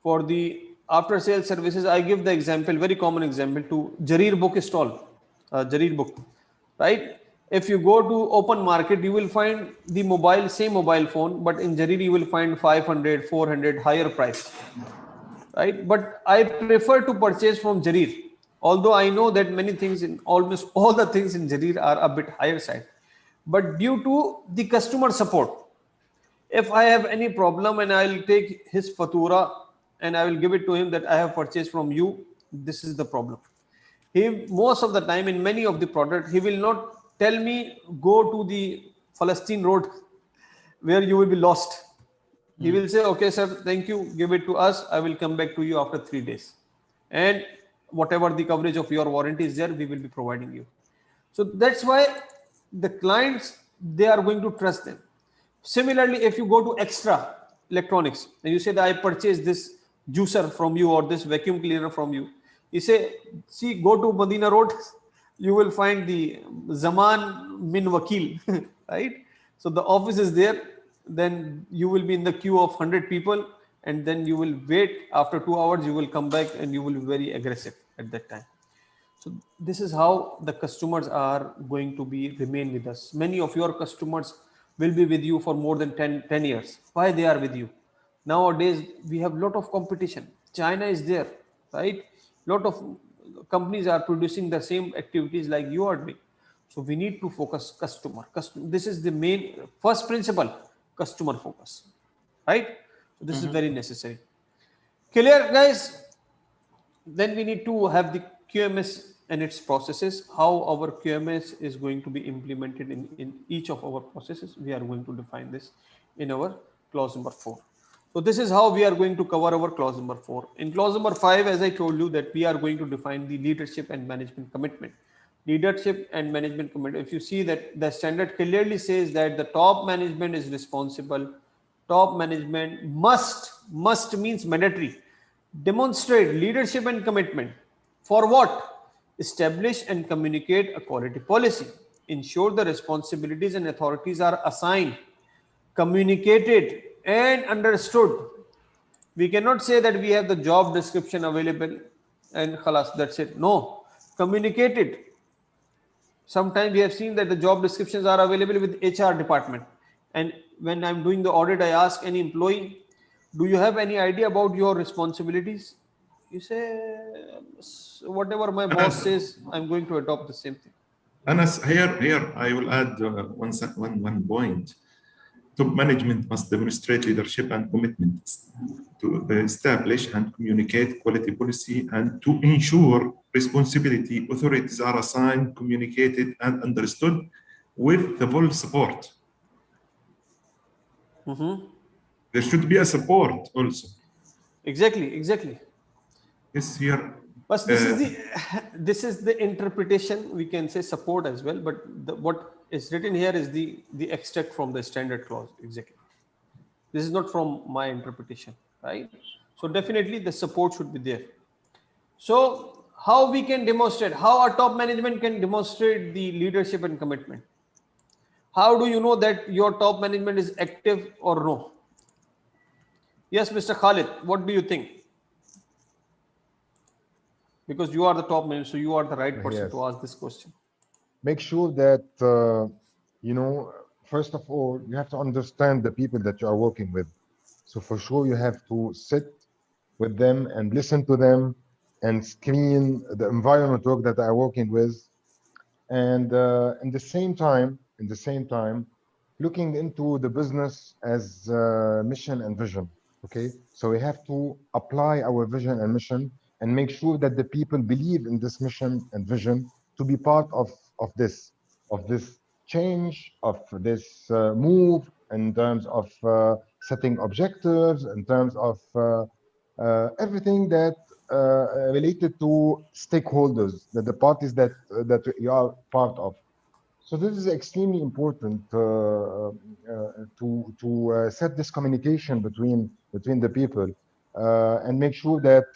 [SPEAKER 1] For the after sales services, I give the example, very common example, to Jareer book stall, Jareer book, right? If you go to open market, you will find the same mobile phone, but in Jareer you will find 500, 400 higher price, right? But I prefer to purchase from Jareer, although I know that many things almost all the things in Jareer are a bit higher side, but due to the customer support, if I have any problem and I'll take his fatura and I will give it to him that I have purchased from you, this is the problem. He most of the time in many of the product, he will not tell me go to the Palestine road where you will be lost. He will say, okay, sir, thank you, give it to us. I will come back to you after 3 days. And whatever the coverage of your warranty is there, we will be providing you. So that's why the clients, they are going to trust them. Similarly, if you go to extra electronics and you say that I purchased this juicer from you or this vacuum cleaner from you, you say, see, go to Medina Road, you will find the Zaman Min Wakil, right? So the office is there, then you will be in the queue of 100 people, and then you will wait. After 2 hours, you will come back and you will be very aggressive at that time. So this is how the customers are going to remain with us. Many of your customers will be with you for more than 10 years. Why they are with you? Nowadays, we have a lot of competition. China is there, right? Lot of companies are producing the same activities like you are doing. So we need to focus customer. This is the main first principle, customer focus, right? So this is very necessary. Clear, guys? Then we need to have the QMS and its processes, how our QMS is going to be implemented in each of our processes. We are going to define this in our clause number 4. So this is how we are going to cover our clause number 4. In clause number 5, as I told you, that we are going to define the leadership and management commitment. Leadership and management commitment. If you see that the standard clearly says that the top management is responsible. Top management must means mandatory. Demonstrate leadership and commitment. For what? Establish and communicate a quality policy. Ensure the responsibilities and authorities are assigned, communicated, and understood. We cannot say that we have the job description available and khalas, that's it. No, communicated. Sometimes we have seen that the job descriptions are available with HR department. And when I'm doing the audit, I ask any employee, do you have any idea about your responsibilities? You say, whatever my boss says, I'm going to adopt the same thing.
[SPEAKER 12] Anas, here I will add one point. Top management must demonstrate leadership and commitment to establish and communicate quality policy and to ensure responsibility authorities are assigned, communicated, and understood with the full support. there should be a support also.
[SPEAKER 1] Exactly.
[SPEAKER 12] Yes, here.
[SPEAKER 1] But this is the interpretation. We can say support as well, but what is written here is the extract from the standard clause. Exactly. This is not from my interpretation, right? So definitely the support should be there. So how we can demonstrate, how our top management can demonstrate the leadership and commitment? How do you know that your top management is active or no? Yes, Mr. Khalid, what do you think? Because you are the top manager, so you are the right person to ask this question.
[SPEAKER 2] Make sure that, you know, first of all, you have to understand the people that you are working with. So for sure, you have to sit with them and listen to them and screen the environment work that they are working with. And in the same time, looking into the business as mission and vision. Okay, so we have to apply our vision and mission and make sure that the people believe in this mission and vision to be part of this change, of this move in terms of setting objectives, in terms of everything that related to stakeholders, that the parties that you are part of. So this is extremely important to set this communication between the people and make sure that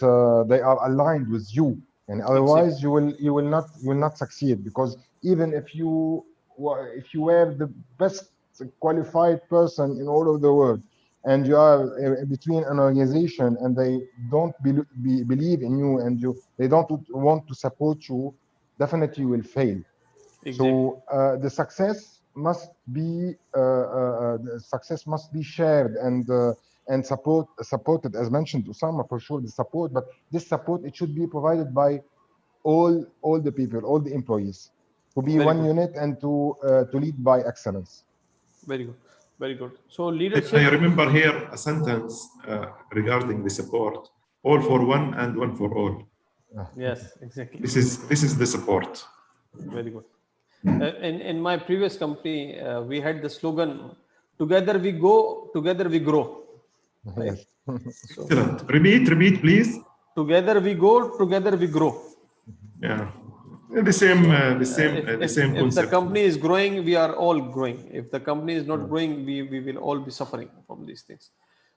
[SPEAKER 2] they are aligned with you, and otherwise you will not succeed, because even if you were the best qualified person in all of the world and you are between an organization and they don't believe in you and they don't want to support you, definitely you will fail. So the success must be shared and supported, as mentioned, Usama, for sure the support, but this support, it should be provided by all the people, all the employees, to be one unit and to lead by excellence.
[SPEAKER 1] Very good. So leadership.
[SPEAKER 12] I remember here a sentence regarding the support: all for one and one for all.
[SPEAKER 1] Yes, exactly.
[SPEAKER 12] This is the support.
[SPEAKER 1] Very good. In my previous company, we had the slogan, "Together we go, together we grow." Right? So,
[SPEAKER 12] excellent. Repeat, please.
[SPEAKER 1] Together we go, together we grow.
[SPEAKER 12] Yeah, the same concept.
[SPEAKER 1] If the company is growing, we are all growing. If the company is not growing, we will all be suffering from these things.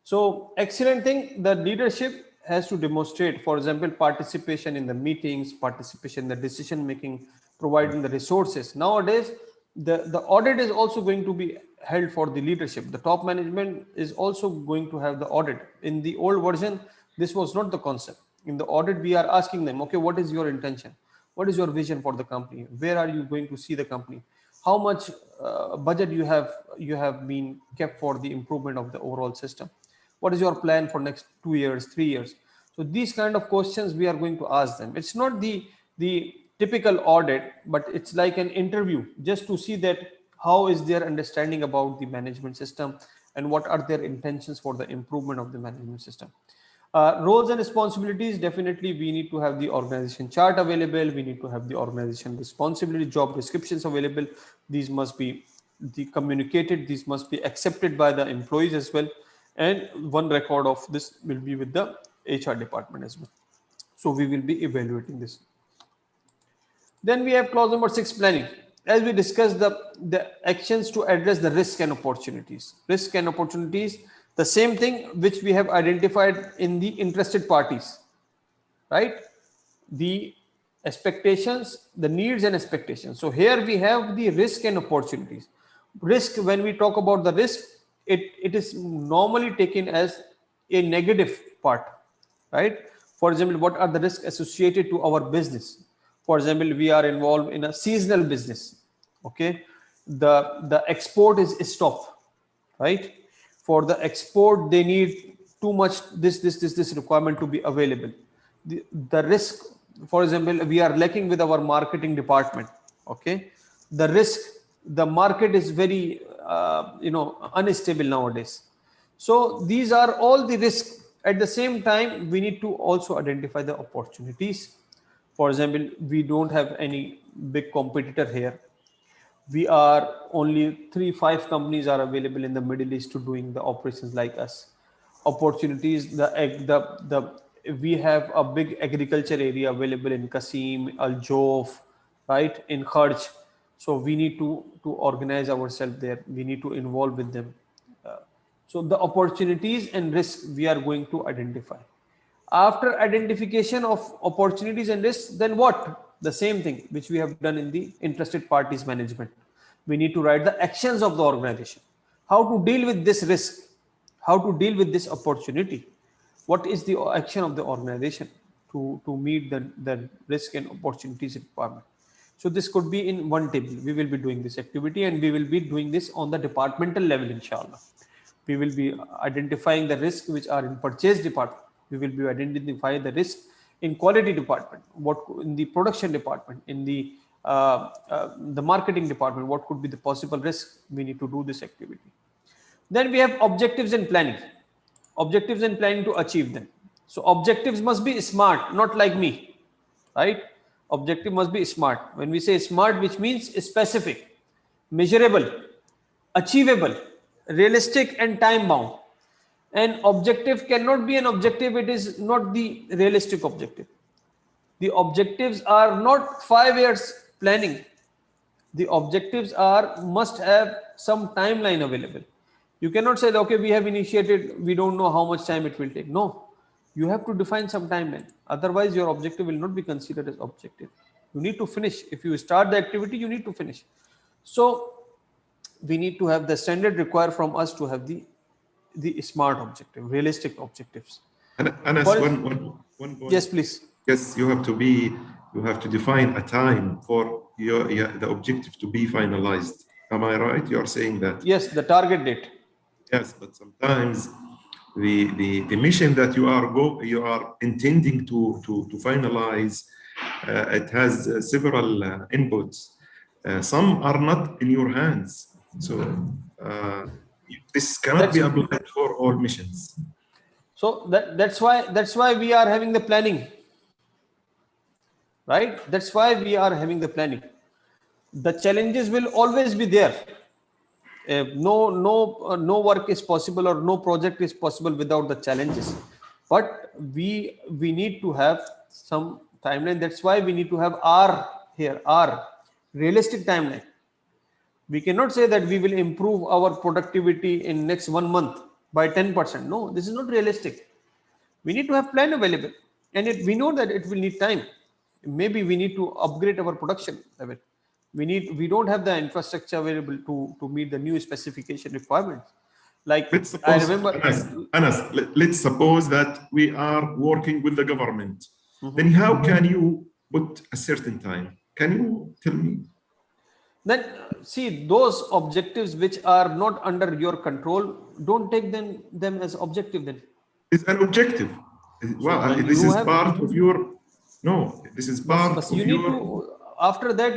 [SPEAKER 1] So excellent thing, the leadership has to demonstrate, for example, participation in the meetings, participation in the decision making, providing the resources. Nowadays, the audit is also going to be held for the leadership. The top management is also going to have the audit. In the old version, this was not the concept. In the audit, we are asking them, okay, what is your intention? What is your vision for the company? Where are you going to see the company? How much budget you have been kept for the improvement of the overall system? What is your plan for next 2 years, 3 years? So these kind of questions we are going to ask them. It's not the typical audit, but it's like an interview, just to see that how is their understanding about the management system and what are their intentions for the improvement of the management system. Roles and responsibilities, definitely we need to have the organization chart available. We need to have the organization responsibility, job descriptions available. These must be communicated. These must be accepted by the employees as well. And one record of this will be with the HR department as well. So we will be evaluating this. Then we have clause number 6, planning. As we discussed, the actions to address the risk and opportunities. Risk and opportunities, the same thing which we have identified in the interested parties, right? The expectations, the needs and expectations. So here we have the risk and opportunities. Risk, when we talk about the risk, it is normally taken as a negative part, right? For example, what are the risks associated to our business? For example, we are involved in a seasonal business. Okay, the export is stopped, right? For the export, they need too much this requirement to be available. The risk, for example, we are lacking with our marketing department. Okay, the risk, the market is very unstable nowadays. So these are all the risks. At the same time, we need to also identify the opportunities. For example, we don't have any big competitor here. We are only 3-5 companies are available in the Middle East to doing the operations like us. opportunities. We have a big agriculture area available in Qasim, Al Jof, right, in Kharj. So we need to organize ourselves there. We need to involve with them. So the opportunities and risks we are going to identify. After identification of opportunities and risks, then what? The same thing which we have done in the interested parties management. We need to write the actions of the organization. How to deal with this risk? How to deal with this opportunity? What is the action of the organization to meet the risk and opportunities requirement? So this could be in one table. We will be doing this activity and we will be doing this on the departmental level, inshallah. We will be identifying the risks which are in purchase department. We will be identifying the risk in quality department, what in the production department, in the marketing department, what could be the possible risk. We need to do this activity. Then we have objectives and planning. Objectives and planning to achieve them. So objectives must be smart, not like me, right? Objective must be smart. When we say smart, which means specific, measurable, achievable, realistic and time bound. An objective cannot be an objective, it is not the realistic objective. The objectives are not 5 years planning. The objectives must have some timeline available. You cannot say, okay, we have initiated, we don't know how much time it will take. No, you have to define some timeline. Otherwise, your objective will not be considered as objective. You need to finish. If you start the activity, you need to finish. So we need to have the standard required from us to have the smart objective, realistic objectives.
[SPEAKER 12] Anas, one point.
[SPEAKER 1] Yes, please.
[SPEAKER 12] Yes, you have to define a time for the objective to be finalized. Am I right? You are saying that?
[SPEAKER 1] Yes, the target date.
[SPEAKER 12] Yes, but sometimes the mission that you are intending to finalize, it has several inputs. Some are not in your hands, so this cannot be applied for all missions.
[SPEAKER 1] So that's why we are having the planning, right? That's why we are having the planning. The challenges will always be there. No work is possible or no project is possible without the challenges. But we need to have some timeline. That's why we need to have our realistic timeline. We cannot say that we will improve our productivity in next 1 month by 10%. No, this is not realistic. We need to have plan available, and we know that it will need time. Maybe we need to upgrade our production level. We don't have the infrastructure available to meet the new specification requirements. Like I remember,
[SPEAKER 12] Anas, let's suppose that we are working with the government. Then how can you put a certain time? Can you tell me?
[SPEAKER 1] Then see, those objectives which are not under your control, don't take them as objective then.
[SPEAKER 12] It's an objective. Well, this is part of your. No, this is part of
[SPEAKER 1] you
[SPEAKER 12] your.
[SPEAKER 1] Need to, after that,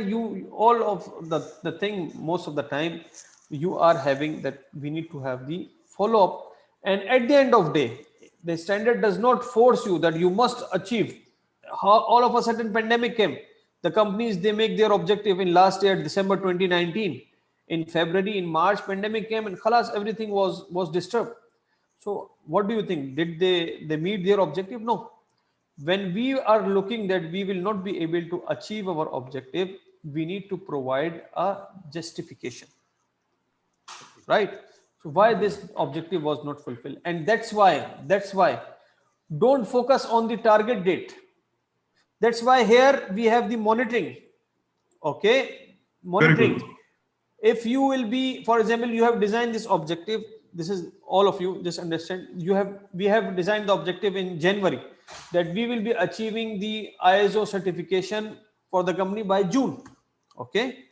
[SPEAKER 1] all of the thing, most of the time, you are having that we need to have the follow-up. And at the end of the day, the standard does not force you that you must achieve. All of a sudden, pandemic came. The companies, they make their objective in last year, December 2019. In February, in March, pandemic came and khalas, everything was disturbed. So what do you think? Did they meet their objective? No. When we are looking that we will not be able to achieve our objective, we need to provide a justification, right? So why this objective was not fulfilled? And that's why don't focus on the target date. That's why here we have the monitoring. Okay, monitoring. If you will be, for example, you have designed this objective. This is all of you just understand. We have designed the objective in January that we will be achieving the ISO certification for the company by June. Okay,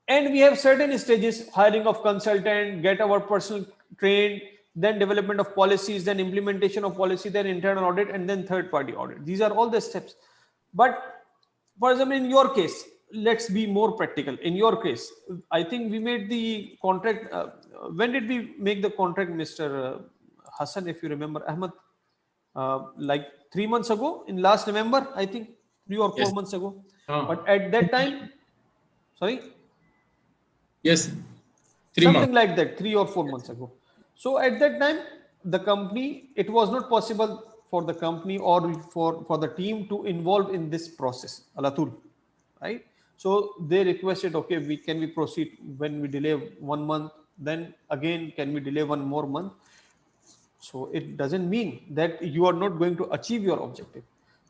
[SPEAKER 1] and we have certain stages: hiring of consultant, get our personal trained, then development of policies, then implementation of policy, then internal audit, and then third-party audit. These are all the steps. But for example, in your case, let's be more practical. In your case, I think we made the contract. When did we make the contract, Mr. Hassan, if you remember, Ahmed? Like 3 months ago, in last November, I think 3 or 4 months ago. But at that time, sorry?
[SPEAKER 4] Yes, 3
[SPEAKER 1] something
[SPEAKER 4] months.
[SPEAKER 1] like that, 3 or 4 months ago. So at that time, the company, it was not possible for the company or for the team to involve in this process, alatul, right? So they requested, okay, can we proceed when we delay 1 month, then again, can we delay 1 more month? So it doesn't mean that you are not going to achieve your objective.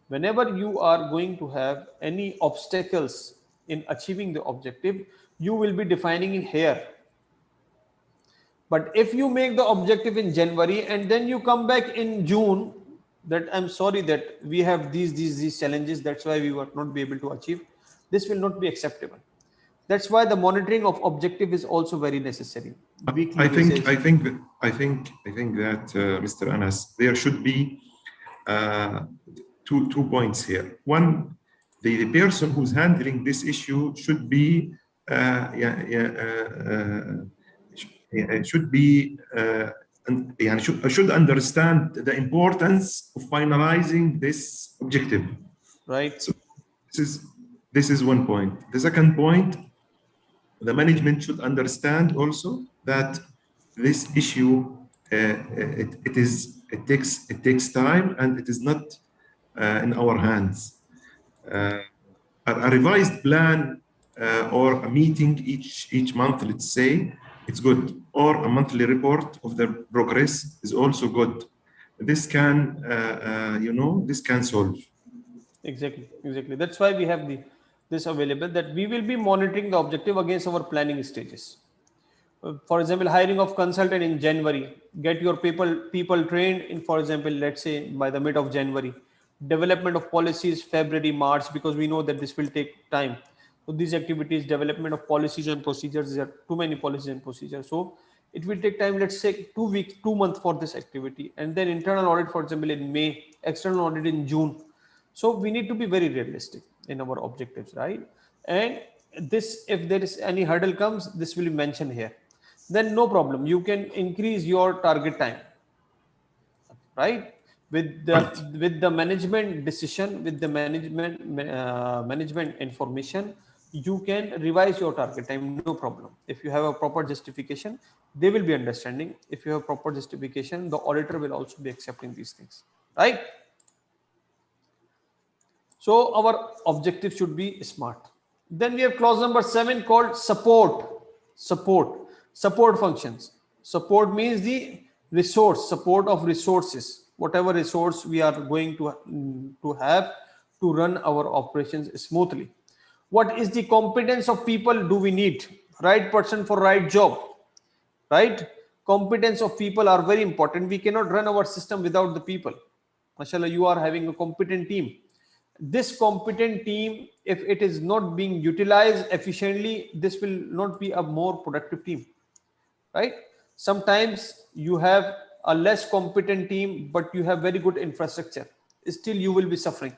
[SPEAKER 1] Whenever you are going to have any obstacles in achieving the objective, you will be defining it here. But if you make the objective in January and then you come back in June, that I'm sorry that we have these challenges, that's why we will not be able to achieve, this will not be acceptable. That's why the monitoring of objective is also very necessary. Weekly basis.
[SPEAKER 12] I think that Mr. Anas, there should be two points here. One, the person who's handling this issue should be should understand the importance of finalizing this objective.
[SPEAKER 1] Right.
[SPEAKER 12] So this is one point. The second point, the management should understand also that this issue it takes time and it is not in our hands. A revised plan or a meeting each month, let's say, it's good, or a monthly report of the progress is also good. This can this can solve.
[SPEAKER 1] Exactly. That's why we have this available, that we will be monitoring the objective against our planning stages. For example, hiring of consultant in January, get your people trained in, for example, let's say by the mid of January. Development of policies February, March, because we know that this will take time. So these activities, development of policies and procedures, there are too many policies and procedures. So it will take time, let's say 2 weeks, 2 months for this activity. And then internal audit, for example, in May, external audit in June. So we need to be very realistic in our objectives, right? And this, if there is any hurdle comes, this will be mentioned here. Then no problem. You can increase your target time, right? With the management decision, with the management information, you can revise your target time, no problem. If you have a proper justification, they will be understanding. If you have proper justification, the auditor will also be accepting these things, right? So our objective should be SMART. Then we have clause number 7 called support functions. Support means the resource, support of resources, whatever resource we are going to have to run our operations smoothly. What is the competence of people do we need? Right person for right job, right? Competence of people are very important. We cannot run our system without the people. Mashallah, you are having a competent team. This competent team, if it is not being utilized efficiently, this will not be a more productive team, right? Sometimes you have a less competent team, but you have very good infrastructure. Still, you will be suffering.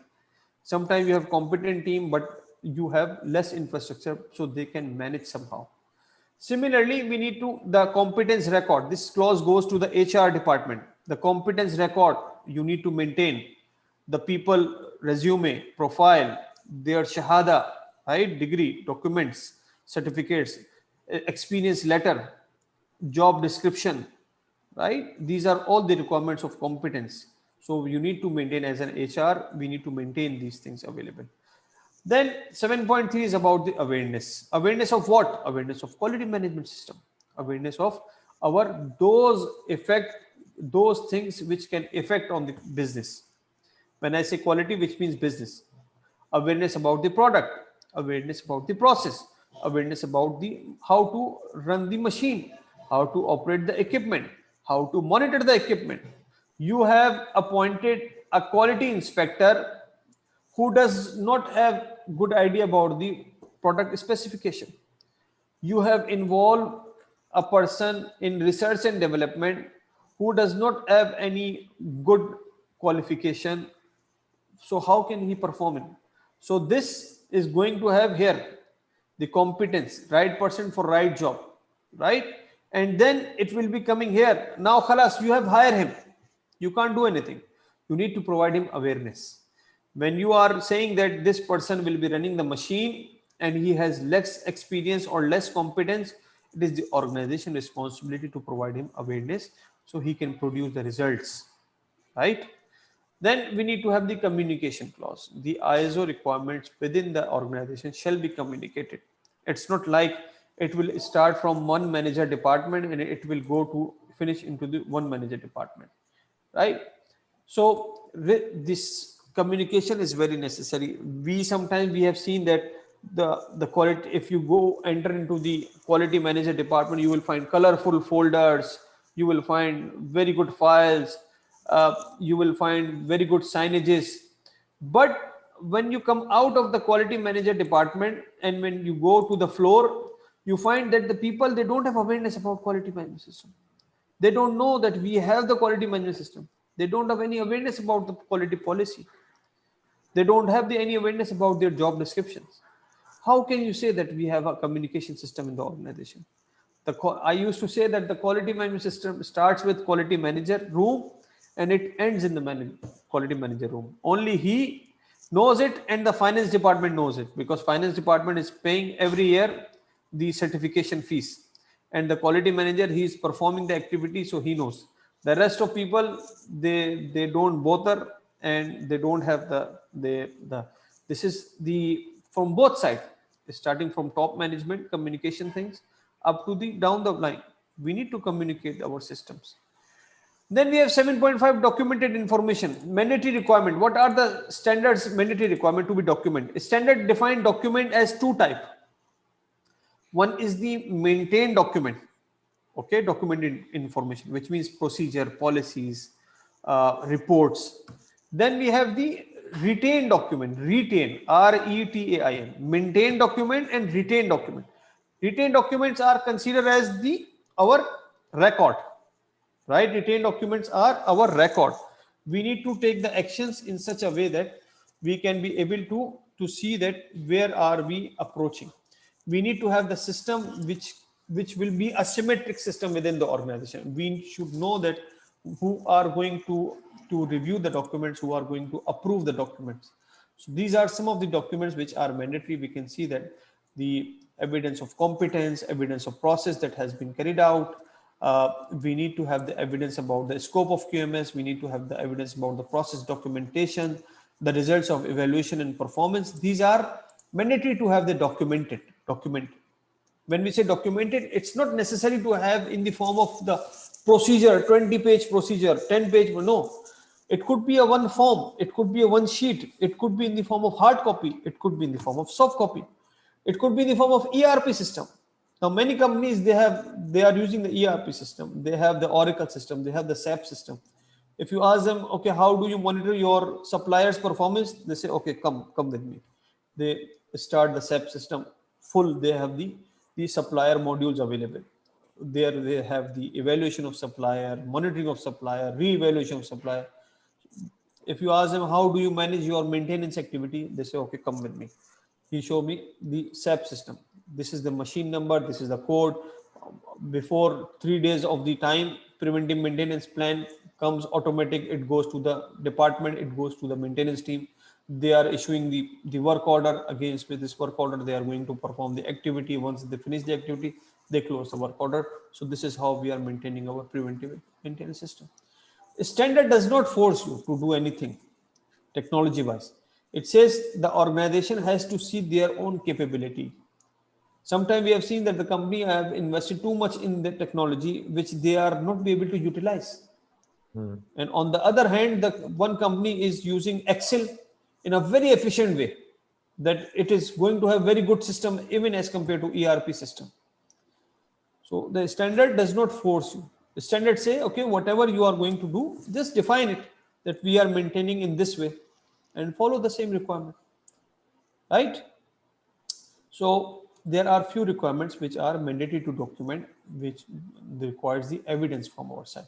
[SPEAKER 1] Sometimes you have competent team, but you have less infrastructure, so they can manage somehow. Similarly, we need to the competence record. This clause goes to the HR department. The competence record you need to maintain. The people resume, profile, their shahada, right? Degree, documents, certificates, experience letter, job description, right? These are all the requirements of competence. So you need to maintain, as an HR, we need to maintain these things available. Then 7.3 is about the awareness. Awareness of what? Awareness of quality management system. Awareness of those things which can affect on the business. When I say quality, which means business. Awareness about the product, awareness about the process, awareness about how to run the machine, how to operate the equipment, how to monitor the equipment. You have appointed a quality inspector who does not have good idea about the product specification. You have involved a person in research and development who does not have any good qualification. So how can he perform it? So this is going to have here the competence, right person for right job, right? And then it will be coming here. Now, khalas, you have hired him. You can't do anything. You need to provide him awareness. When you are saying that this person will be running the machine and he has less experience or less competence, it is the organization responsibility to provide him awareness so he can produce the results, right? Then we need to have the communication clause. The ISO requirements within the organization shall be communicated. It's not like it will start from one manager department and it will go to finish into the one manager department, right? So this communication is very necessary. Sometimes we have seen that the quality, if you go enter into the quality manager department, you will find colorful folders, you will find very good files, you will find very good signages. But when you come out of the quality manager department and when you go to the floor, you find that the people, they don't have awareness about quality management system. They don't know that we have the quality management system. They don't have any awareness about the quality policy. They don't have any awareness about their job descriptions. How can you say that we have a communication system in the organization? I used to say that the quality management system starts with quality manager room and it ends in the quality manager room. Only he knows it and the finance department knows it, because finance department is paying every year the certification fees, and the quality manager, he is performing the activity, so he knows. The rest of people, they don't bother, and they don't have this is the from both sides, starting from top management communication things up to the down the line. We need to communicate our systems. Then we have 7.5 documented information, mandatory requirement. What are the standards mandatory requirement to be documented? Standard defined document as two type. One is the maintained document, okay, documented information, which means procedure, policies, reports. Then we have the retained document, retained, RETAIN, maintained document and retained document. Retained documents are considered as our record, right? Retained documents are our record. We need to take the actions in such a way that we can be able to see that where are we approaching. We need to have the system which will be a symmetric system within the organization. We should know that who are going to review the documents, who are going to approve the documents. So these are some of the documents which are mandatory. We can see that the evidence of competence, evidence of process that has been carried out. We need to have the evidence about the scope of QMS. We need to have the evidence about the process documentation, the results of evaluation and performance. These are mandatory to have the documented. When we say documented, it's not necessary to have in the form of the procedure, 20-page procedure, 10-page, no. It could be a one form, it could be a one sheet, it could be in the form of hard copy, it could be in the form of soft copy, it could be in the form of ERP system. Now many companies, they are using the ERP system, they have the Oracle system, they have the SAP system. If you ask them, okay, how do you monitor your suppliers' performance? They say, okay, come with me. They start the SAP system full. They have the supplier modules available. There they have the evaluation of supplier, monitoring of supplier, re-evaluation of supplier. If you ask them, how do you manage your maintenance activity? They say, okay, come with me. He show me the SAP system. This is the machine number. This is the code. Before 3 days of the time, preventive maintenance plan comes automatic. It goes to the department. It goes to the maintenance team. They are issuing the work order. Against with this work order, they are going to perform the activity. Once they finish the activity, they close the work order. So this is how we are maintaining our preventive maintenance system. Standard does not force you to do anything technology wise. It says the organization has to see their own capability. Sometimes we have seen that the company have invested too much in the technology which they are not be able to utilize. And on the other hand, the one company is using Excel in a very efficient way, that it is going to have very good system even as compared to ERP system. So the standard does not force you. The standard say, okay, whatever you are going to do, just define it that we are maintaining in this way and follow the same requirement, right? So there are few requirements which are mandatory to document, which requires the evidence from our side.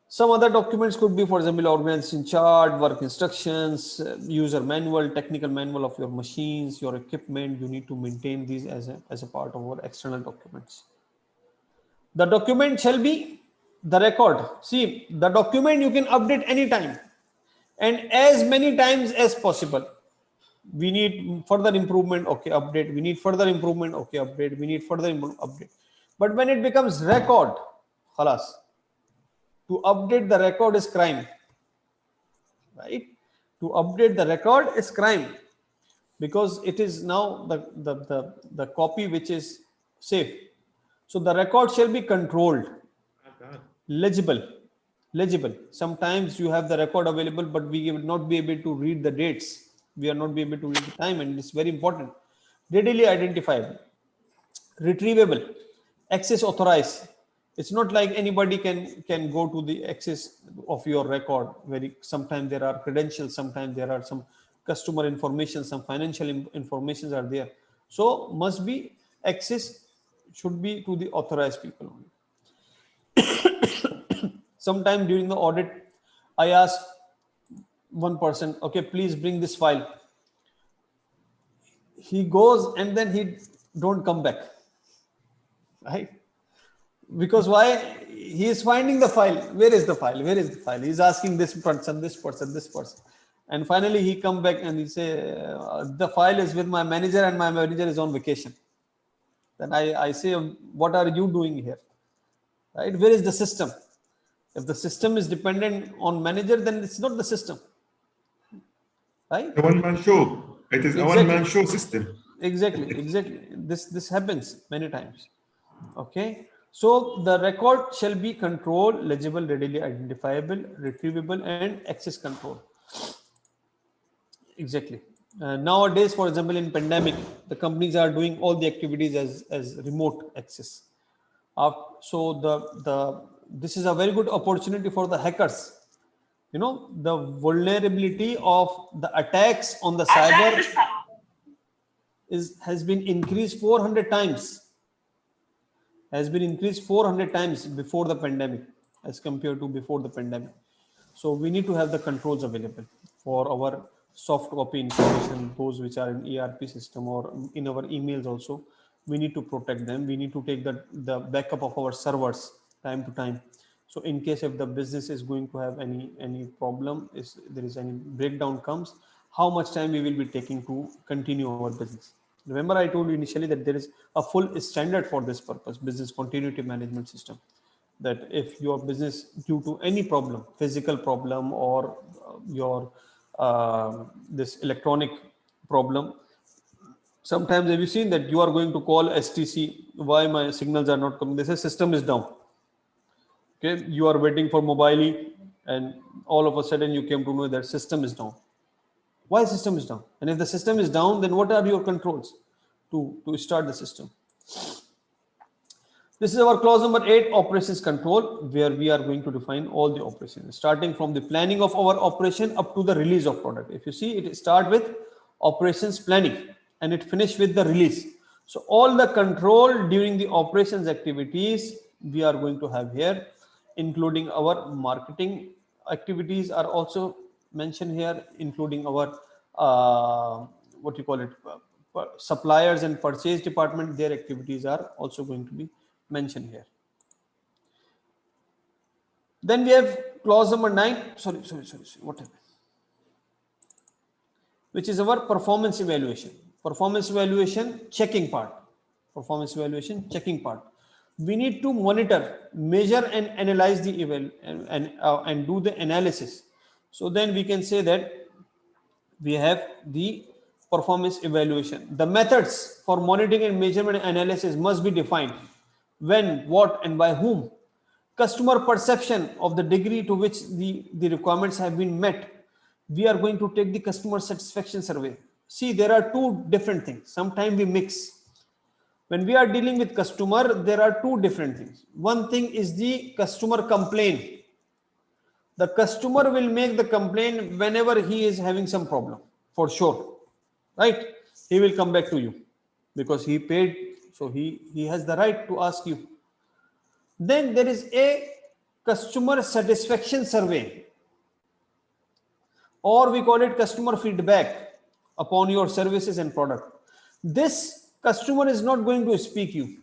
[SPEAKER 1] Some other documents could be, for example, organization chart, work instructions, user manual, technical manual of your machines, your equipment. You need to maintain these as a part of our external documents. The document shall be the record. See, the document you can update anytime and as many times as possible. We need further improvement, okay, update. We need further improvement, okay, update. We need further update. But when it becomes record, khalas, To update the record is crime, right? To update the record is crime, because it is now the copy which is safe. So the record shall be controlled, legible. Sometimes you have the record available, but we will not be able to read the dates. We are not be able to read the time, and it's very important. Readily identifiable, retrievable, access authorized. It's not like anybody can go to the access of your record. Sometimes there are credentials, sometimes there are some customer information, some financial informations are there. So must be access should be to the authorized people only. Sometime during the audit, I asked one person, okay, please bring this file. He goes and then he don't come back, right? Because why? He is finding the file. Where is the file? Where is the file? He's asking this person, this person, this person. And finally he come back and he say, the file is with my manager and my manager is on vacation. Then I say, what are you doing here? Right? Where is the system? If the system is dependent on manager, then it's not the system. Right?
[SPEAKER 12] A one-man show. It is a one-man show system.
[SPEAKER 1] Exactly. This happens many times. Okay. So the record shall be controlled, legible, readily identifiable, retrievable, and access control. Exactly. Nowadays, for example, in pandemic, the companies are doing all the activities as remote access. So this is a very good opportunity for the hackers. You know, the vulnerability of the attacks on the cyber has been increased 400 times. Has been increased 400 times before the pandemic as compared to before the pandemic. So we need to have the controls available for our soft copy information, those which are in ERP system or in our emails also. We need to protect them. We need to take the backup of our servers time to time. So in case if the business is going to have any problem, if there is any breakdown comes, how much time we will be taking to continue our business. Remember, I told you initially that there is a full standard for this purpose, business continuity management system. That if your business due to any problem, physical problem or your this electronic problem, sometimes have you seen that you are going to call STC, why my signals are not coming? They say system is down. Okay, you are waiting for mobile and all of a sudden you came to know that system is down. Why system is down? And if the system is down, then what are your controls to start the system? This is our clause number 8, operations control, where we are going to define all the operations, starting from the planning of our operation up to the release of product. If you see, it start with operations planning and it finish with the release. So all the control during the operations activities we are going to have here, including our marketing activities are also mentioned here, including our what you call it, suppliers and purchase department, their activities are also going to be mentioned here. Then we have clause number 9, sorry, what happened? Which is our performance evaluation. Performance evaluation checking part. Performance evaluation checking part. We need to monitor, measure, and analyze the event and do the analysis. So then we can say that we have the performance evaluation. The methods for monitoring and measurement and analysis must be defined. When, what, and by whom. Customer perception of the degree to which the requirements have been met. We are going to take the customer satisfaction survey. See, there are two different things. Sometimes we mix. When we are dealing with customer, there are two different things. One thing is the customer complaint. The customer will make the complaint whenever he is having some problem, for sure, right? He will come back to you because he paid, so he has the right to ask you. Then there is a customer satisfaction survey, or we call it customer feedback upon your services and product. This customer is not going to speak you.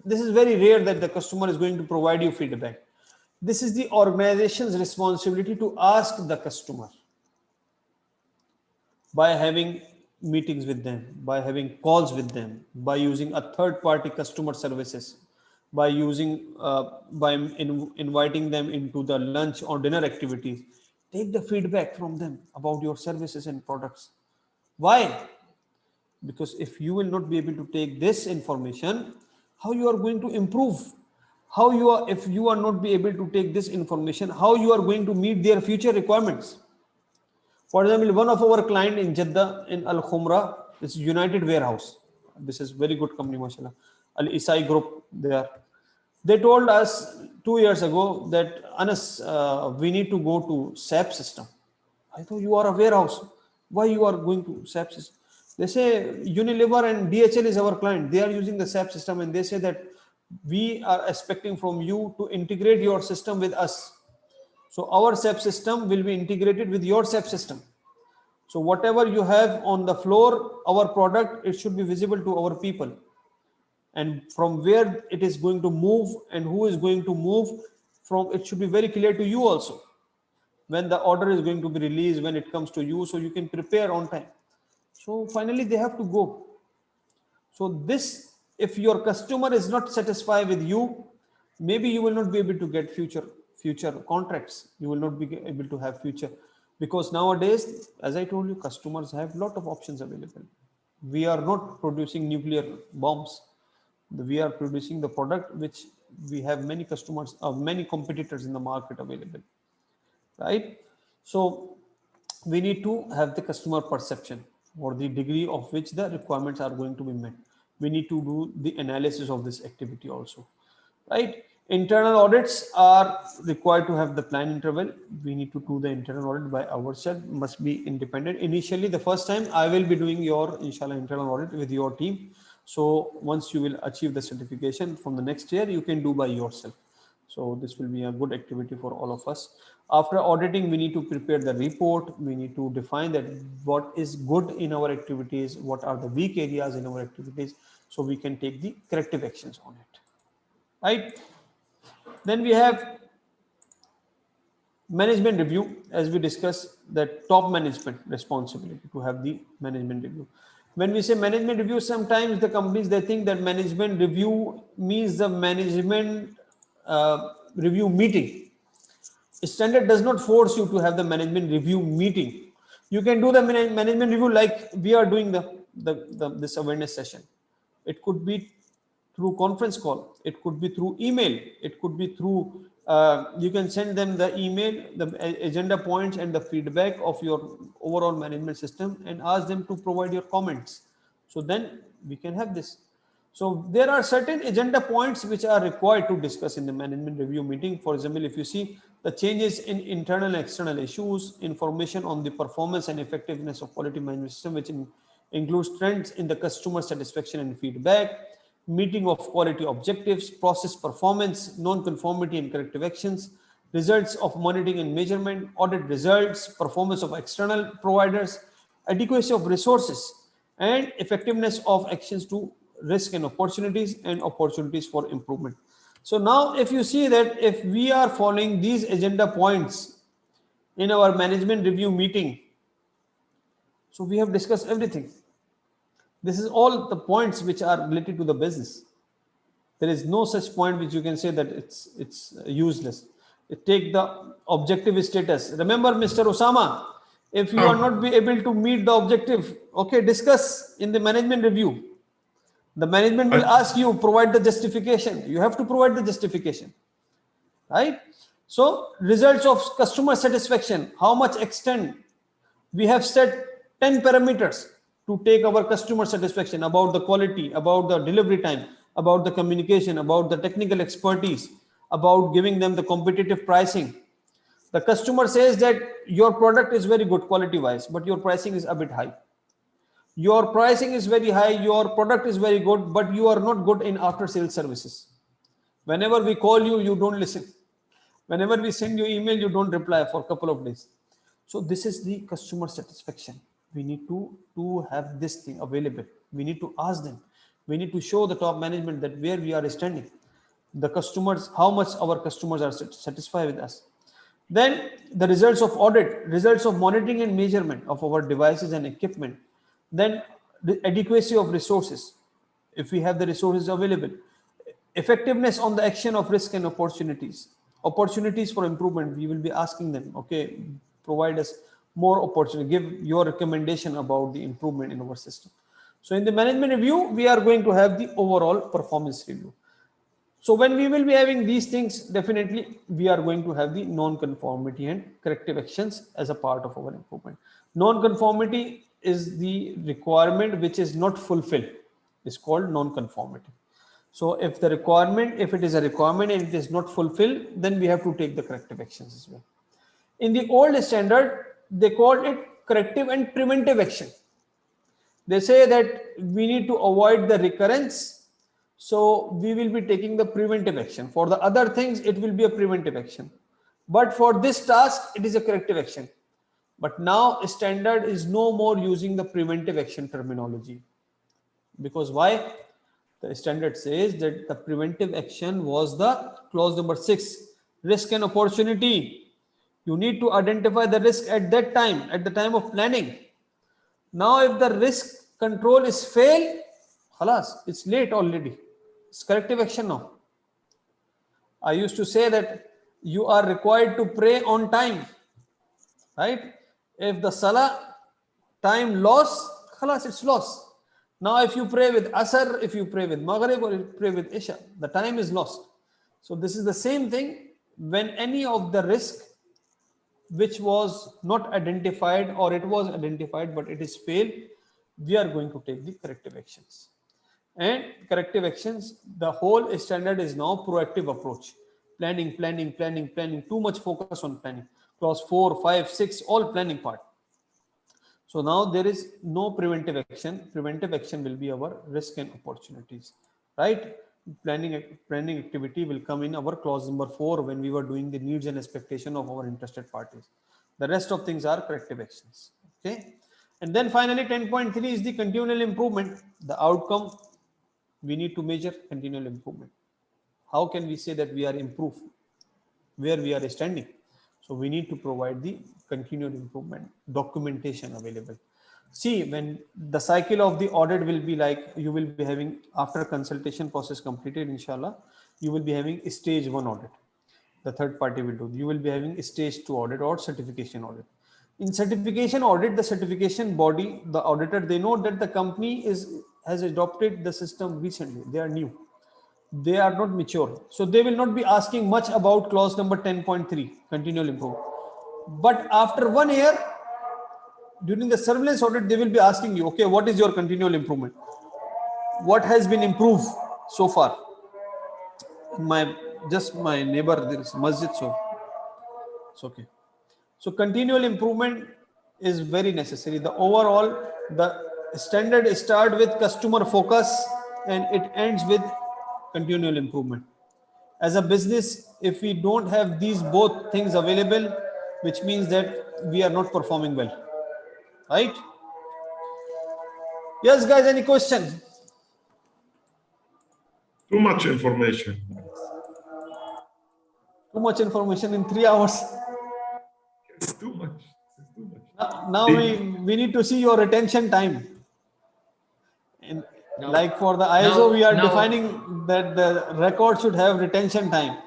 [SPEAKER 1] This is very rare that the customer is going to provide you feedback. This is the organization's responsibility to ask the customer by having meetings with them, by having calls with them, by using a third-party customer services. by using inviting them into the lunch or dinner activities. Take the feedback from them about your services and products. Why? Because if you will not be able to take this information, how you are going to improve? How you are, if you are not be able to take this information, how you are going to meet their future requirements? For example, one of our client in Jeddah in Al Khumra is United Warehouse. This is very good company, mashallah. Al Isai Group there. They told us 2 years ago that Anas, we need to go to SAP system. I thought you are a warehouse. Why you are going to SAP system? They say Unilever and DHL is our client. They are using the SAP system, and they say that we are expecting from you to integrate your system with us. So our SAP system will be integrated with your SAP system. So whatever you have on the floor, our product, it should be visible to our people. And from where it is going to move and who is going to move from, it should be very clear to you also. When the order is going to be released, when it comes to you, so you can prepare on time. So finally they have to go. So this, if your customer is not satisfied with you, maybe you will not be able to get future contracts. You will not be able to have future, because nowadays, as I told you, customers have a lot of options available. We are not producing nuclear bombs. We are producing the product which we have many customers, many competitors in the market available, right? So we need to have the customer perception, or the degree of which the requirements are going to be met. We need to do the analysis of this activity also, right? Internal audits are required to have the plan interval. We need to do the internal audit by ourselves, must be independent. Initially, the first time I will be doing your, inshallah, internal audit with your team. So once you will achieve the certification from the next year, you can do by yourself. So this will be a good activity for all of us. After auditing, we need to prepare the report. We need to define that what is good in our activities, what are the weak areas in our activities, so we can take the corrective actions on it, right? Then we have management review, as we discussed, that top management responsibility to have the management review. When we say management review, sometimes the companies, they think that management review means the management review meeting. Standard does not force you to have the management review meeting. You can do the management review like we are doing this awareness session. It could be through conference call, it could be through email, it could be through you can send them the email, the agenda points and the feedback of your overall management system, and ask them to provide your comments. So then we can have this. So there are certain agenda points which are required to discuss in the management review meeting. For example, if you see the changes in internal and external issues, information on the performance and effectiveness of quality management system, which includes trends in the customer satisfaction and feedback, meeting of quality objectives, process performance, non-conformity and corrective actions, results of monitoring and measurement, audit results, performance of external providers, adequacy of resources, and effectiveness of actions to risk and opportunities for improvement. So now if you see that if we are following these agenda points in our management review meeting, so we have discussed everything. This is all the points which are related to the business. There is no such point which you can say that it's useless. Take the objective status. Remember, Mr. Osama, if you are not be able to meet the objective, okay, discuss in the management review. The management will ask you, provide the justification. You have to provide the justification, right? So results of customer satisfaction, how much extent we have set 10 parameters to take our customer satisfaction, about the quality, about the delivery time, about the communication, about the technical expertise, about giving them the competitive pricing. The customer says that your product is very good quality wise, but your pricing is a bit high. Your pricing is very high, your product is very good, but you are not good in after sales services. Whenever we call you, you don't listen. Whenever we send you email, you don't reply for a couple of days. So this is the customer satisfaction. We need to have this thing available. We need to ask them. We need to show the top management that where we are standing. The customers, how much our customers are satisfied with us. Then the results of audit, results of monitoring and measurement of our devices and equipment. Then the adequacy of resources. If we have the resources available. Effectiveness on the action of risk and opportunities. Opportunities for improvement, we will be asking them, okay, provide us more opportunity, give your recommendation about the improvement in our system. So in the management review, we are going to have the overall performance review. So when we will be having these things, definitely we are going to have the non-conformity and corrective actions as a part of our improvement. Non-conformity is the requirement which is not fulfilled. It's called non-conformity. So if the requirement, if it is a requirement and it is not fulfilled, then we have to take the corrective actions as well. In the old standard, they called it corrective and preventive action. They say that we need to avoid the recurrence. So we will be taking the preventive action. For the other things, it will be a preventive action. But for this task, it is a corrective action. But now standard is no more using the preventive action terminology. Because why? The standard says that the preventive action was the clause number 6, risk and opportunity. You need to identify the risk at that time, at the time of planning. Now, if the risk control is failed, khalas, it's late already. It's corrective action now. I used to say that you are required to pray on time, right? If the salah time loss, khalas, it's lost. Now, if you pray with Asr, if you pray with Maghrib, or you pray with Isha, the time is lost. So this is the same thing when any of the risk which was not identified, or it was identified but it is failed, we are going to take the corrective actions. And corrective actions, the whole standard is now proactive approach. Planning, planning, planning, planning, too much focus on planning. Clause 4, 5, 6, all planning part. So now there is no preventive action. Preventive action will be our risk and opportunities, right? Planning activity will come in our clause number 4 when we were doing the needs and expectation of our interested parties. The rest of things are corrective actions. Okay. And then finally 10.3 is the continual improvement. The outcome, we need to measure continual improvement. How can we say that we are improved where we are standing? So we need to provide the continual improvement documentation available. See, when the cycle of the audit will be like, you will be having, after consultation process completed, inshallah, you will be having stage 1 audit. The third party will do. You will be having stage 2 audit or certification audit. In certification audit, the certification body, the auditor, they know that the company has adopted the system recently. They are new. They are not mature. So they will not be asking much about clause number 10.3, continual improvement. But after 1 year, during the surveillance audit, they will be asking you, okay, what is your continual improvement? What has been improved so far? My neighbor, there is masjid, so it's okay. So continual improvement is very necessary. The overall, the standard start with customer focus and it ends with continual improvement. As a business, if we don't have these both things available, which means that we are not performing well, right? Yes, guys, any question?
[SPEAKER 12] Too much information.
[SPEAKER 1] Too much information in 3 hours.
[SPEAKER 12] It's too much. It's too much.
[SPEAKER 1] Now we need to see your retention time. And like for the ISO, we are defining that the record should have retention time.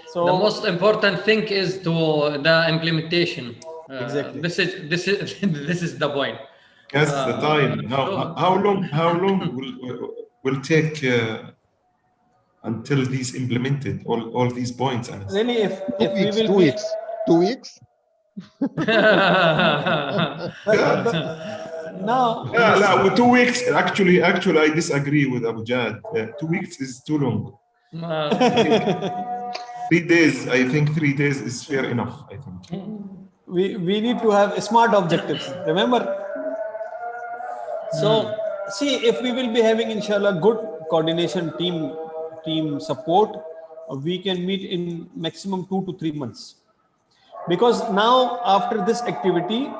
[SPEAKER 1] So
[SPEAKER 11] the most important thing is to the implementation.
[SPEAKER 1] Exactly.
[SPEAKER 11] This is the point.
[SPEAKER 12] Yes, the time. How long will take until these implemented all these points?
[SPEAKER 1] Really, if we will
[SPEAKER 2] 2 weeks. 2 weeks.
[SPEAKER 1] No.
[SPEAKER 12] Yeah, with 2 weeks. Actually, I disagree with Abu Jad. 2 weeks is too long. 3 days. I think 3 days is fair enough. I think.
[SPEAKER 1] We need to have smart objectives. Remember. So see, if we will be having, inshallah, good coordination team support, we can meet in maximum 2 to 3 months. Because now after this activity,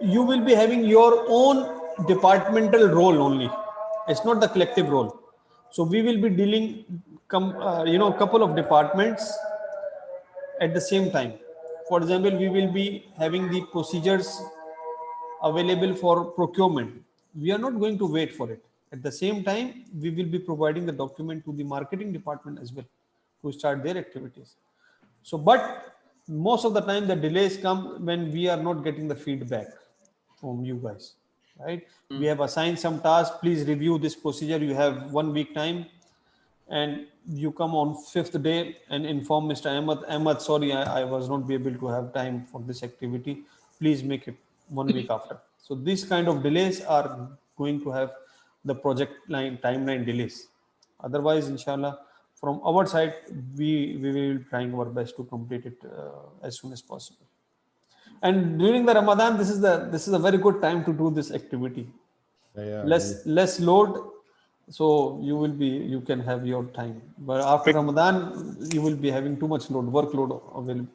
[SPEAKER 1] you will be having your own departmental role only. It's not the collective role. So we will be dealing, couple of departments at the same time. For example, we will be having the procedures available for procurement. We are not going to wait for it. At the same time, we will be providing the document to the marketing department as well to start their activities. So, but most of the time the delays come when we are not getting the feedback from you guys, right? We have assigned some tasks. Please review this procedure. You have 1 week time, and you come on 5th day and inform Mr. Ahmad, sorry, I was not be able to have time for this activity. Please make it 1 week after. So these kind of delays are going to have the project line timeline delays. Otherwise, inshallah, from our side, we will be trying our best to complete it as soon as possible. And during the Ramadan, this is a very good time to do this activity. Less load, so you can have your time. But after Ramadan, you will be having too much workload available.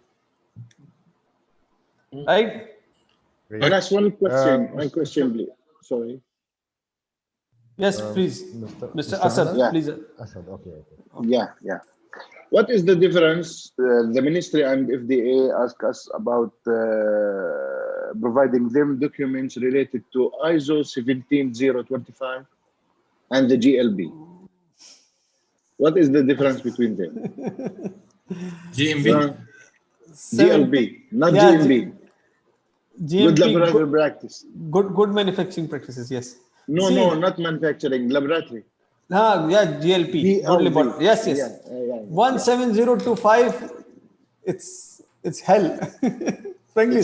[SPEAKER 1] Right?
[SPEAKER 18] I'll ask one question, please. Sorry.
[SPEAKER 1] Yes, please. Mr. Asad,
[SPEAKER 18] Yeah.
[SPEAKER 1] please.
[SPEAKER 2] Asad, okay.
[SPEAKER 18] Yeah. What is the difference? The ministry and FDA ask us about providing them documents related to ISO 17025 and the GLB. What is the difference between them?
[SPEAKER 4] GMB.
[SPEAKER 18] GLB, not GMB.
[SPEAKER 1] GMP,
[SPEAKER 18] good laboratory practice.
[SPEAKER 1] Good manufacturing practices, yes.
[SPEAKER 18] No, not manufacturing, laboratory.
[SPEAKER 1] GLP. Good laboratory. Yes.
[SPEAKER 18] Yeah.
[SPEAKER 1] 17025. It's hell. Frankly.